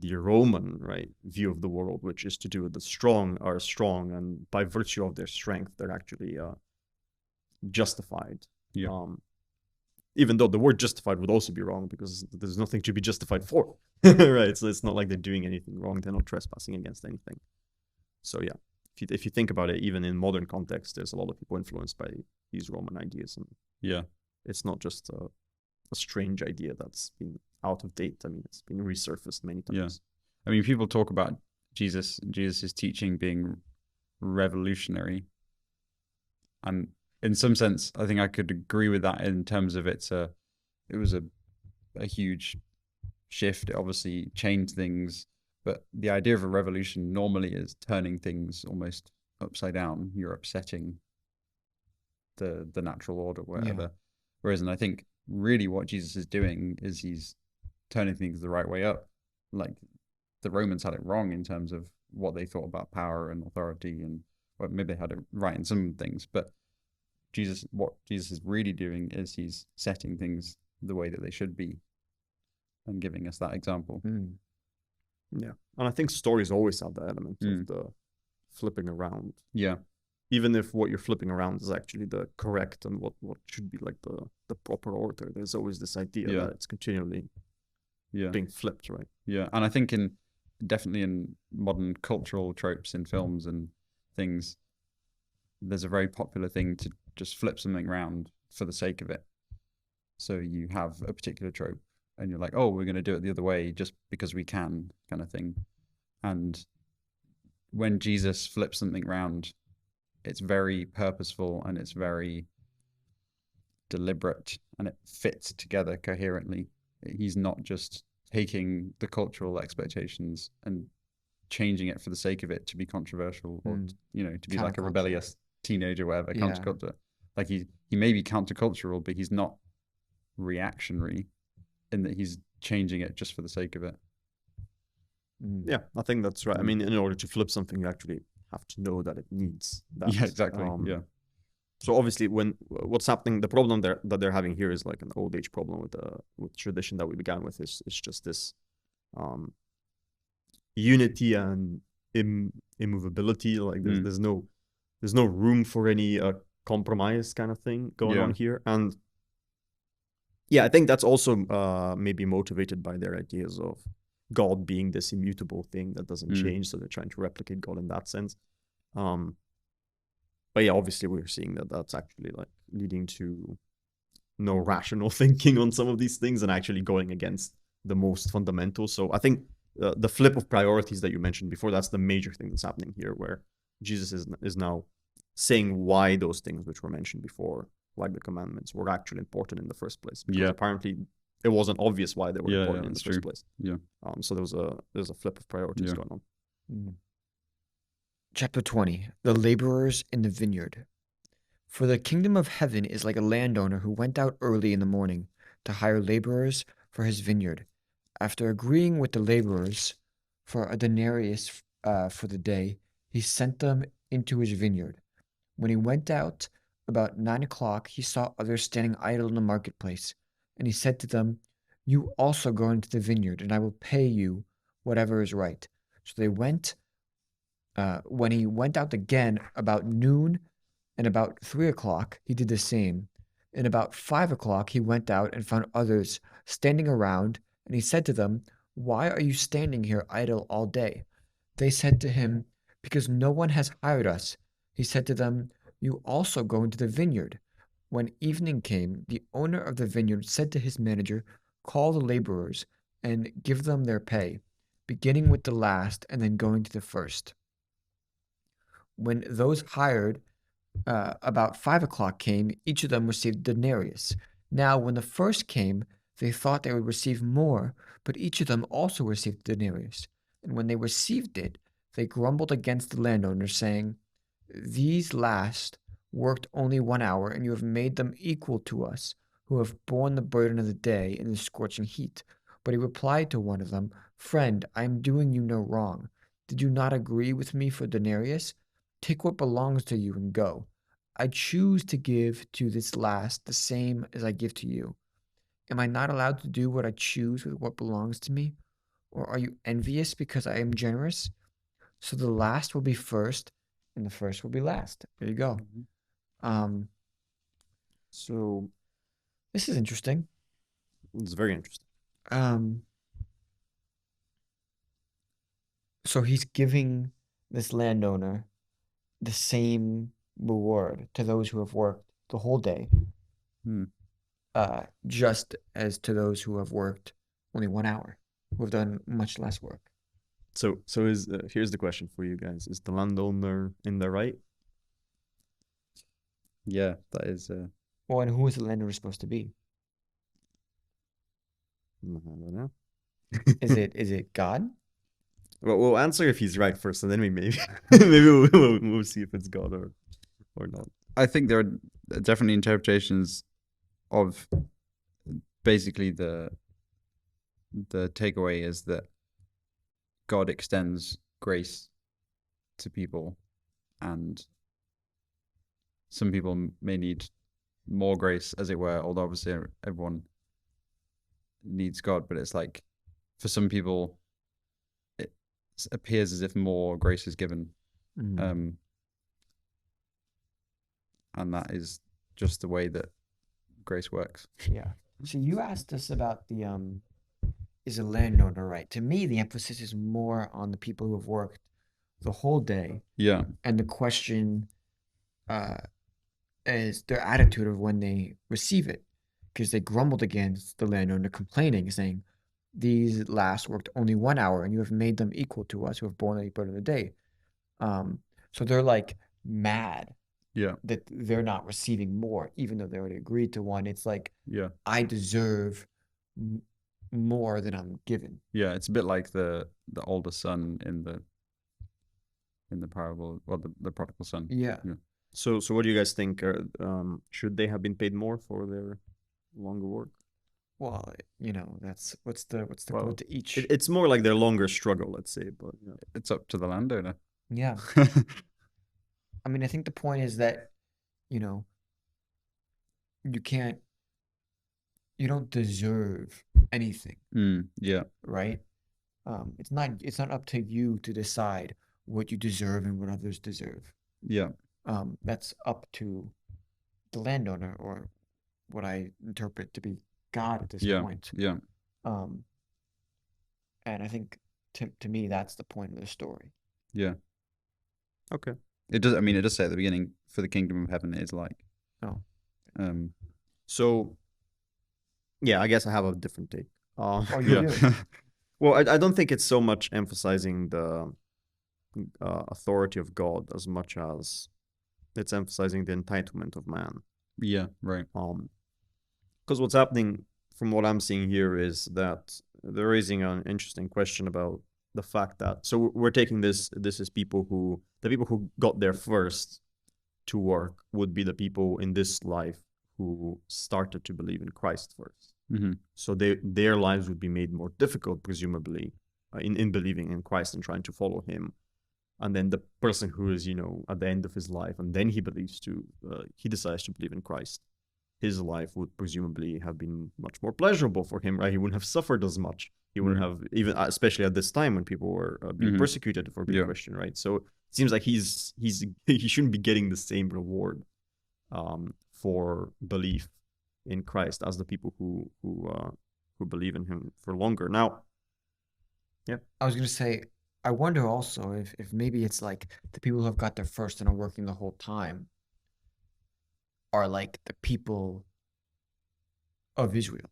Roman, right, view of the world, which is to do with the strong are strong, and by virtue of their strength they're actually justified. Even though the word justified would also be wrong, because there's nothing to be justified for. Right? So it's not like they're doing anything wrong, they're not trespassing against anything. So yeah, if you think about it, even in modern context, there's a lot of people influenced by these Roman ideas, and it's not just a strange idea that's been out of date. I mean, it's been resurfaced many times. I mean, people talk about Jesus's teaching being revolutionary, and in some sense, I think I could agree with that in terms of it was a huge shift. It obviously changed things, but the idea of a revolution normally is turning things almost upside down. You're upsetting the natural order, whatever. Whereas, and I think really what Jesus is doing is he's turning things the right way up. Like the Romans had it wrong in terms of what they thought about power and authority, and well, maybe they had it right in some things, but what Jesus is really doing is he's setting things the way that they should be and giving us that example. Yeah. And I think stories always have that element of the flipping around. Yeah. Even if what you're flipping around is actually the correct and what should be like the proper order, there's always this idea that it's continually being flipped, right? Yeah. And I think definitely in modern cultural tropes in films and things, there's a very popular thing to just flip something around for the sake of it. So you have a particular trope and you're like, oh, we're going to do it the other way just because we can, kind of thing. And when Jesus flips something around, it's very purposeful and it's very deliberate and it fits together coherently. He's not just taking the cultural expectations and changing it for the sake of it to be controversial or to be like a rebellious teenager, whatever. Counterculture. Like he may be countercultural, but he's not reactionary in that he's changing it just for the sake of it. Yeah, I think that's right. I mean, in order to flip something, you actually have to know that it needs that. Yeah, exactly. So obviously, what's happening, the problem that they're having here is like an old age problem with tradition that we began with. Is just this unity and immovability. Like there's no room for any compromise kind of thing going on here. And yeah, I think that's also maybe motivated by their ideas of God being this immutable thing that doesn't change. So they're trying to replicate God in that sense. But yeah, obviously we're seeing that that's actually like leading to no rational thinking on some of these things and actually going against the most fundamental. So I think the flip of priorities that you mentioned before, that's the major thing that's happening here, where Jesus is now saying why those things which were mentioned before, like the commandments, were actually important in the first place. Because apparently it wasn't obvious why they were important in the first place. Yeah. So there's a flip of priorities going on. Chapter 20, the laborers in the vineyard. For the kingdom of heaven is like a landowner who went out early in the morning to hire laborers for his vineyard. After agreeing with the laborers for a denarius for the day, he sent them into his vineyard. When he went out about 9 o'clock, he saw others standing idle in the marketplace, and he said to them, "You also go into the vineyard, and I will pay you whatever is right." So they went. When he went out again about noon and about 3 o'clock, he did the same. And about 5 o'clock, he went out and found others standing around, and he said to them, "Why are you standing here idle all day?" They said to him, "Because no one has hired us." He said to them, "You also go into the vineyard." When evening came, the owner of the vineyard said to his manager, "Call the laborers and give them their pay, beginning with the last and then going to the first." When those hired about 5 o'clock came, each of them received denarius. Now, when the first came, they thought they would receive more, but each of them also received denarius. And when they received it, they grumbled against the landowner, saying, "These last worked only 1 hour, and you have made them equal to us, who have borne the burden of the day in the scorching heat." But he replied to one of them, "Friend, I am doing you no wrong. Did you not agree with me for denarius? Take what belongs to you and go. I choose to give to this last the same as I give to you. Am I not allowed to do what I choose with what belongs to me? Or are you envious because I am generous? So the last will be first, and the first will be last." There you go. So this is interesting. It's very interesting. So he's giving this landowner the same reward to those who have worked the whole day, just as to those who have worked only 1 hour, who have done much less work. So is here's the question for you guys: is the landowner in the right? Yeah, that is. Well, and who is the landowner supposed to be? I don't know. Is it God? Well, we'll answer if he's right first, and then maybe we'll see if it's God or not. I think there are definitely interpretations of basically the the takeaway is that God extends grace to people, and some people may need more grace, as it were, although obviously everyone needs God, but it's like for some people it appears as if more grace is given, and that is just the way that grace works. Yeah. So you asked us about the is a landowner right? To me, the emphasis is more on the people who have worked the whole day, Yeah, and the question is their attitude of when they receive it, because they grumbled against the landowner, complaining, saying, "These last worked only 1 hour, and you have made them equal to us who have borne the burden of the day." So they're like mad yeah, that they're not receiving more, even though they already agreed to one. It's like, yeah, I deserve more than I'm given. yeah. It's a bit like the older son in the parable, or the prodigal son. Yeah. So what do you guys think? Should they have been paid more for their longer work? Well, that's what's the Well, quote to each. It's more like their longer struggle, let's say. But It's up to the landowner. Yeah. I mean, I think the point is that, you don't deserve anything, Yeah, right? It's not up to you to decide what you deserve and what others deserve. yeah, That's up to the landowner, or what I interpret to be God at this yeah, point. yeah, And I think to me that's the point of the story. yeah. okay. It does. I mean, it does say at the beginning, for the kingdom of heaven is like. Oh. So, yeah, I guess I have a different take. Oh, you do? Well, I don't think it's so much emphasizing the authority of God as much as it's emphasizing the entitlement of man. Yeah, right. Because what's happening, from what I'm seeing here, is that they're raising an interesting question about the fact that, so we're taking this is the people who got there first to work would be the people in this life who started to believe in Christ first. Mm-hmm. So their lives would be made more difficult, presumably, in believing in Christ and trying to follow him. And then the person who is, at the end of his life, and then he decides to believe in Christ, his life would presumably have been much more pleasurable for him, right? He wouldn't have suffered as much. He wouldn't have, even especially at this time when people were being persecuted for being Christian, right? So it seems like he shouldn't be getting the same reward for belief in Christ as the people who believe in him for longer. Now, yeah, I was gonna say, I wonder also if maybe it's like the people who have got there first and are working the whole time are like the people of Israel,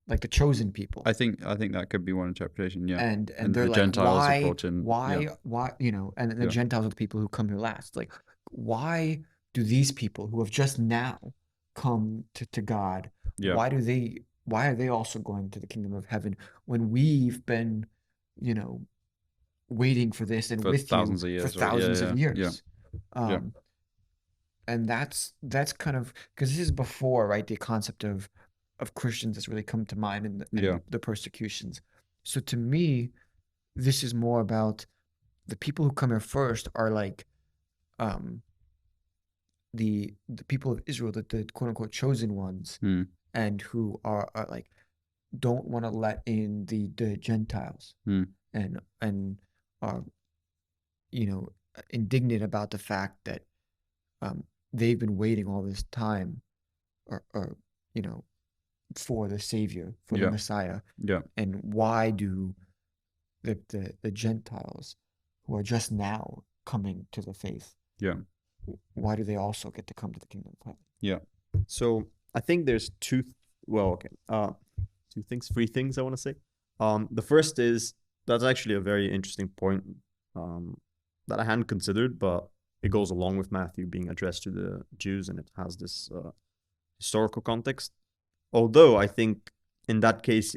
like the chosen people. I think that could be one interpretation. Yeah, and they're the like, Gentiles are why, brought in. why, and the Yeah. Gentiles are the people who come here last. Like, why do these people who have just now come to God, Yeah. why are they also going to the kingdom of heaven when we've been, waiting for this and For with thousands you of years, for right? Yeah, thousands of yeah, years? yeah. And that's kind of, because this is before, right, the concept of Christians has really come to mind, and the persecutions. So to me, this is more about the people who come here first are like the people of Israel, the quote unquote chosen ones, and who are like don't want to let in the Gentiles, and are indignant about the fact that they've been waiting all this time, or for the Savior, for the Messiah. Yeah. And why do the Gentiles who are just now coming to the faith, why do they also get to come to the kingdom of heaven? Yeah. So I think there's three things I want to say. The first is, that's actually a very interesting point that I hadn't considered, but it goes along with Matthew being addressed to the Jews, and it has this historical context. Although I think in that case,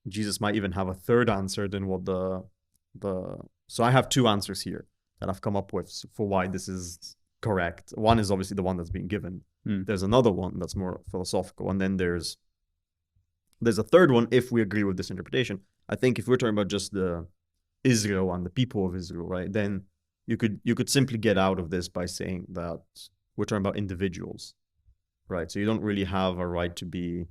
Jesus might even have a third answer than what So I have two answers here that I've come up with for why this is correct. One is obviously the one that's being given. There's another one that's more philosophical, and then there's There's a third one if we agree with this interpretation. I think if we're talking about just the Israel and the people of Israel, right, then you could simply get out of this by saying that we're talking about individuals, right? So you don't really have a right to be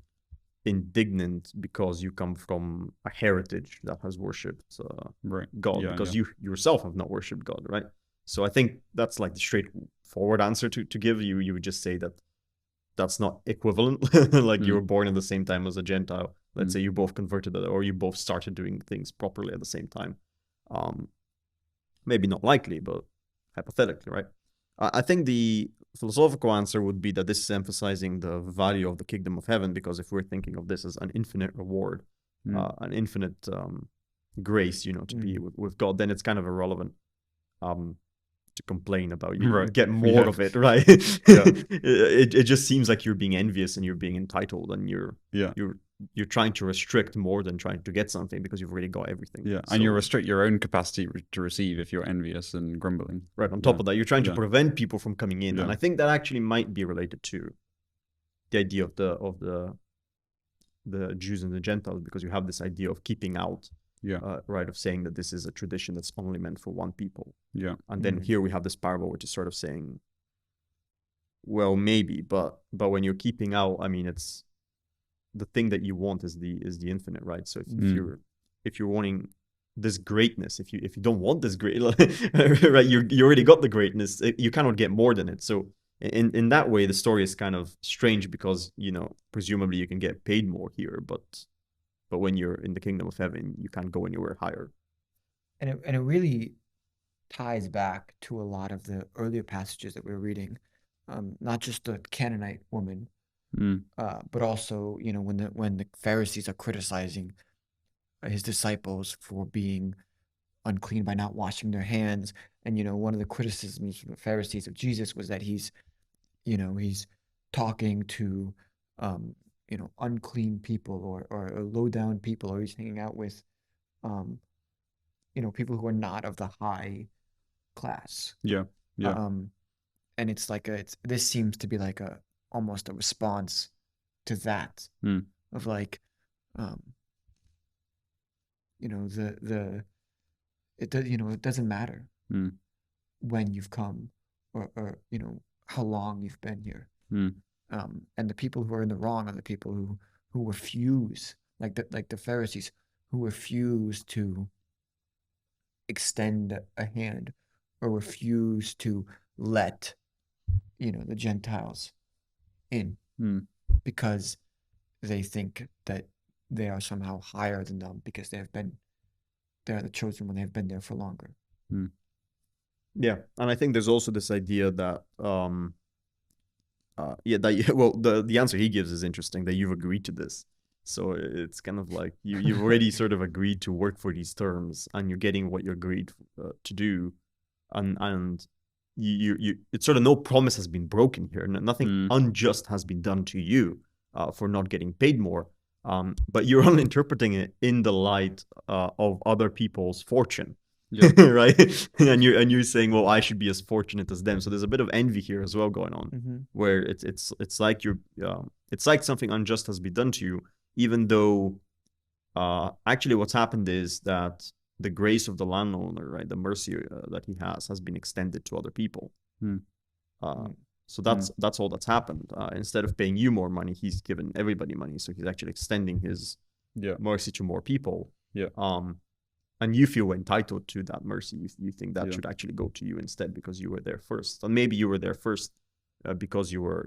indignant because you come from a heritage that has worshipped Right. God, Yeah, because yeah. you yourself have not worshipped God, right? So I think that's like the straightforward answer to give. You would just say that that's not equivalent. Like you were born at the same time as a Gentile. Let's say you both converted or you both started doing things properly at the same time. Maybe not likely, but hypothetically, right? I think the philosophical answer would be that this is emphasizing the value of the kingdom of heaven, because if we're thinking of this as an infinite reward, an infinite grace, to be with God, then it's kind of irrelevant to complain about. You Right. get more Yeah. of it, right? Yeah. It just seems like you're being envious and you're being entitled, and Yeah. you're trying to restrict more than trying to get something because you've already got everything. Yeah. So, And you restrict your own capacity to receive if you're envious and grumbling. right, on top of that, you're trying to Yeah. prevent people from coming in. Yeah. And I think that actually might be related to the idea of the Jews and the Gentiles, because you have this idea of keeping out, right, of saying that this is a tradition that's only meant for one people. Yeah. And then here we have this parable which is sort of saying, well, maybe, but when you're keeping out, I mean, it's the thing that you want is the infinite, right? So if you're wanting this greatness, if you don't want this great, right, you already got the greatness. You cannot get more than it. So in that way, the story is kind of strange, because presumably you can get paid more here, but when you're in the kingdom of heaven, you can't go anywhere higher. And it really ties back to a lot of the earlier passages that we're reading, not just the Canaanite woman, but also when the Pharisees are criticizing his disciples for being unclean by not washing their hands, and one of the criticisms from the Pharisees of Jesus was that he's talking to unclean people or low down people, or he's hanging out with people who are not of the high class. Yeah. Yeah. And it's like this seems to be like almost a response to that, of like it doesn't matter when you've come or how long you've been here. And the people who are in the wrong are the people who refuse, like the Pharisees, who refuse to extend a hand or refuse to let the Gentiles in, because they think that they are somehow higher than them because they're the chosen one. They've been there for longer. Yeah, and I think there's also this idea that the answer he gives is interesting, that you've agreed to this. So it's kind of like you've already sort of agreed to work for these terms, and you're getting what you agreed to do, and you it's sort of no promise has been broken here. Nothing unjust has been done to you for not getting paid more. But you're only interpreting it in the light of other people's fortune. Yeah. Right? And you're saying, well, I should be as fortunate as them. So there's a bit of envy here as well going on, where it's like it's like something unjust has been done to you, even though actually what's happened is that the grace of the landowner, right, the mercy that he has been extended to other people. So that's all that's happened. Instead of paying you more money, he's given everybody money. So he's actually extending his mercy to more people. And you feel entitled to that mercy. You think that should actually go to you instead, because you were there first. And maybe you were there first because you were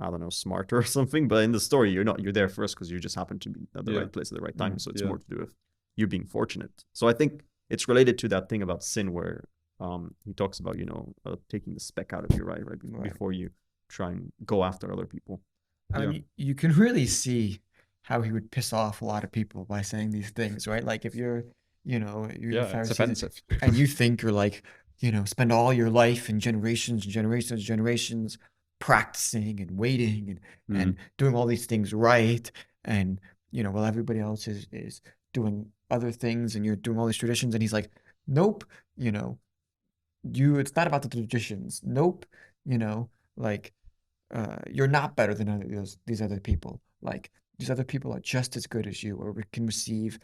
I don't know, smarter or something. But in the story, you're not. You're there first because you just happened to be at the right place at the right time. So it's more to do with you being fortunate. So I think it's related to that thing about sin, where he talks about taking the speck out of your eye before you try and go after other people. I mean, you can really see how he would piss off a lot of people by saying these things, right? Like if you're the Pharisees, it's offensive. and you think you're like, spend all your life and generations practicing and waiting and doing all these things right, and while everybody else is doing other things, and you're doing all these traditions, and he's like, nope, it's not about the traditions. Nope, like you're not better than these other people. Like these other people are just as good as you, or we can receive,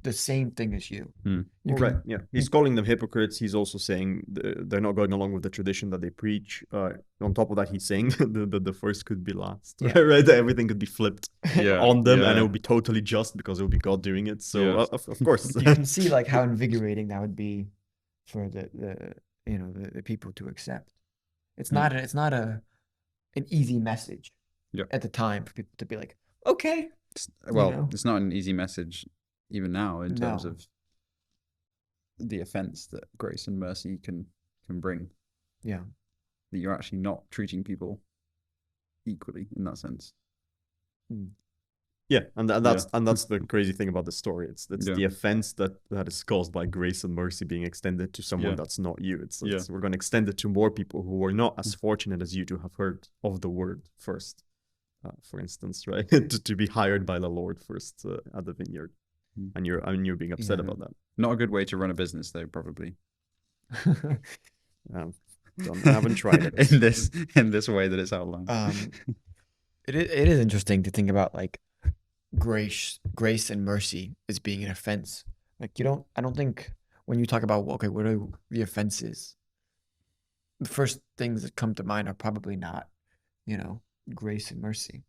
the same thing as you. Hmm. You Right. can, Yeah. He's calling them hypocrites. He's also saying they're not going along with the tradition that they preach. On top of that, he's saying the first could be last. Yeah. Right. That everything could be flipped Yeah, on them, and it yeah. would be totally just because it would be God doing it. So Yeah. of course. you can see like how invigorating that would be for the people to accept. It's Hmm. not an easy message Yeah. at the time for people to be like, okay, Well, know? it's not an easy message even now in terms No. of the offense that grace and mercy can bring. yeah, That you're actually not treating people equally in that sense. Yeah, and that's the crazy thing about the story. It's Yeah. the offense that is caused by grace and mercy being extended to someone Yeah. that's not you. It's Yeah. we're going to extend it to more people who are not as fortunate as you to have heard of the word first, for instance, right? to be hired by the Lord first at the Vineyard, Mm. and you're being upset Yeah. about that. Not a good way to run a business, though, probably. I haven't tried it. in this way that it's outlined. It is interesting to think about like grace and mercy as being an offense. Like I don't think when you talk about, okay, what are the offenses, the first things that come to mind are probably not, grace and mercy.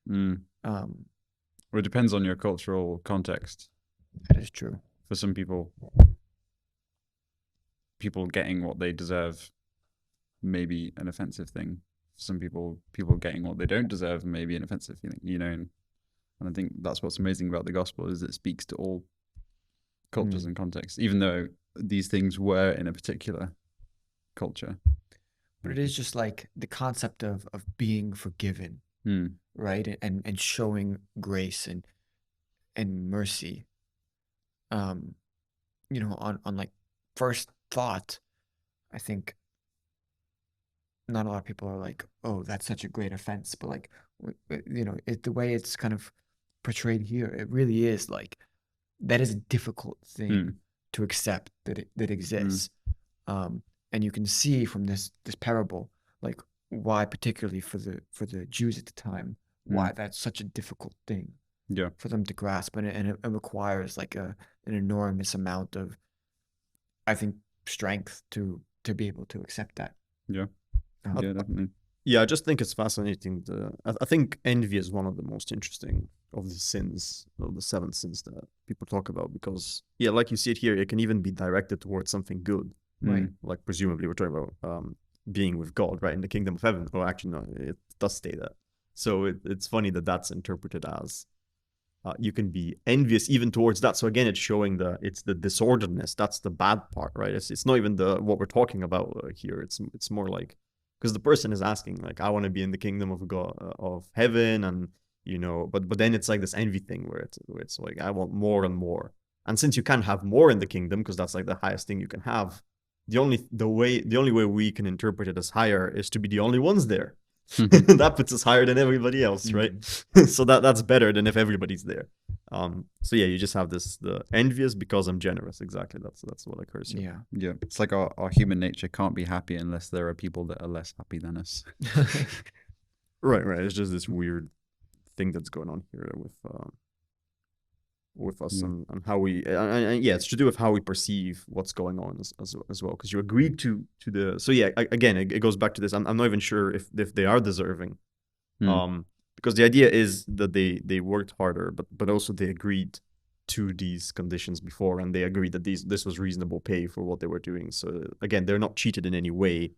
Mm. Um, Well, it depends on your cultural context. that is true. For some people getting what they deserve may be an offensive thing. For some people getting what they don't deserve may be an offensive feeling, and I think that's what's amazing about the gospel is it speaks to all cultures and contexts, even though these things were in a particular culture. But it is just like the concept of being forgiven, right? And showing grace and mercy. On like first thought, I think not a lot of people are like, oh, that's such a great offense. But like, the way it's kind of portrayed here, it really is like that is a difficult thing to accept that exists. And you can see from this parable, like why particularly for the Jews at the time, why that's such a difficult thing for them to grasp, and it requires like an enormous amount of, I think, strength to be able to accept that. Yeah, definitely. Yeah, I just think it's fascinating. I think envy is one of the most interesting of the sins, of the 7 sins that people talk about, because, yeah, like you see it here, it can even be directed towards something good. Right. Like, presumably, we're talking about being with God, right, in the kingdom of heaven. Or actually, no, it does say that. So it's funny that that's interpreted as you can be envious even towards that. So again, it's showing it's the disorderedness. That's the bad part, right? It's not even what we're talking about here. It's more like, because the person is asking, like, I want to be in the kingdom of God, of heaven, and but then it's like this envy thing where it's like, I want more and more. And since you can't have more in the kingdom, because that's like the highest thing you can have, the only way we can interpret it as higher is to be the only ones there. That puts us higher than everybody else, right? So that's better than if everybody's there. So yeah, you just have the envious because I'm generous. Exactly, that's what occurs here. Yeah. It's like our human nature can't be happy unless there are people that are less happy than us. Right. It's just this weird thing that's going on here with us and how we and yeah, it's to do with how we perceive what's going on as well, because you agreed to the. So yeah, again, it goes back to this. I'm not even sure if they are deserving, because the idea is that they worked harder, but also they agreed to these conditions before, and they agreed that this was reasonable pay for what they were doing. So again, they're not cheated in any way,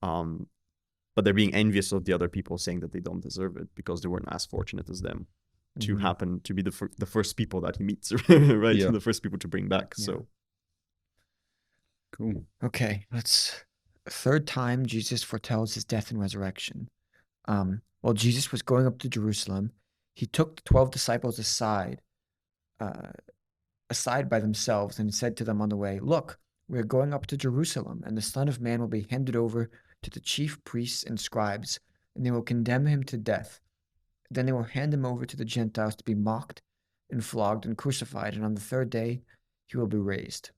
but they're being envious of the other people, saying that they don't deserve it because they weren't as fortunate as them to happen to be the first people that he meets, right? Yeah. The first people to bring back. Yeah. So cool. Okay, third time Jesus foretells his death and resurrection. While Jesus was going up to Jerusalem, he took the 12 disciples aside by themselves, and said to them on the way, "Look, we are going up to Jerusalem, and the Son of Man will be handed over to the chief priests and scribes, and they will condemn him to death. Then they will hand him over to the Gentiles to be mocked and flogged and crucified, and on the third day he will be raised."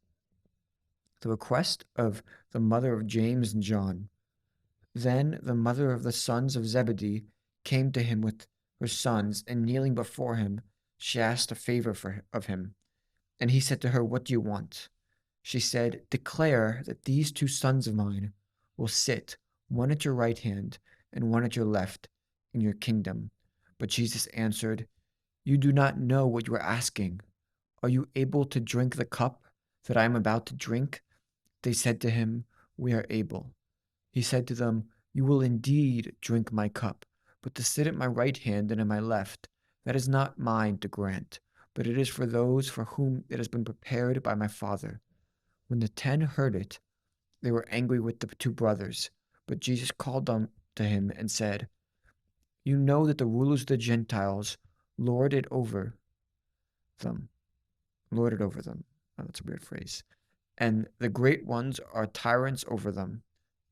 The request of the mother of James and John. Then the mother of the sons of Zebedee came to him with her sons, and kneeling before him, she asked a favor of him. And he said to her, "What do you want?" She said, "Declare that these 2 sons of mine will sit, one at your right hand and one at your left, in your kingdom." But Jesus answered, "You do not know what you are asking. Are you able to drink the cup that I am about to drink?" They said to him, "We are able." He said to them, "You will indeed drink my cup, but to sit at my right hand and at my left, that is not mine to grant, but it is for those for whom it has been prepared by my Father." When the 10 heard it, they were angry with the 2 brothers. But Jesus called them to him and said, "You know that the rulers of the Gentiles lord it over them. Lord it over them." Oh, that's a weird phrase. "And the great ones are tyrants over them.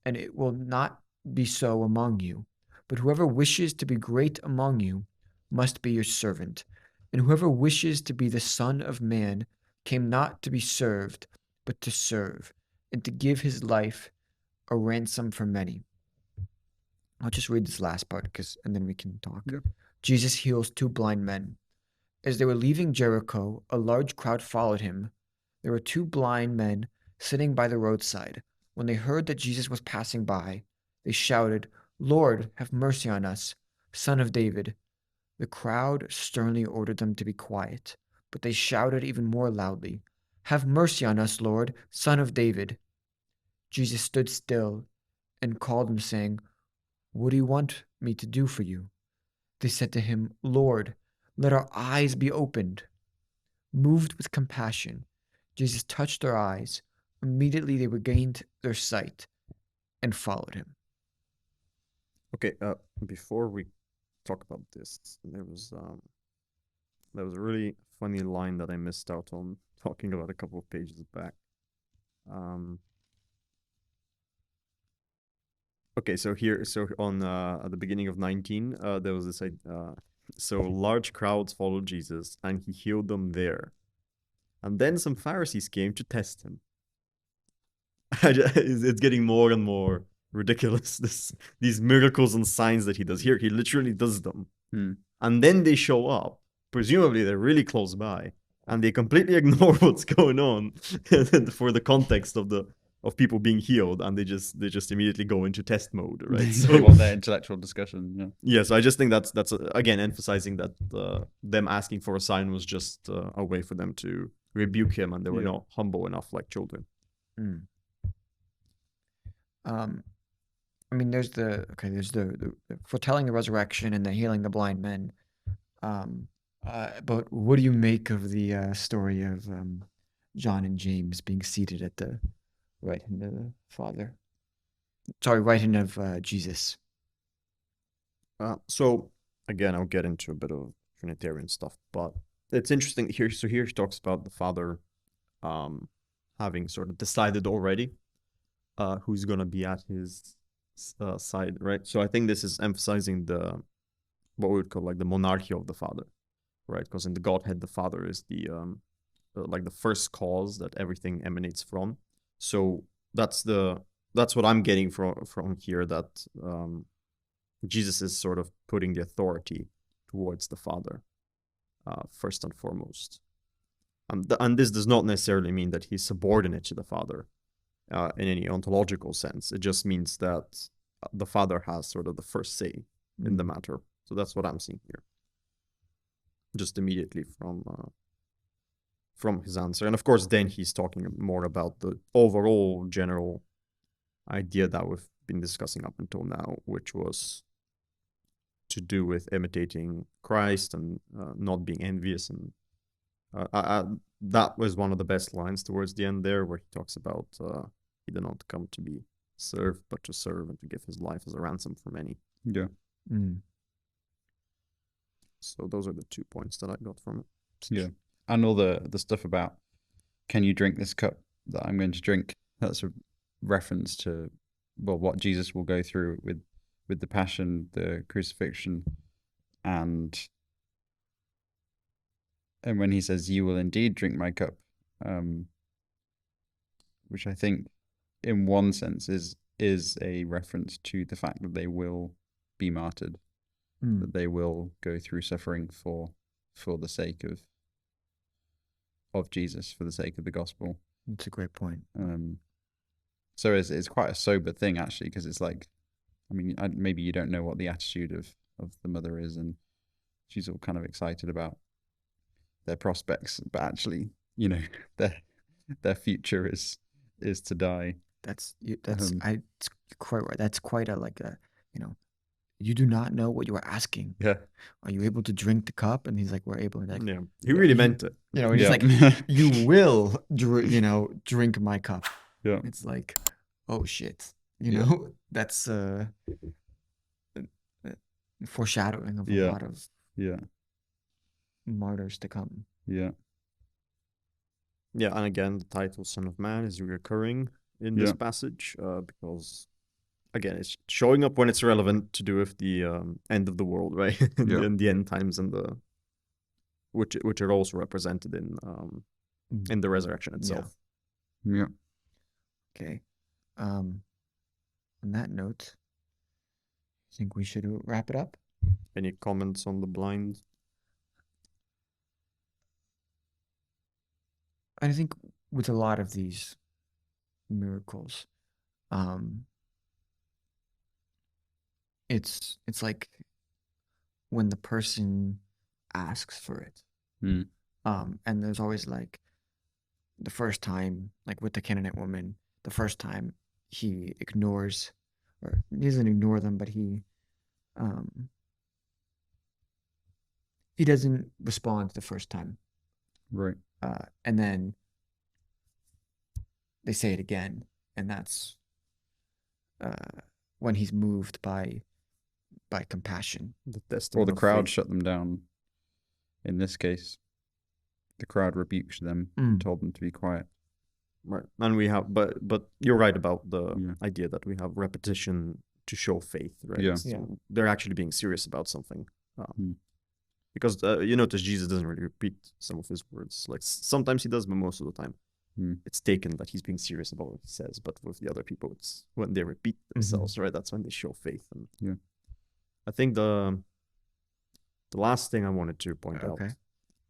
And it will not be so among you. But whoever wishes to be great among you must be your servant. And whoever wishes to be the Son of Man came not to be served, but to serve, and to give his life a ransom for many." I'll just read this last part, and then we can talk. Yep. Jesus heals 2 blind men. As they were leaving Jericho, a large crowd followed him. There were 2 blind men sitting by the roadside. When they heard that Jesus was passing by, they shouted, "Lord, have mercy on us, Son of David." The crowd sternly ordered them to be quiet, but they shouted even more loudly, "Have mercy on us, Lord, Son of David." Jesus stood still and called them, saying, "What do you want me to do for you?" They said to him, "Lord, let our eyes be opened." Moved with compassion, Jesus touched their eyes. Immediately they regained their sight and followed him. Okay, before we talk about this, there was a really funny line that I missed out on talking about a couple of pages back. Okay, so on at the beginning of 19, there was this so large crowds followed Jesus, and he healed them there. And then some Pharisees came to test him. It's getting more and more ridiculous. These miracles and signs that he does here, he literally does them. And then they show up. Presumably, they're really close by, and they completely ignore what's going on for the context of people being healed, and they just immediately go into test mode, right? So they want their intellectual discussion. Yeah. Yeah, so I just think that's again emphasizing that them asking for a sign was just a way for them to rebuke him, and they were not humble enough like children. I mean, there's the foretelling the resurrection and the healing the blind men. But what do you make of the story of John and James being seated at the right hand of the Father? Sorry, right hand of Jesus. So again, I'll get into a bit of Trinitarian stuff, but it's interesting here. So here he talks about the Father having sort of decided already who's going to be at his side, right? So I think this is emphasizing what we would call like the monarchy of the Father, right? Because in the Godhead, the Father is the like the first cause that everything emanates from. So that's what I'm getting from here, that Jesus is sort of putting the authority towards the Father first and foremost. And this does not necessarily mean that he's subordinate to the Father in any ontological sense. It just means that the Father has sort of the first say in the matter. So that's what I'm seeing here, just immediately from his answer. And of course, then he's talking more about the overall general idea that we've been discussing up until now, which was to do with imitating Christ and not being envious. And that was one of the best lines towards the end there, where he talks about he did not come to be served, but to serve and to give his life as a ransom for many. Yeah. So those are the 2 points that I got from it. Yeah. And all the stuff about, can you drink this cup that I'm going to drink? That's a reference to, well, what Jesus will go through with the passion, the crucifixion, and when he says, "You will indeed drink my cup," which I think in one sense is a reference to the fact that they will be martyred. Mm, that they will go through suffering for the sake of Jesus, for the sake of the gospel. that's a great point. So it's quite a sober thing, actually, because it's like, I mean, maybe you don't know what the attitude of the mother is, and she's all kind of excited about their prospects, but actually, their future is to die. That's Um, it's quite right. That's quite you do not know what you are asking. Yeah. Are you able to drink the cup? And he's like, we're able. And like, Yeah, he really you- meant it. and he's Yeah. like, you will, drink my cup. Yeah. It's like, oh shit, Yeah. that's foreshadowing of a Yeah. lot of Yeah. martyrs to come. Yeah. Yeah, and again, the title "Son of Man" is recurring in this Yeah. passage because, again, it's showing up when it's relevant to do with the end of the world, right? Yeah. In the end times, and which are also represented in the resurrection itself. Yeah. Okay. On that note, I think we should wrap it up. Any comments on the blind? I think with a lot of these miracles, it's like when the person asks for it. Mm. And there's always like the first time, like with the Canaanite woman, the first time he ignores, or he doesn't ignore them, but he doesn't respond the first time. Right. And then they say it again, and that's when he's moved by compassion. The Or testimony the of crowd faith. shut them down. In this case, the crowd rebuked them Mm. and told them to be quiet. Right, and we have, but you're right about the Yeah. idea that we have repetition to show faith, right? Yeah. So Yeah. they're actually being serious about something. Hmm. Because you notice Jesus doesn't really repeat some of his words. Like sometimes he does, but most of the time Hmm. it's taken that he's being serious about what he says. But with the other people, it's when they repeat themselves, right? That's when they show faith. And Yeah. I think the last thing I wanted to point Okay.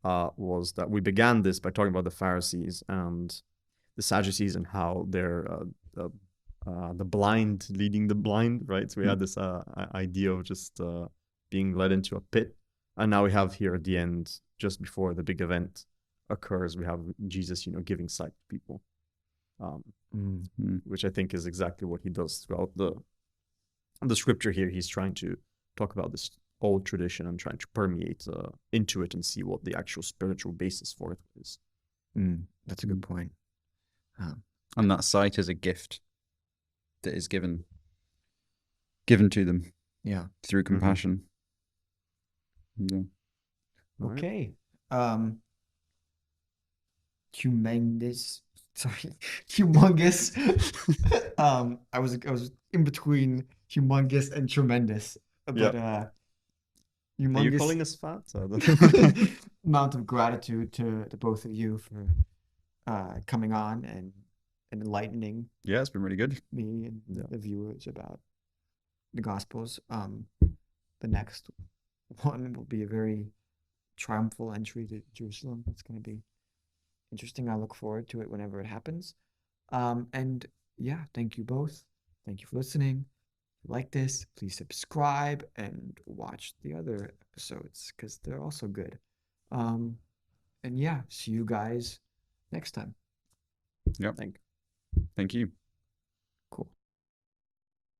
out was that we began this by talking about the Pharisees and the Sadducees and how they're the blind leading the blind, right? So we had this idea of just being led into a pit. And now we have here at the end, just before the big event occurs, we have Jesus, giving sight to people, which I think is exactly what he does throughout the scripture here. He's trying to talk about this old tradition and trying to permeate into it and see what the actual spiritual basis for it is. That's a good point. And that sight is a gift that is given to them Yeah. through compassion. Yeah. All right. Okay. Humongous. I was in between humongous and tremendous, but Are you humongous calling us fat? amount of gratitude to both of you for coming on and enlightening Yeah, it's been really good. me and the viewers about the Gospels. The next one will be a very triumphal entry to Jerusalem. It's going to be interesting. I look forward to it whenever it happens. And yeah, thank you both. Thank you for listening. If you like this, please subscribe and watch the other episodes because they're also good. And yeah, see you guys next time. Yep. Thank Thank you.